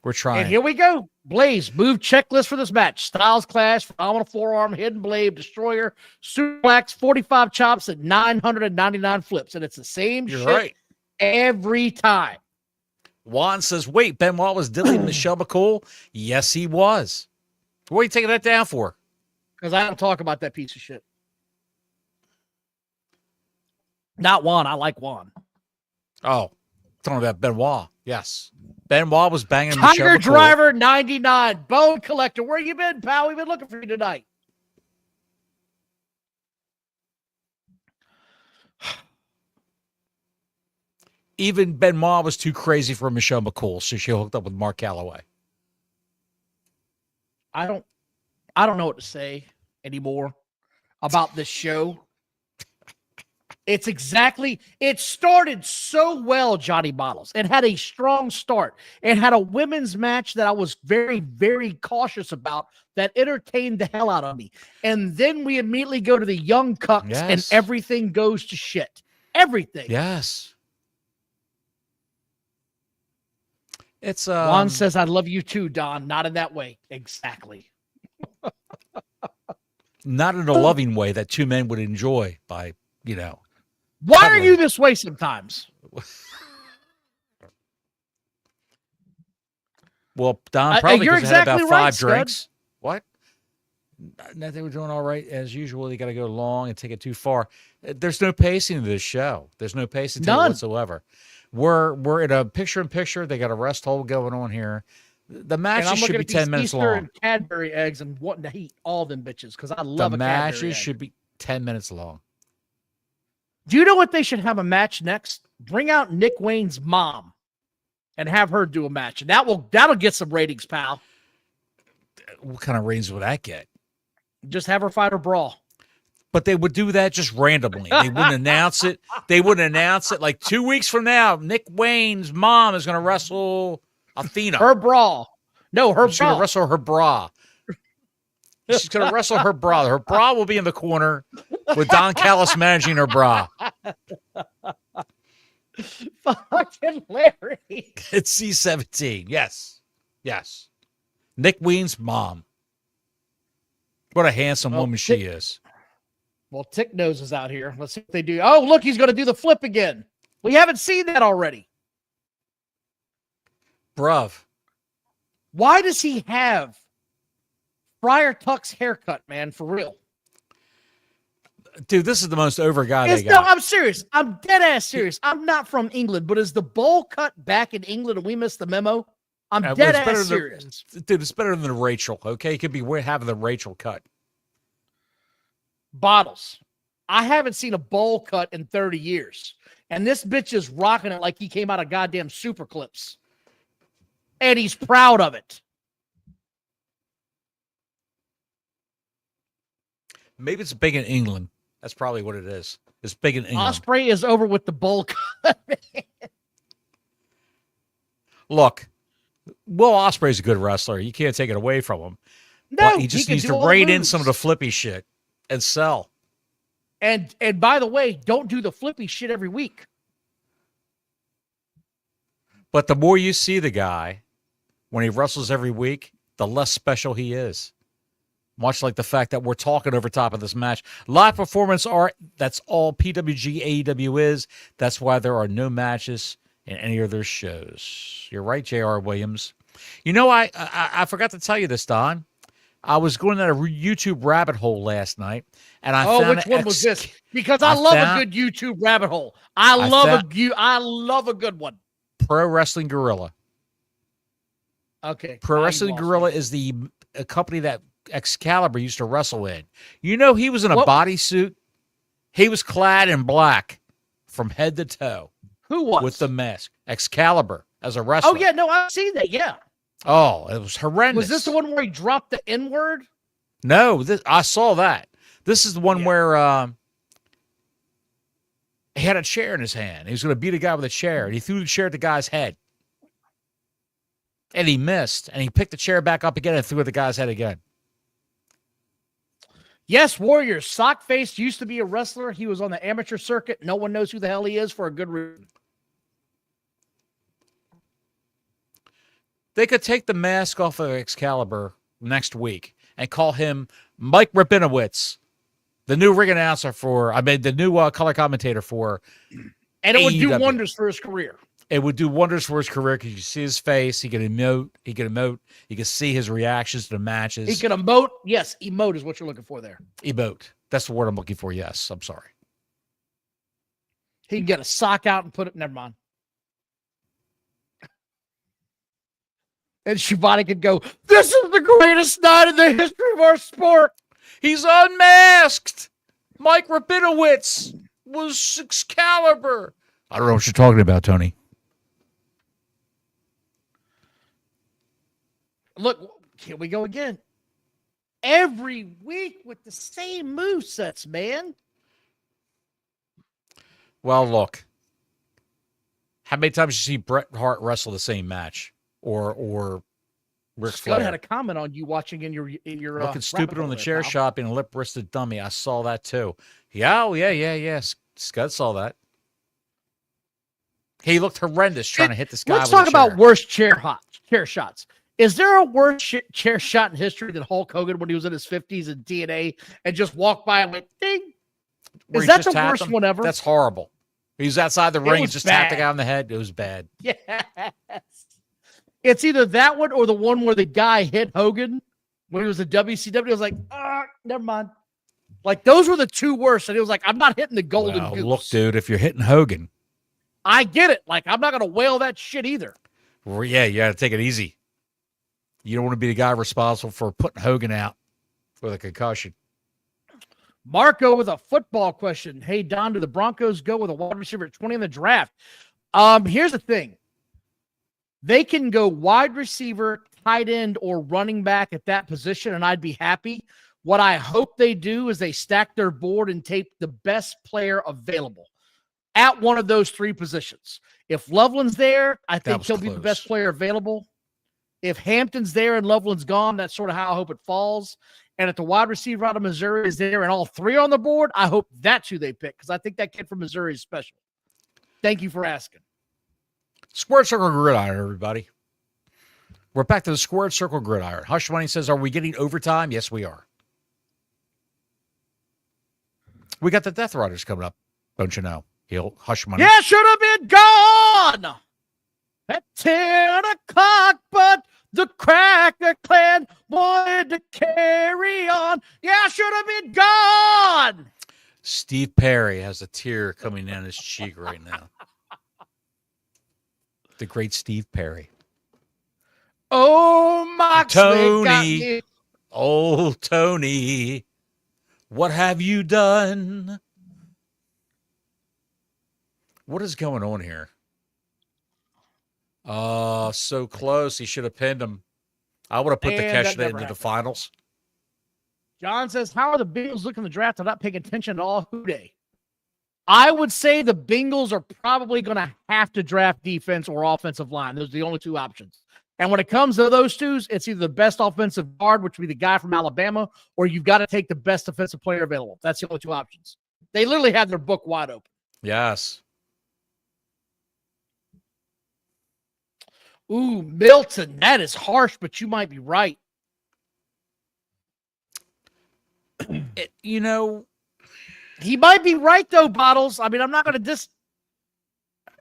And here we go. Blaze, move checklist for this match. Styles Clash, phenomenal forearm, hidden blade, destroyer, suplex, 45 chops, and 999 flips. And it's the same shit every time. Juan says, wait, Benoit was diddling Michelle McCool? Yes, he was. What are you taking that down for? Because I don't talk about that piece of shit. Not Juan. I like Juan. Oh, talking about Benoit. Yes. Benoit was banging Tiger Michelle McCool. Driver 99. Bone Collector. Where you been, pal? We've been looking for you tonight. Even Benoit was too crazy for Michelle McCool, so she hooked up with Mark Calloway. I don't know what to say anymore about this show. It started so well, Johnny Bottles. It had a strong start. It had a women's match that I was very, very cautious about that entertained the hell out of me. And then we immediately go to the Young Cucks and everything goes to shit. Everything. Yes. It's Juan says, I love you too, Don. Not in that way. Exactly. Not in a loving way that two men would enjoy by, Why cuddling. are you this way sometimes? Well, Don, probably you're because I had about exactly 5 right, drinks. Scud. What? No, they were doing all right as usual. They got to go long and take it too far. There's no pacing to this show. There's no pacing to it whatsoever. We're in a picture-in-picture. They got a rest hold going on here. The matches should be 10 minutes long. And Cadbury eggs and wanting to eat all them bitches because I love the a matches Cadbury egg. should be 10 minutes long. Do you know what they should have a match next? Bring out Nick Wayne's mom and have her do a match, and that'll get some ratings, pal. What kind of ratings would that get? Just have her fight or brawl. But they would do that just randomly. They wouldn't announce it. They wouldn't announce it. Like 2 weeks from now, Nick Wayne's mom is going to wrestle Athena. Her brawl. No, her She's brawl. going to wrestle her bra. She's going to wrestle her bra. Her bra will be in the corner with Don Callis managing her bra. Fucking Larry. It's C-17. Yes. Yes. Nick Wayne's mom. What a handsome woman she is. Well, Tick Nose is out here. Let's see what they do. Oh, look, he's going to do the flip again. We haven't seen that already. Bruv. Why does he have Friar Tuck's haircut, man, for real? Dude, this is the most over guy they got. No, I'm serious. I'm dead ass serious. I'm not from England, but is the bowl cut back in England and we missed the memo? I'm dead ass serious. Dude, it's better than the Rachel, okay? It could be having the Rachel cut. Bottles. I haven't seen a bowl cut in 30 years. And this bitch is rocking it like he came out of goddamn Super Clips. And he's proud of it. Maybe it's big in England. That's probably what it is. It's big in England. Ospreay is over with the bowl cut. Look, Will Ospreay's a good wrestler. You can't take it away from him. No, but he just needs to rein in some of the flippy shit and sell. And by the way, don't do the flippy shit every week. But the more you see the guy when he wrestles every week, the less special he is. Much like the fact that we're talking over top of this match. Live performance art, that's all PWG AEW is. That's why there are no matches in any of their shows. You're right, J.R. Williams. You know, I forgot to tell you this, Don. I was going down a YouTube rabbit hole last night, and I found which one was this? Because I love a good YouTube rabbit hole. I love a good one. Pro Wrestling Guerrilla. Okay. Pro Wrestling Guerrilla is a company that Excalibur used to wrestle in. You know, he was in a bodysuit. He was clad in black from head to toe. Who was? With the mask. Excalibur as a wrestler. Oh, yeah. No, I've seen that. Yeah. Oh, it was horrendous. Was this the one where he dropped the N-word? No, I saw that. This is the one where he had a chair in his hand. He was going to beat a guy with a chair, and he threw the chair at the guy's head. And he missed, and he picked the chair back up again and threw it at the guy's head again. Yes, Warrior. Sockface used to be a wrestler. He was on the amateur circuit. No one knows who the hell he is for a good reason. They could take the mask off of Excalibur next week and call him Mike Rabinowitz, the new ring announcer the new color commentator for And it AEW. would do wonders for his career. It would do wonders for his career because you see his face. He can emote. You can see his reactions to the matches. He can emote. Yes, emote is what you're looking for there. Emote. That's the word I'm looking for. Yes, I'm sorry. He can get a sock out and put it. Never mind. And Shivani could go, "This is the greatest night in the history of our sport." He's unmasked. Mike Rabinowitz was Excalibur. I don't know what you're talking about, Tony. Look, here we go again. Every week with the same movesets, man. Well, look. How many times did you see Bret Hart wrestle the same match? Or Ric Flair? Scott had a comment on you watching in your looking stupid on the chair shot being a lip-wristed dummy. I saw that too. Yeah. Scott saw that. He looked horrendous trying to hit this guy. Let's talk about worst chair shots. Is there a worse chair shot in history than Hulk Hogan when he was in his 50s in TNA and just walked by and went ding? Is that the worst one ever? That's horrible. He was outside the ring and just tapped the guy on the head. It was bad. Yes. It's either that one or the one where the guy hit Hogan when he was at WCW. I was like, never mind. Like, those were the two worst. And it was like, I'm not hitting the golden goose. Look, dude, if you're hitting Hogan. I get it. Like, I'm not going to wail that shit either. Well, yeah, you got to take it easy. You don't want to be the guy responsible for putting Hogan out with a concussion. Marco with a football question. Hey, Don, do the Broncos go with a wide receiver at 20 in the draft? Here's the thing. They can go wide receiver, tight end, or running back at that position, and I'd be happy. What I hope they do is they stack their board and take the best player available at one of those three positions. If Loveland's there, I think he'll be the best player available. If Hampton's there and Loveland's gone, that's sort of how I hope it falls. And if the wide receiver out of Missouri is there and all three on the board, I hope that's who they pick, because I think that kid from Missouri is special. Thank you for asking. Squared Circle Gridiron, everybody. We're back to the Squared Circle Gridiron. Hush Money says, are we getting overtime? Yes, we are. We got the Death Riders coming up, don't you know? He'll Hush Money. Yeah, should have been gone at 10 o'clock, but the Cracker Clan wanted to carry on. Yeah, should have been gone. Steve Perry has a tear coming down his cheek right now. The great Steve Perry. Oh, Moxley Tony. got me. Oh, Tony. What have you done? What is going on here? So close. He should have pinned him. I would have put the cash into the finals. John says, how are the Bengals looking to draft? I'm not paying attention at all. Who day? I would say the Bengals are probably going to have to draft defense or offensive line. Those are the only two options. And when it comes to those twos, it's either the best offensive guard, which would be the guy from Alabama, or you've got to take the best defensive player available. That's the only two options. They literally have their book wide open. Yes. Ooh, Milton, that is harsh, but you might be right. You know, he might be right, though, Bottles. I mean, I'm not going to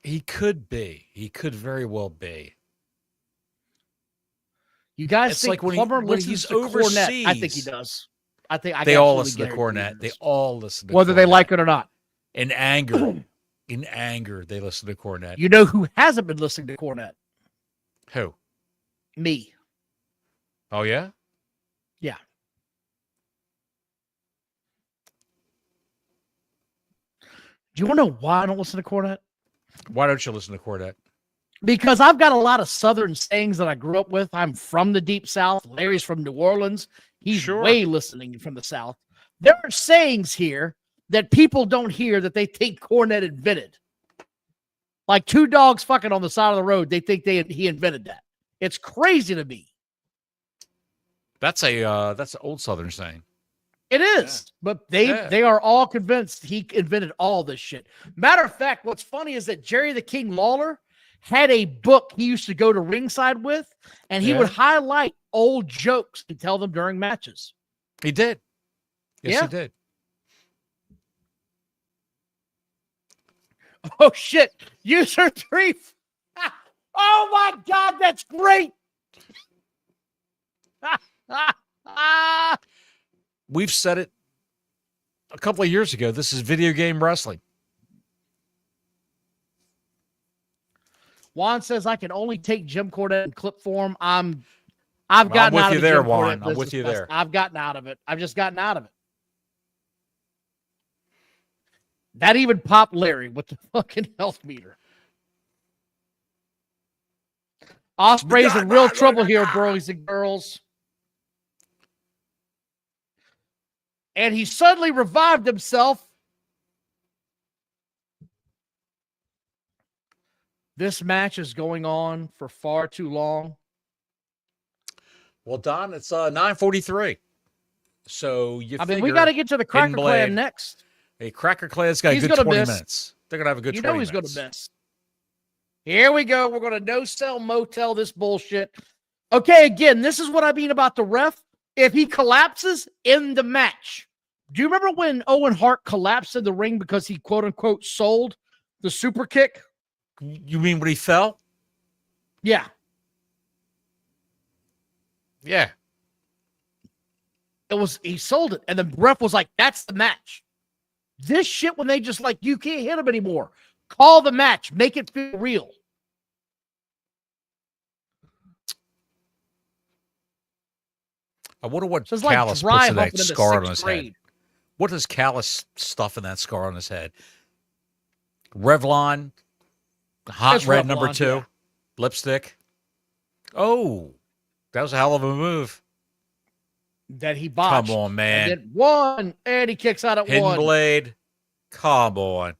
He could be. He could very well be. You guys it's think like Plummer when listens he's to overseas. Cornette? I think he does. I think they all listen to Cornette. They all listen to whether Cornette. they like it or not. In anger. In anger, they listen to Cornette. You know who hasn't been listening to Cornette? Who? Me. Oh, yeah? Yeah. Do you want to know why I don't listen to Cornette? Why don't you listen to Cornette? Because I've got a lot of Southern sayings that I grew up with. I'm from the Deep South. Larry's from New Orleans. He's way listening from the South. There are sayings here that people don't hear that they think Cornette invented. Like two dogs fucking on the side of the road. They think he invented that. It's crazy to me. That's an old Southern saying. It is, but they are all convinced he invented all this shit. Matter of fact, what's funny is that Jerry the King Lawler had a book he used to go to ringside with, and he would highlight old jokes and tell them during matches. He did. Yes, he did. Oh, shit. User 3. Oh, my God. That's great. We've said it a couple of years ago. This is video game wrestling. Juan says, I can only take Jim Cornette in clip form. I've gotten out of it. There, Juan. I'm with you there. I've gotten out of it. I've just gotten out of it. That even popped Larry with the fucking health meter. Osprey's in real trouble here, boys and girls. And he suddenly revived himself. This match is going on for far too long. Well, Don, it's 9:43. So you figure we got to get to the Cracker Clan next. Hey, Cracker Clan's got a good 20 minutes. They're going to have a good 20 minutes. You know he's going to miss. Here we go. We're going to no-sell motel this bullshit. Okay, again, this is what I mean about the ref. If he collapses in the match. Do you remember when Owen Hart collapsed in the ring because he quote-unquote sold the super kick? You mean when he fell? Yeah. Yeah. He sold it. And the ref was like, that's the match. This shit when they just like, you can't hit him anymore. Call the match. Make it feel real. I wonder what Callis puts in that scar on his head. What does Callis stuff in that scar on his head? Revlon, hot red Revlon, number 2, lipstick. Oh, that was a hell of a move. That he botched. Come on, man. And then one, and he kicks out at Hidden one. blade. Come on.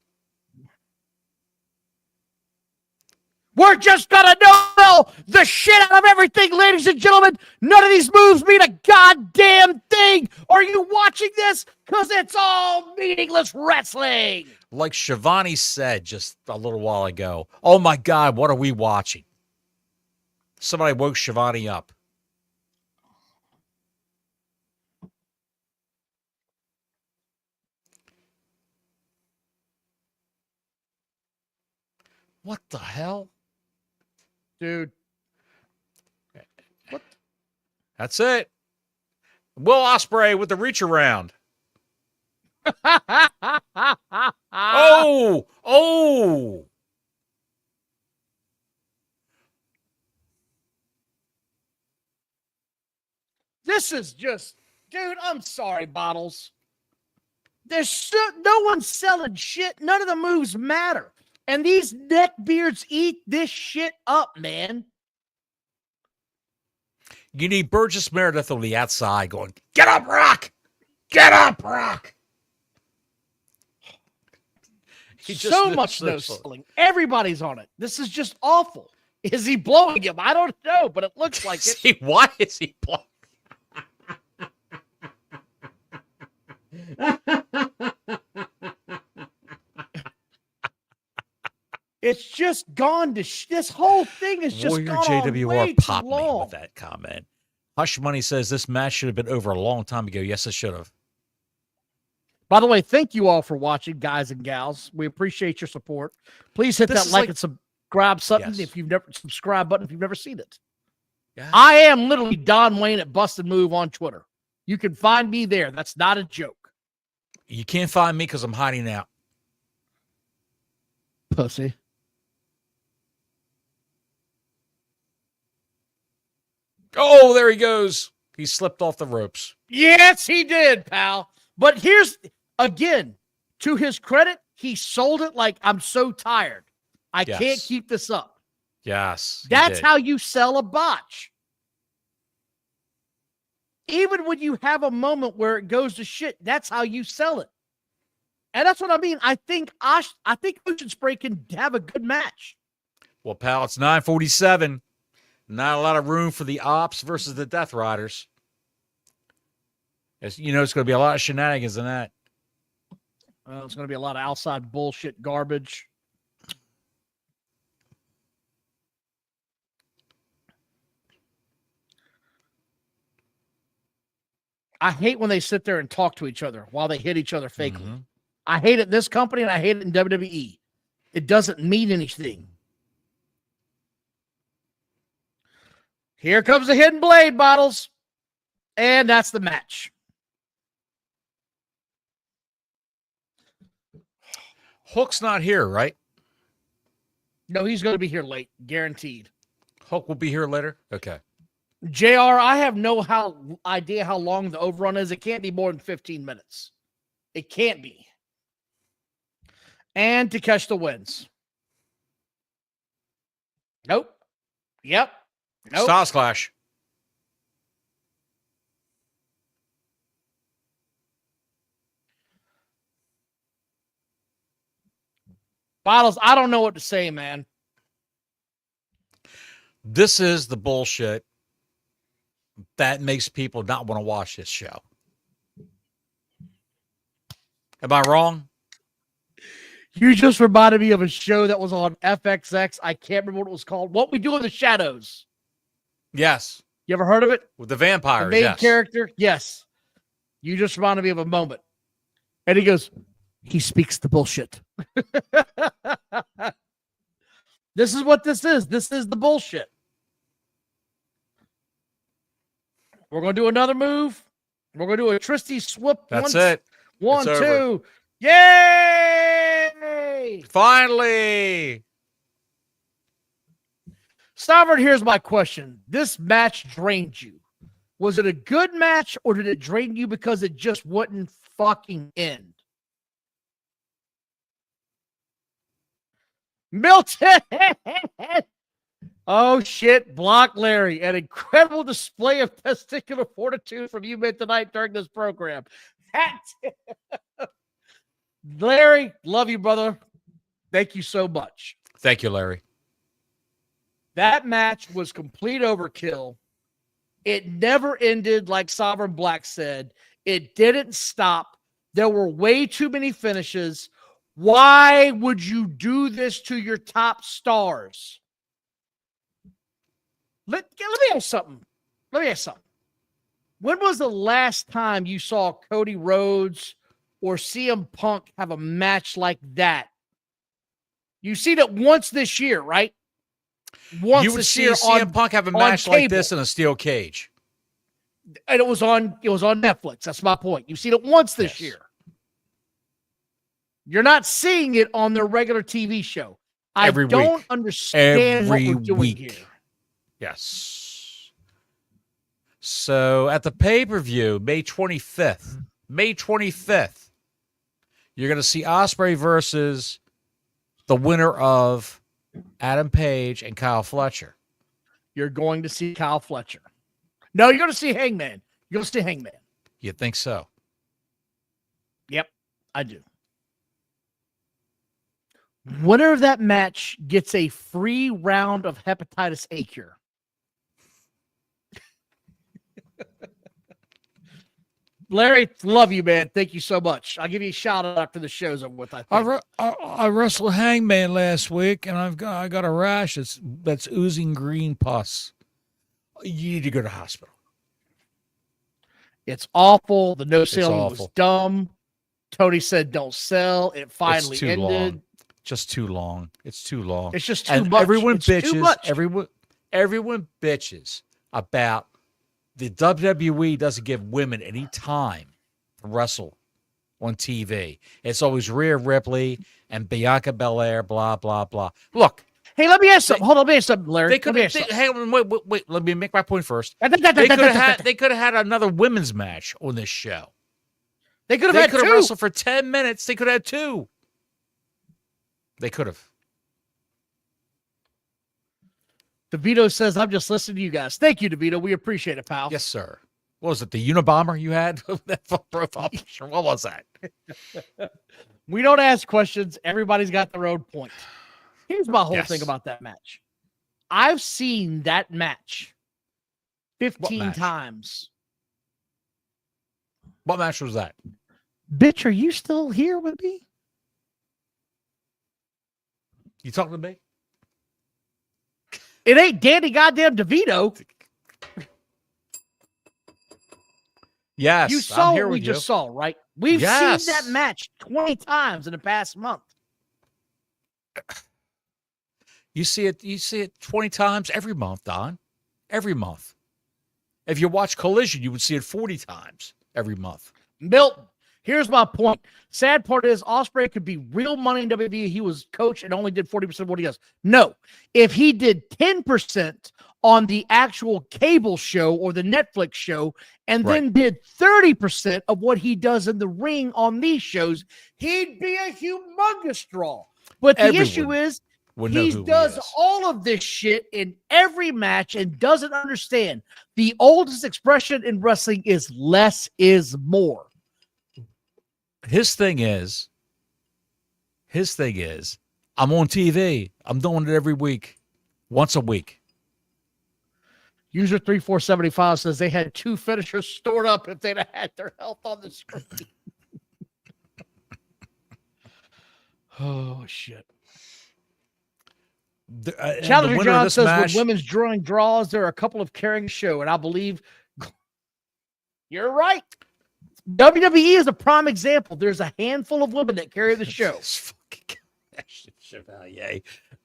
We're just gonna know the shit out of everything, ladies and gentlemen. None of these moves mean a goddamn thing. Are you watching this? Because it's all meaningless wrestling. Like Shivani said just a little while ago, oh my God, what are we watching? Somebody woke Shivani up. What the hell? Dude. What? That's it. Will Ospreay with the reach around. Oh! This is just, dude, I'm sorry, Bottles. There's no one's selling shit. None of the moves matter. And these neckbeards eat this shit up, man. You need Burgess Meredith on the outside going, get up, Rock! Get up, Rock! So much no selling. Everybody's on it. This is just awful. Is he blowing him? I don't know, but it looks like it. Why is he blowing? It's just gone to this whole thing is just Warrior gone JWR on way popped too long. me with that comment. Hush Money says this match should have been over a long time ago. Yes, it should have. By the way, thank you all for watching, guys and gals. We appreciate your support. Please hit that like and subscribe button if you've never if you've never seen it. Yeah. I am literally Don Wayne at Busted Move on Twitter. You can find me there. That's not a joke. You can't find me because I'm hiding out. Pussy. Oh, there he goes. He slipped off the ropes. Yes, he did, pal. But here's, again, to his credit, he sold it like, I'm so tired. I can't keep this up. Yes. That's how you sell a botch. Even when you have a moment where it goes to shit, that's how you sell it. And that's what I mean. I think Ocean Spray can have a good match. Well, pal, it's 9:47. Not a lot of room for the Ops versus the Death Riders. It's going to be a lot of shenanigans in that. Well, it's going to be a lot of outside bullshit garbage. I hate when they sit there and talk to each other while they hit each other fakely. Mm-hmm. I hate it in this company and I hate it in WWE. It doesn't mean anything. Here comes the hidden blade, Bottles. And that's the match. Hook's not here, right? No, he's going to be here late, guaranteed. Hook will be here later? Okay. JR, I have no idea how long the overrun is. It can't be more than 15 minutes. It can't be. And Takeshita wins. Nope. Yep. Nope. Styles Clash. Bottles, I don't know what to say, man. This is the bullshit that makes people not want to watch this show. Am I wrong? You just reminded me of a show that was on FXX. I can't remember what it was called. What We Do in the Shadows. Yes. You ever heard of it? With the vampires, the main character? Yes. You just reminded me of a moment. And he goes, he speaks the bullshit. This is what this is. This is the bullshit. We're going to do another move. We're going to do a Tristy Swoop. That's it. 1, 2. Yay! Finally! Stavern, here's my question. This match drained you. Was it a good match or did it drain you because it just wouldn't fucking end? Milton! Oh, shit. Block Larry. An incredible display of testicular fortitude from you men tonight during this program. Larry, love you, brother. Thank you so much. Thank you, Larry. That match was complete overkill. It never ended, like Sovereign Black said. It didn't stop. There were way too many finishes. Why would you do this to your top stars? Let me ask something. When was the last time you saw Cody Rhodes or CM Punk have a match like that? You've seen it once this year, right? Once you would see CM Punk have a match like this in a steel cage. And it was on Netflix. That's my point. You've seen it once this year. You're not seeing it on their regular TV show. I don't understand what we're doing here. Yes. So at the pay-per-view, May 25th, you're going to see Ospreay versus the winner of Adam Page and Kyle Fletcher. You're going to see Kyle Fletcher. No, you're going to see Hangman. You're going to see Hangman. You think so? Yep, I do. Winner of that match gets a free round of hepatitis A cure. Larry, love you, man. Thank you so much. I'll give you a shout out after the show's over with. I wrestled Hangman last week, and I got a rash that's oozing green pus. You need to go to the hospital. It's awful. The no selling was dumb. Tony said don't sell. It finally ended. Long. Just too long. It's too long. It's just too much. Everyone bitches. Everyone bitches about the WWE doesn't give women any time to wrestle on TV. It's always Rhea Ripley and Bianca Belair, blah, blah, blah. Look. Hey, let me ask something. Hold on, let me ask something, Larry. Hang on, wait. Let me make my point first. They could have had another women's match on this show. They could have wrestled for 10 minutes. They could have had two. They could have. DeVito says, I'm just listening to you guys. Thank you, DeVito. We appreciate it, pal. Yes, sir. What was it, the Unabomber you had? That profile picture. What was that? We don't ask questions. Everybody's got their own point. Here's my whole thing about that match. I've seen that match 15 times. What match was that? Bitch, are you still here with me? You talking to me? It ain't Danny goddamn DeVito. Yes. You saw what we just saw, right? We've seen that match 20 times in the past month. You see it 20 times every month, Don. Every month. If you watch Collision, you would see it 40 times every month. Milton, here's my point. Sad part is Ospreay could be real money in WWE. He was coach and only did 40% of what he does. No. If he did 10% on the actual cable show or the Netflix show and then did 30% of what he does in the ring on these shows, he'd be a humongous draw. But the issue is he does all of this shit in every match and doesn't understand. The oldest expression in wrestling is less is more. His thing is, I'm on TV. I'm doing it every week, once a week. User 3475 says they had two finishers stored up if they'd have had their health on the screen. Oh, shit. Challenger John says with women's drawing draws, there are a couple of carrying show, and I believe you're right. WWE is a prime example. There's a handful of women that carry the show. Ashen Chevalier.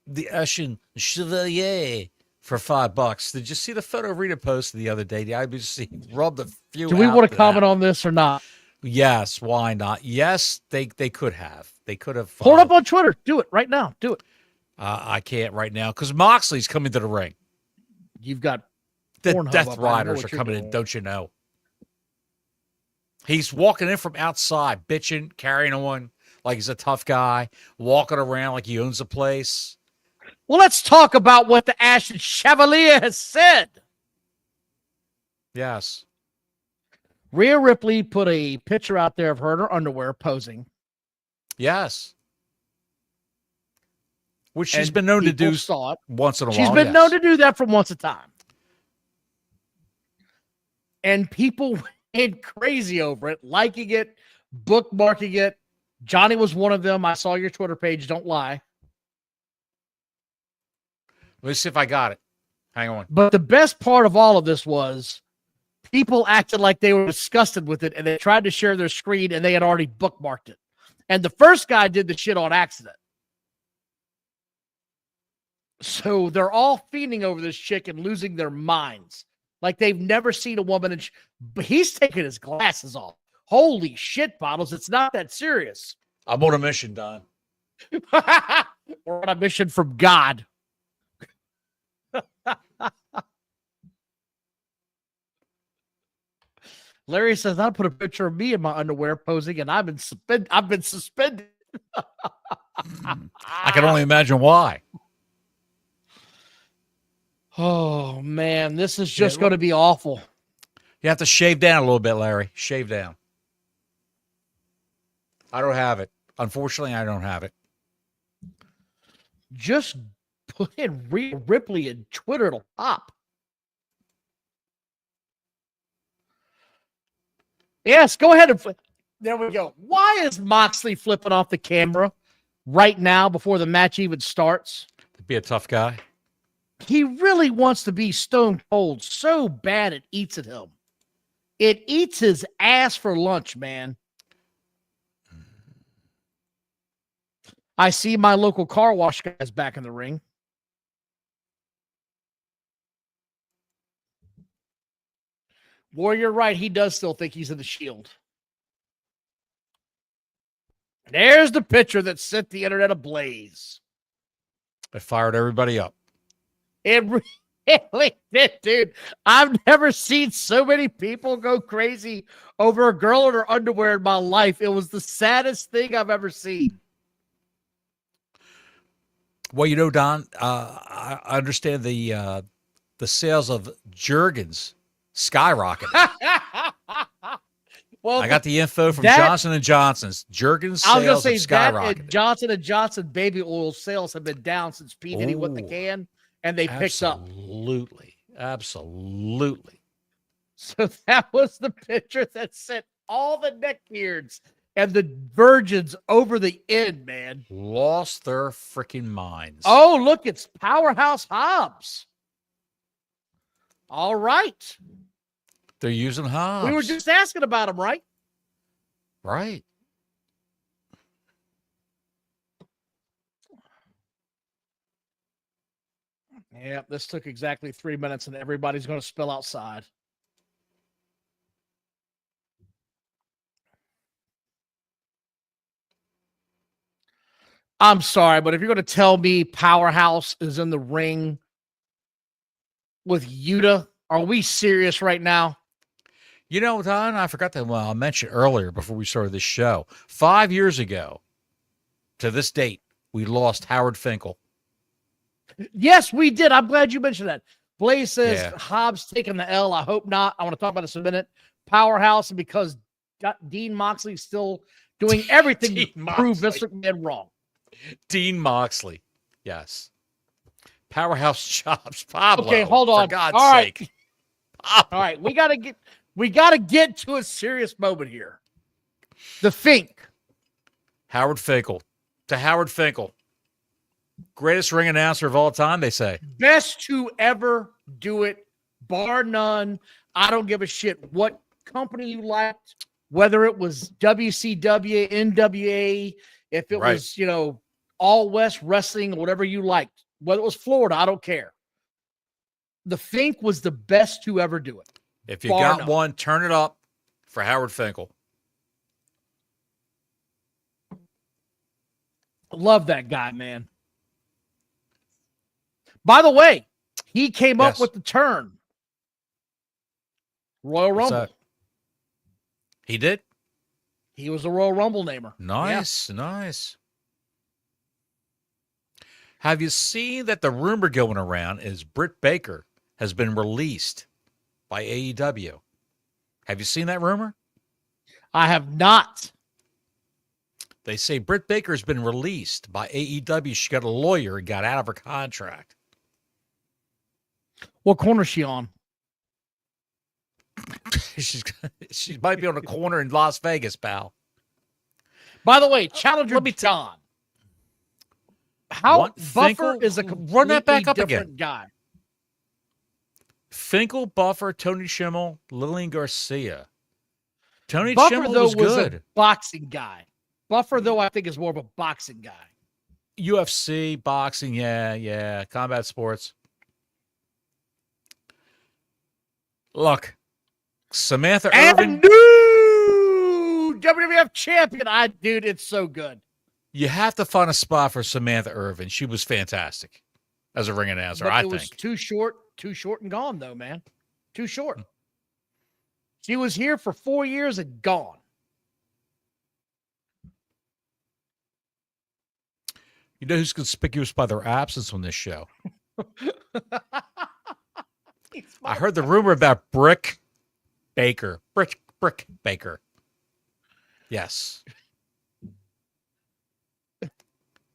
The Ashen Chevalier for $5. Did you see the photo Rita posted the other day? The IBC rubbed a few. Do we want to comment on this or not? Yes. Why not? Yes, they could have. They could have. Pull it up on Twitter. Do it right now. Do it. I can't right now because Moxley's coming to the ring. You've got the Death Riders are coming in, don't you know? He's walking in from outside, bitching, carrying on like he's a tough guy, walking around like he owns a place. Well, let's talk about what the Ashen Chevalier has said. Yes. Rhea Ripley put a picture out there of her in her underwear posing. Yes. Which she's been known to do once in a while. She's been known to do that from once a time. And people went crazy over it, liking it, bookmarking it. Johnny was one of them. I saw your Twitter page. Don't lie. Let's see if I got it. Hang on. But the best part of all of this was people acted like they were disgusted with it, and they tried to share their screen, and they had already bookmarked it. And the first guy did the shit on accident. So they're all fiending over this chick and losing their minds. Like they've never seen a woman. But he's taking his glasses off. Holy shit, Bottles. It's not that serious. I'm on a mission, Don. We're on a mission from God. Larry says, I'll put a picture of me in my underwear posing, and I've been suspended. I can only imagine why. Oh, man, this is just going to be awful. You have to shave down a little bit, Larry. Shave down. I don't have it. Unfortunately, I don't have it. Just put in Rhea Ripley and Twitter, it'll pop. Yes, go ahead. There we go. Why is Moxley flipping off the camera right now before the match even starts? To be a tough guy. He really wants to be stone cold so bad it eats at him. It eats his ass for lunch, man. I see my local car wash guys back in the ring. Warrior, you're right. He does still think he's in the Shield. There's the picture that set the internet ablaze. It fired everybody up. It really did, dude. I've never seen so many people go crazy over a girl in her underwear in my life. It was the saddest thing I've ever seen. Well, you know, Don, I understand the sales of Jergens skyrocketed. Well, I got the info from Johnson & Johnson's. Jergens sales have skyrocketed. And Johnson & Johnson baby oil sales have been down since P. Diddy went the can, and they picked up. Absolutely. So that was the picture that sent all the neckbeards and the virgins over the end, man. Lost their freaking minds. Oh, look, it's Powerhouse Hobbs. All right. They're using Hobbs. We were just asking about him, right? Right. Yeah, this took exactly 3 minutes, and everybody's going to spill outside. I'm sorry, but if you're going to tell me Powerhouse is in the ring with Yuta, are we serious right now? You know, Don, I forgot to mention earlier before we started this show. 5 years ago, to this date, we lost Howard Finkel. Yes, we did. I'm glad you mentioned that. Blaze says Hobbs taking the L. I hope not. I want to talk about this in a minute. Powerhouse, and because Dean Moxley's still doing everything to prove Vince McMahon wrong. Dean Moxley. Yes. Powerhouse Chops. Pablo. Okay, hold on. For God's sake. All right. We gotta get to a serious moment here. The Fink. Howard Finkel. To Howard Finkel. Greatest ring announcer of all time, they say. Best to ever do it, bar none. I don't give a shit what company you liked, whether it was WCW, NWA, if it was, All West Wrestling, whatever you liked, whether it was Florida, I don't care. The Fink was the best to ever do it. If you got one, turn it up for Howard Finkel. Love that guy, man. By the way, he came up with the term Royal Rumble. He did? He was a Royal Rumble namer. Nice, nice. Have you seen that the rumor going around is Britt Baker has been released by AEW? Have you seen that rumor? I have not. They say Britt Baker has been released by AEW. She got a lawyer and got out of her contract. What corner is she on? She might be on a corner in Las Vegas, pal. By the way, Challenger John. How Buffer is a run that back up different again. Guy. Finkel, Buffer, Tony Schimmel, Lillian Garcia. Tony Buffer, Schimmel though, was good. a boxing guy. Buffer, though, I think is more of a boxing guy. UFC, boxing, yeah. Combat sports. Look, Samantha Irvin. And new WWF champion. Dude, it's so good. You have to find a spot for Samantha Irvin. She was fantastic as a ring announcer, I think. It was too short and gone, though, man. Too short. She was here for 4 years and gone. You know who's conspicuous by their absence on this show? I heard the rumor about Britt Baker. Britt Baker. Yes.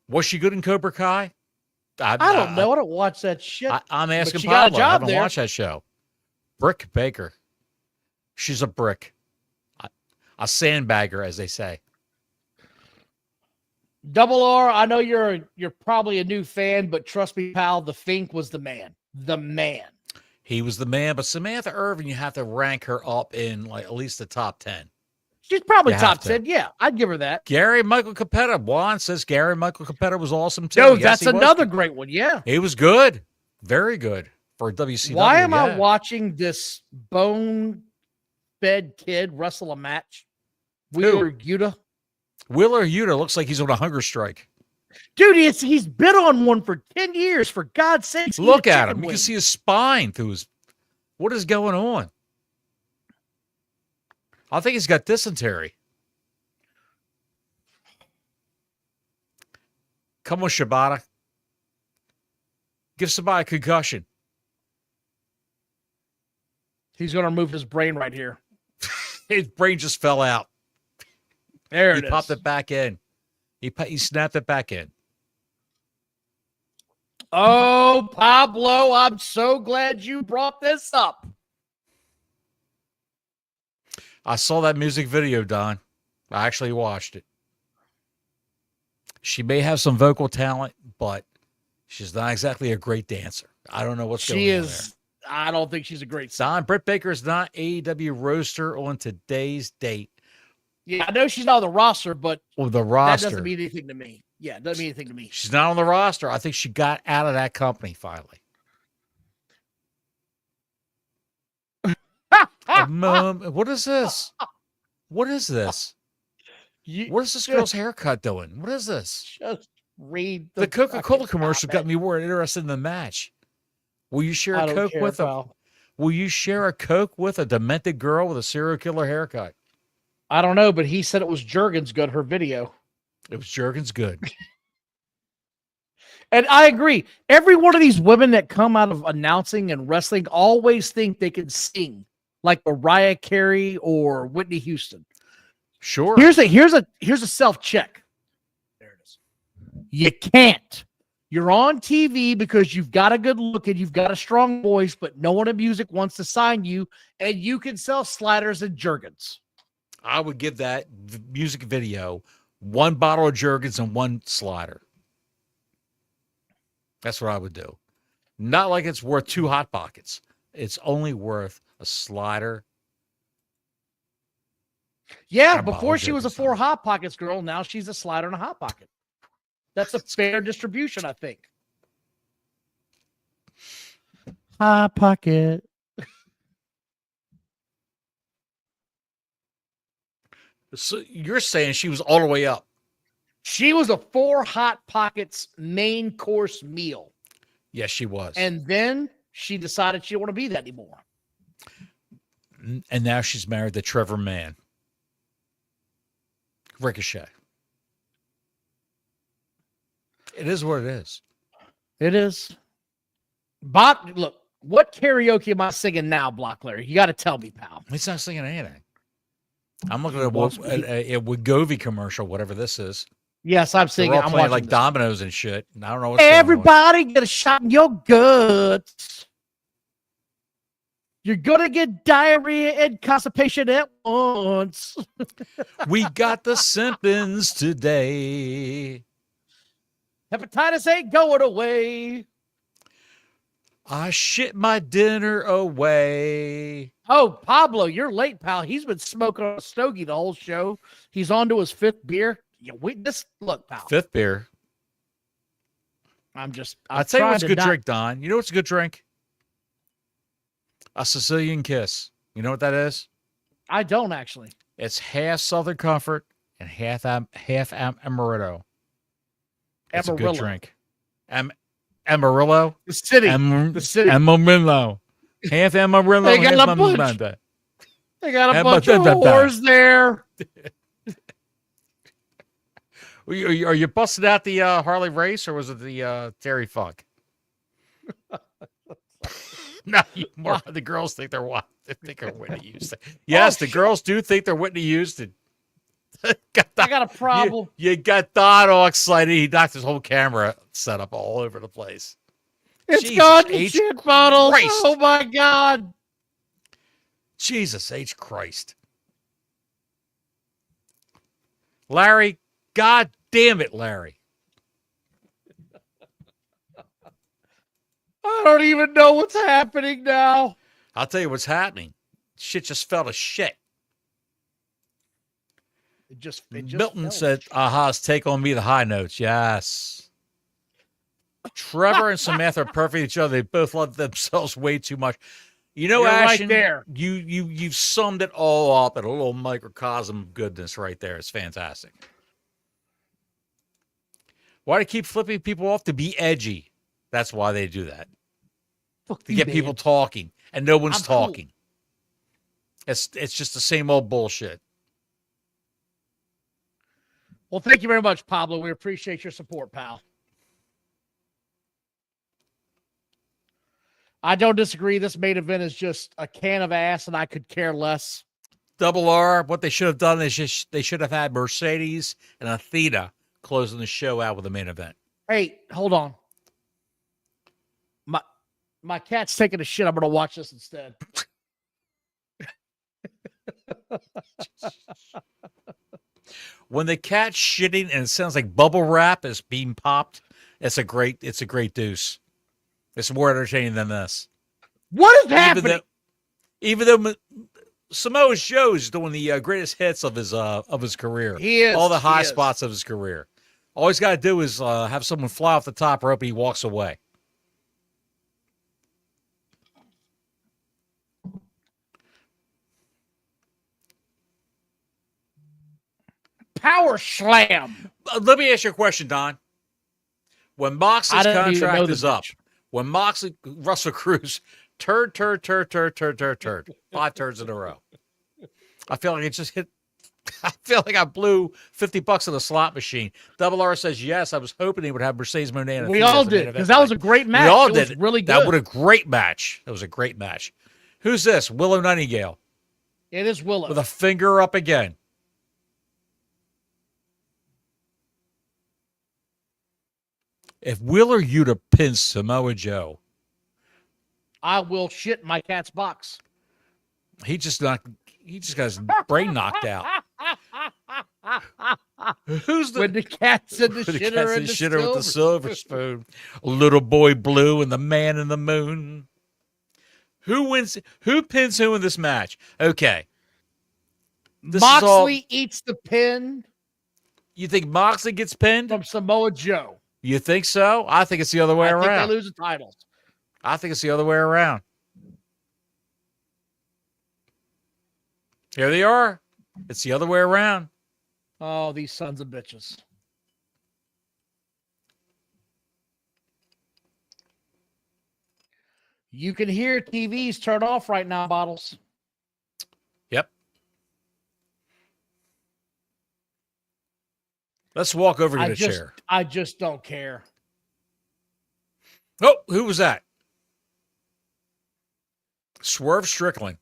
Was she good in Cobra Kai? I don't know. I don't watch that shit. I'm asking Pablo. Got a job I haven't there. watched that show. Britt Baker. She's a brick. A sandbagger, as they say. Double R, I know you're probably a new fan, but trust me, pal, the Fink was the man. The man. He was the man, but Samantha Irvin, you have to rank her up in like at least the top 10. She's probably top 10. Yeah, I'd give her that. Gary Michael Capetta. Juan says Gary Michael Capetta was awesome too. No, that's another great one. Yeah. He was good. Very good for WCW. Why am I watching this bone-fed kid wrestle a match? Wheeler Yuta. Wheeler Yuta looks like he's on a hunger strike. Dude, he's been on one for 10 years. For God's sakes. Look at him. You can see his spine through his... What is going on? I think he's got dysentery. Come on, Shibata. Give somebody a concussion. He's going to remove his brain right here. His brain just fell out. There it is. He popped it back in. He snapped it back in. Oh, Pablo, I'm so glad you brought this up. I saw that music video, Don. I actually watched it. She may have some vocal talent, but she's not exactly a great dancer. I don't know what's going on there. I don't think she's a great singer. Don, Britt Baker is not AEW roster on today's date. Yeah, I know she's not on the roster, but the roster. That doesn't mean anything to me. Yeah, it doesn't mean anything to me. She's not on the roster. I think she got out of that company finally. What is this? What is this? What is this girl's haircut doing? What is this? Just read the Coca-Cola commercial got me more interested in the match. Will you share a Coke with a? Will you share a Coke with a demented girl with a serial killer haircut? I don't know, but he said it was Jurgens good, her video. It was Jurgens good. And I agree. Every one of these women that come out of announcing and wrestling always think they can sing like Mariah Carey or Whitney Houston. Sure. Here's a self-check. There it is. You can't. You're on TV because you've got a good look and you've got a strong voice, but no one in music wants to sign you, and you can sell sliders and Jurgens. I would give that music video 1 bottle of Jurgens and 1 slider. That's what I would do. Not like it's worth 2 Hot Pockets. It's only worth a slider. Yeah, before she was a 4 Hot Pockets girl, now she's a slider and a Hot Pocket. That's a fair distribution, I think. Hot Pocket. So you're saying she was all the way up? She was a 4 Hot Pockets main course meal. Yes, she was. And then she decided she didn't want to be that anymore. And now she's married to Trevor Mann. Ricochet. It is what it is. It is. Bob, look, what karaoke am I singing now, Block Larry? You got to tell me, pal. He's not singing anything. I'm looking at a Wegovy commercial, whatever this is. Yes, I'm singing. They're all I'm playing watching like dominoes and shit. And I don't know what's Everybody get a shot in your guts. You're going to get diarrhea and constipation at once. We got the symptoms today. Hepatitis ain't going away. I shit my dinner away. Oh, Pablo, you're late, pal. He's been smoking on a stogie the whole show. He's on to his 5th beer. Look, pal. 5th beer. I'll tell you what's a good drink, Don. You know what's a good drink? A Sicilian Kiss. You know what that is? I don't actually. It's half Southern Comfort and half Amaretto. It's a good drink. Amarillo? The city. Amarillo. Half Amarillo. They got a bunch. They got a bunch of whores there. Are you busting out the Harley race, or was it the Terry Funk? No, the girls think they're what? They think they're Whitney Houston. Yes, the girls do think they're Whitney Houston. I got a problem. You got Don all excited. He knocked his whole camera setup all over the place. It's gone to shit bottles. Christ. Oh my God. Jesus H. Christ. Larry, God damn it, Larry. I don't even know what's happening now. I'll tell you what's happening. Shit just fell to shit. Milton said, Aha's take on me the high notes. Yes. Trevor and Samantha are perfect each other. They both love themselves way too much. You know, Ashton, right there. You've summed it all up in a little microcosm of goodness right there. It's fantastic. Why do they keep flipping people off? To be edgy. That's why they do that. To get people talking, and no one's talking. Cool. It's just the same old bullshit. Well, thank you very much, Pablo. We appreciate your support, pal. I don't disagree. This main event is just a can of ass, and I could care less. Double R, what they should have done is they should have had Mercedes and Athena closing the show out with the main event. Hey, hold on. My cat's taking a shit. I'm going to watch this instead. When the cat's shitting and it sounds like bubble wrap is being popped, it's a great deuce. It's more entertaining than this. What is happening? Even though Samoa Joe's doing the greatest hits of his career. He is. All the high spots of his career. All he's got to do is have someone fly off the top rope and he walks away. Power slam. Let me ask you a question, Don. When Moxley's contract is up, when Russell Cruz, turd, 5 turds in a row. I feel like it just hit. I feel like I blew $50 in the slot machine. Double R says, yes, I was hoping he would have Mercedes Moné. We all did, because that was a great match. We all did. Was really good. That was a great match. That was a great match. Who's this? Willow Nightingale. It is Willow. With a finger up again. If Wheeler Yuta pins Samoa Joe, I will shit my cat's box. He just got his brain knocked out. Who's when the cat's in the shitter, with the silver spoon? Little Boy Blue and the Man in the Moon. Who wins? Who pins who in this match? Okay. Moxley eats the pin. You think Moxley gets pinned? From Samoa Joe. You think so? I think it's the other way around. I think they lose the titles. I think it's the other way around. Here they are. It's the other way around. Oh, these sons of bitches. You can hear TVs turn off right now, Bottles. Yep. Let's walk over to the chair. I just don't care. Oh, who was that? Swerve Strickland.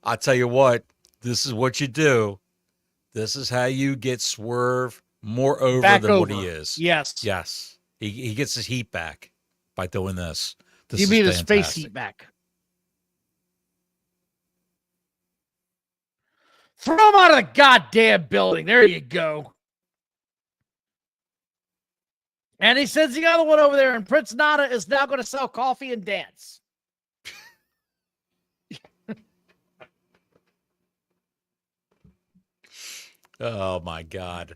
I'll tell you what, this is what you do. This is how you get Swerve more over back than over. what he is. Yes. Yes. He gets his heat back by doing this. This You is mean his fantastic. face heat back. Throw him out of the goddamn building. There you go. And he sends the other one over there, and Prince Nana is now going to sell coffee and dance. Oh, my God.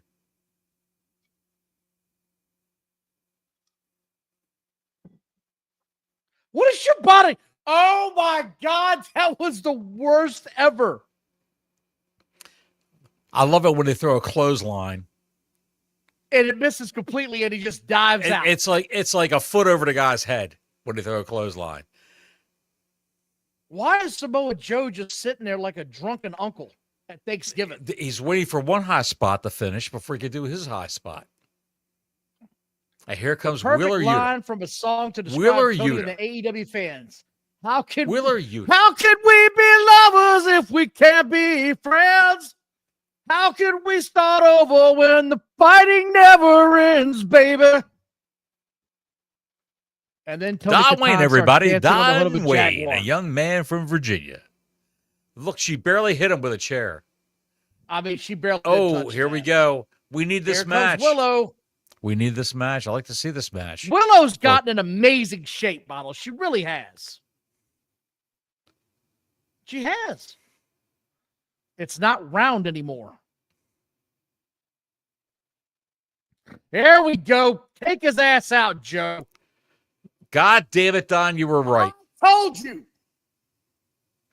What is your body? Oh, my God. That was the worst ever. I love it when they throw a clothesline. And it misses completely, and he just dives out. It's like a foot over the guy's head when they throw a clothesline. Why is Samoa Joe just sitting there like a drunken uncle at Thanksgiving? He's waiting for one high spot to finish before he can do his high spot. And here comes Perfect Wheeler line Yuta. from a song to describe Wheeler Tony Yuta. and the AEW fans. How can Wheeler Yuta. How can we be lovers if we can't be friends? How can we start over when the fighting never ends, baby? And then Tony Don Khan Wayne, starts everybody. dancing on the hood of Don a Wayne, Jaguar. a young man from Virginia. Look, she barely hit him with a chair. I mean, she barely did Oh, touch here that. we go. We need this Here match. comes Willow. We need this match. I like to see this match. Willow's gotten an amazing shape, model. She really has. She has. It's not round anymore. There we go. Take his ass out, Joe. God damn it, Don, you were right. I told you.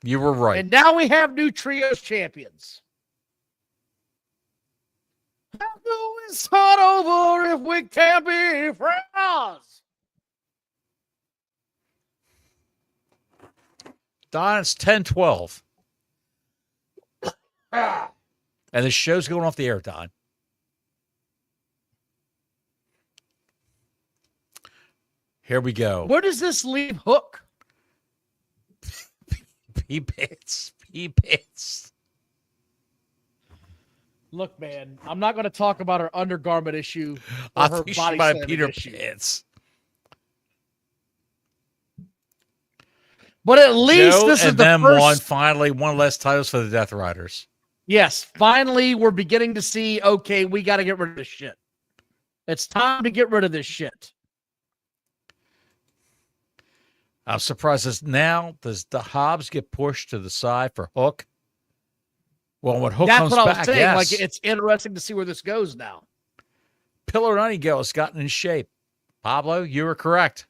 You were right. And now we have new trios champions. How do we start over if we can't be friends? Don, it's 10-12. And the show's going off the air, Don. Here we go. Where does this leave Hook? Pee pits. Pee pits. Look, man, I'm not going to talk about her undergarment issue or I her think she body might have slamming Peter issue. Pits. But at least Joe this is and the them first. won less titles for the Death Riders. Yes, finally, we're beginning to see, okay, we got to get rid of this shit. It's time to get rid of this shit. I'm surprised does the Hobbs get pushed to the side for Hook? Well, when Hook That's comes what I was back, saying. yes. Like, it's interesting to see where this goes now. Pillar Nightingale has gotten in shape. Pablo, you were correct.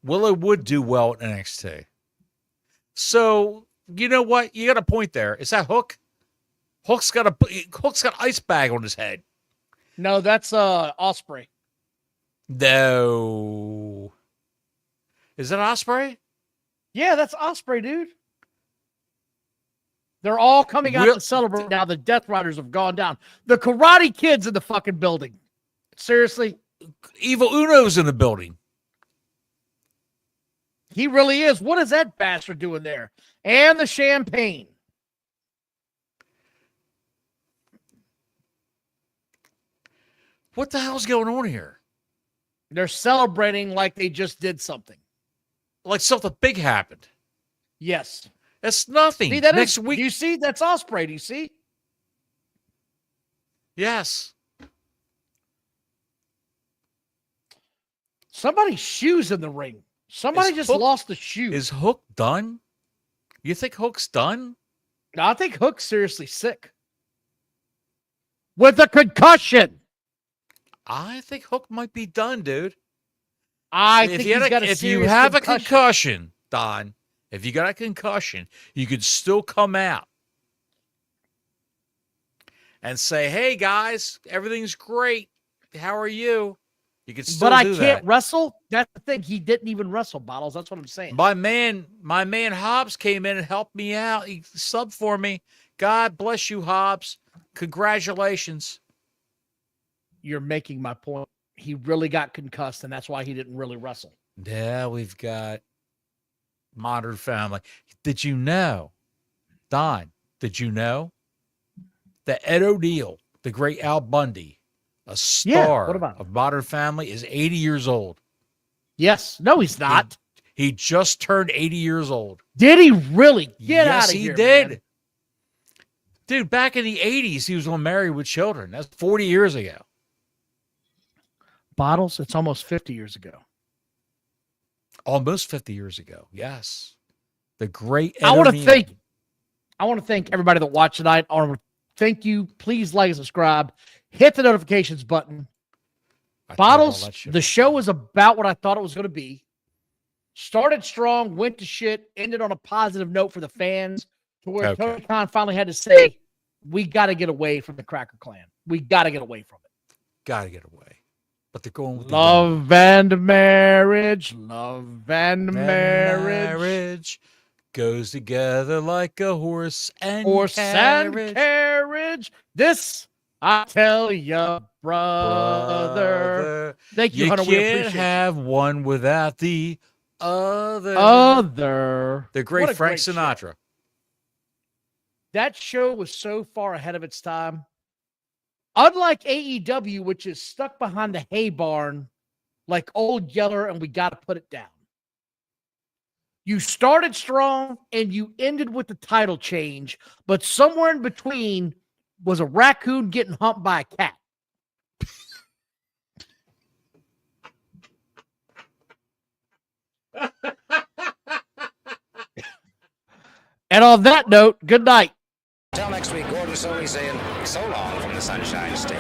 Willow would do well at NXT. So, you know what? You got a point there. Is that Hook? Hook's got ice bag on his head. No, that's Osprey. No. Is that Osprey? Yeah, that's Osprey, dude. They're all coming out to celebrate now. The Death Riders have gone down. The Karate Kid's in the fucking building. Seriously? Evil Uno's in the building. He really is. What is that bastard doing there? And the champagne. What the hell's going on here? They're celebrating like they just did something. Like something big happened. Yes. That's nothing. See, that Next is, week. Do you see? That's Osprey. Do you see? Yes. Somebody's shoes in the ring. Somebody just lost the shoe. Is Hook done? You think Hook's done? No, I think Hook's seriously sick. With a concussion. I think Hook might be done, dude. I think he's got a if serious you have concussion. a concussion, Don, if you got a concussion, you could still come out and say, hey, guys, everything's great. How are you? You can still but I do can't that. wrestle. That's the thing. He didn't even wrestle, Bottles. That's what I'm saying. My man Hobbs came in and helped me out. He subbed for me. God bless you, Hobbs. Congratulations. You're making my point. He really got concussed, and that's why he didn't really wrestle. Yeah, we've got Modern Family. Did you know, Don, did you know that Ed O'Neill, the great Al Bundy, a star of Modern Family, is 80 years old? Yes. No, he's not. He just turned 80 years old. Did he really? Get out of here. Yes, he did. Man. Dude, back in the 80s, he was on Married with Children. That's 40 years ago. Bottles, it's almost 50 years ago. Almost 50 years ago. Yes. The great Ed I want O'Neill. to thank everybody that watched tonight. I want to thank you. Please like and subscribe. Hit the notifications button. Bottles, the show is about what I thought it was going to be. Started strong, went to shit, ended on a positive note for the fans, to where Tony Khan finally had to say, we got to get away from the Cracker Clan. We got to get away from it. Got to get away. But they're going with love and marriage. Love and marriage goes together like a horse and carriage. This, I tell you, brother. Thank you, Hunter. You can't have one without the other. The great Frank Sinatra. Show. That show was so far ahead of its time. Unlike AEW, which is stuck behind the hay barn like Old Yeller, and we got to put it down. You started strong and you ended with the title change, but somewhere in between was a raccoon getting humped by a cat. And on that note, good night. Until next week, Gordon Soley saying so long from the Sunshine State.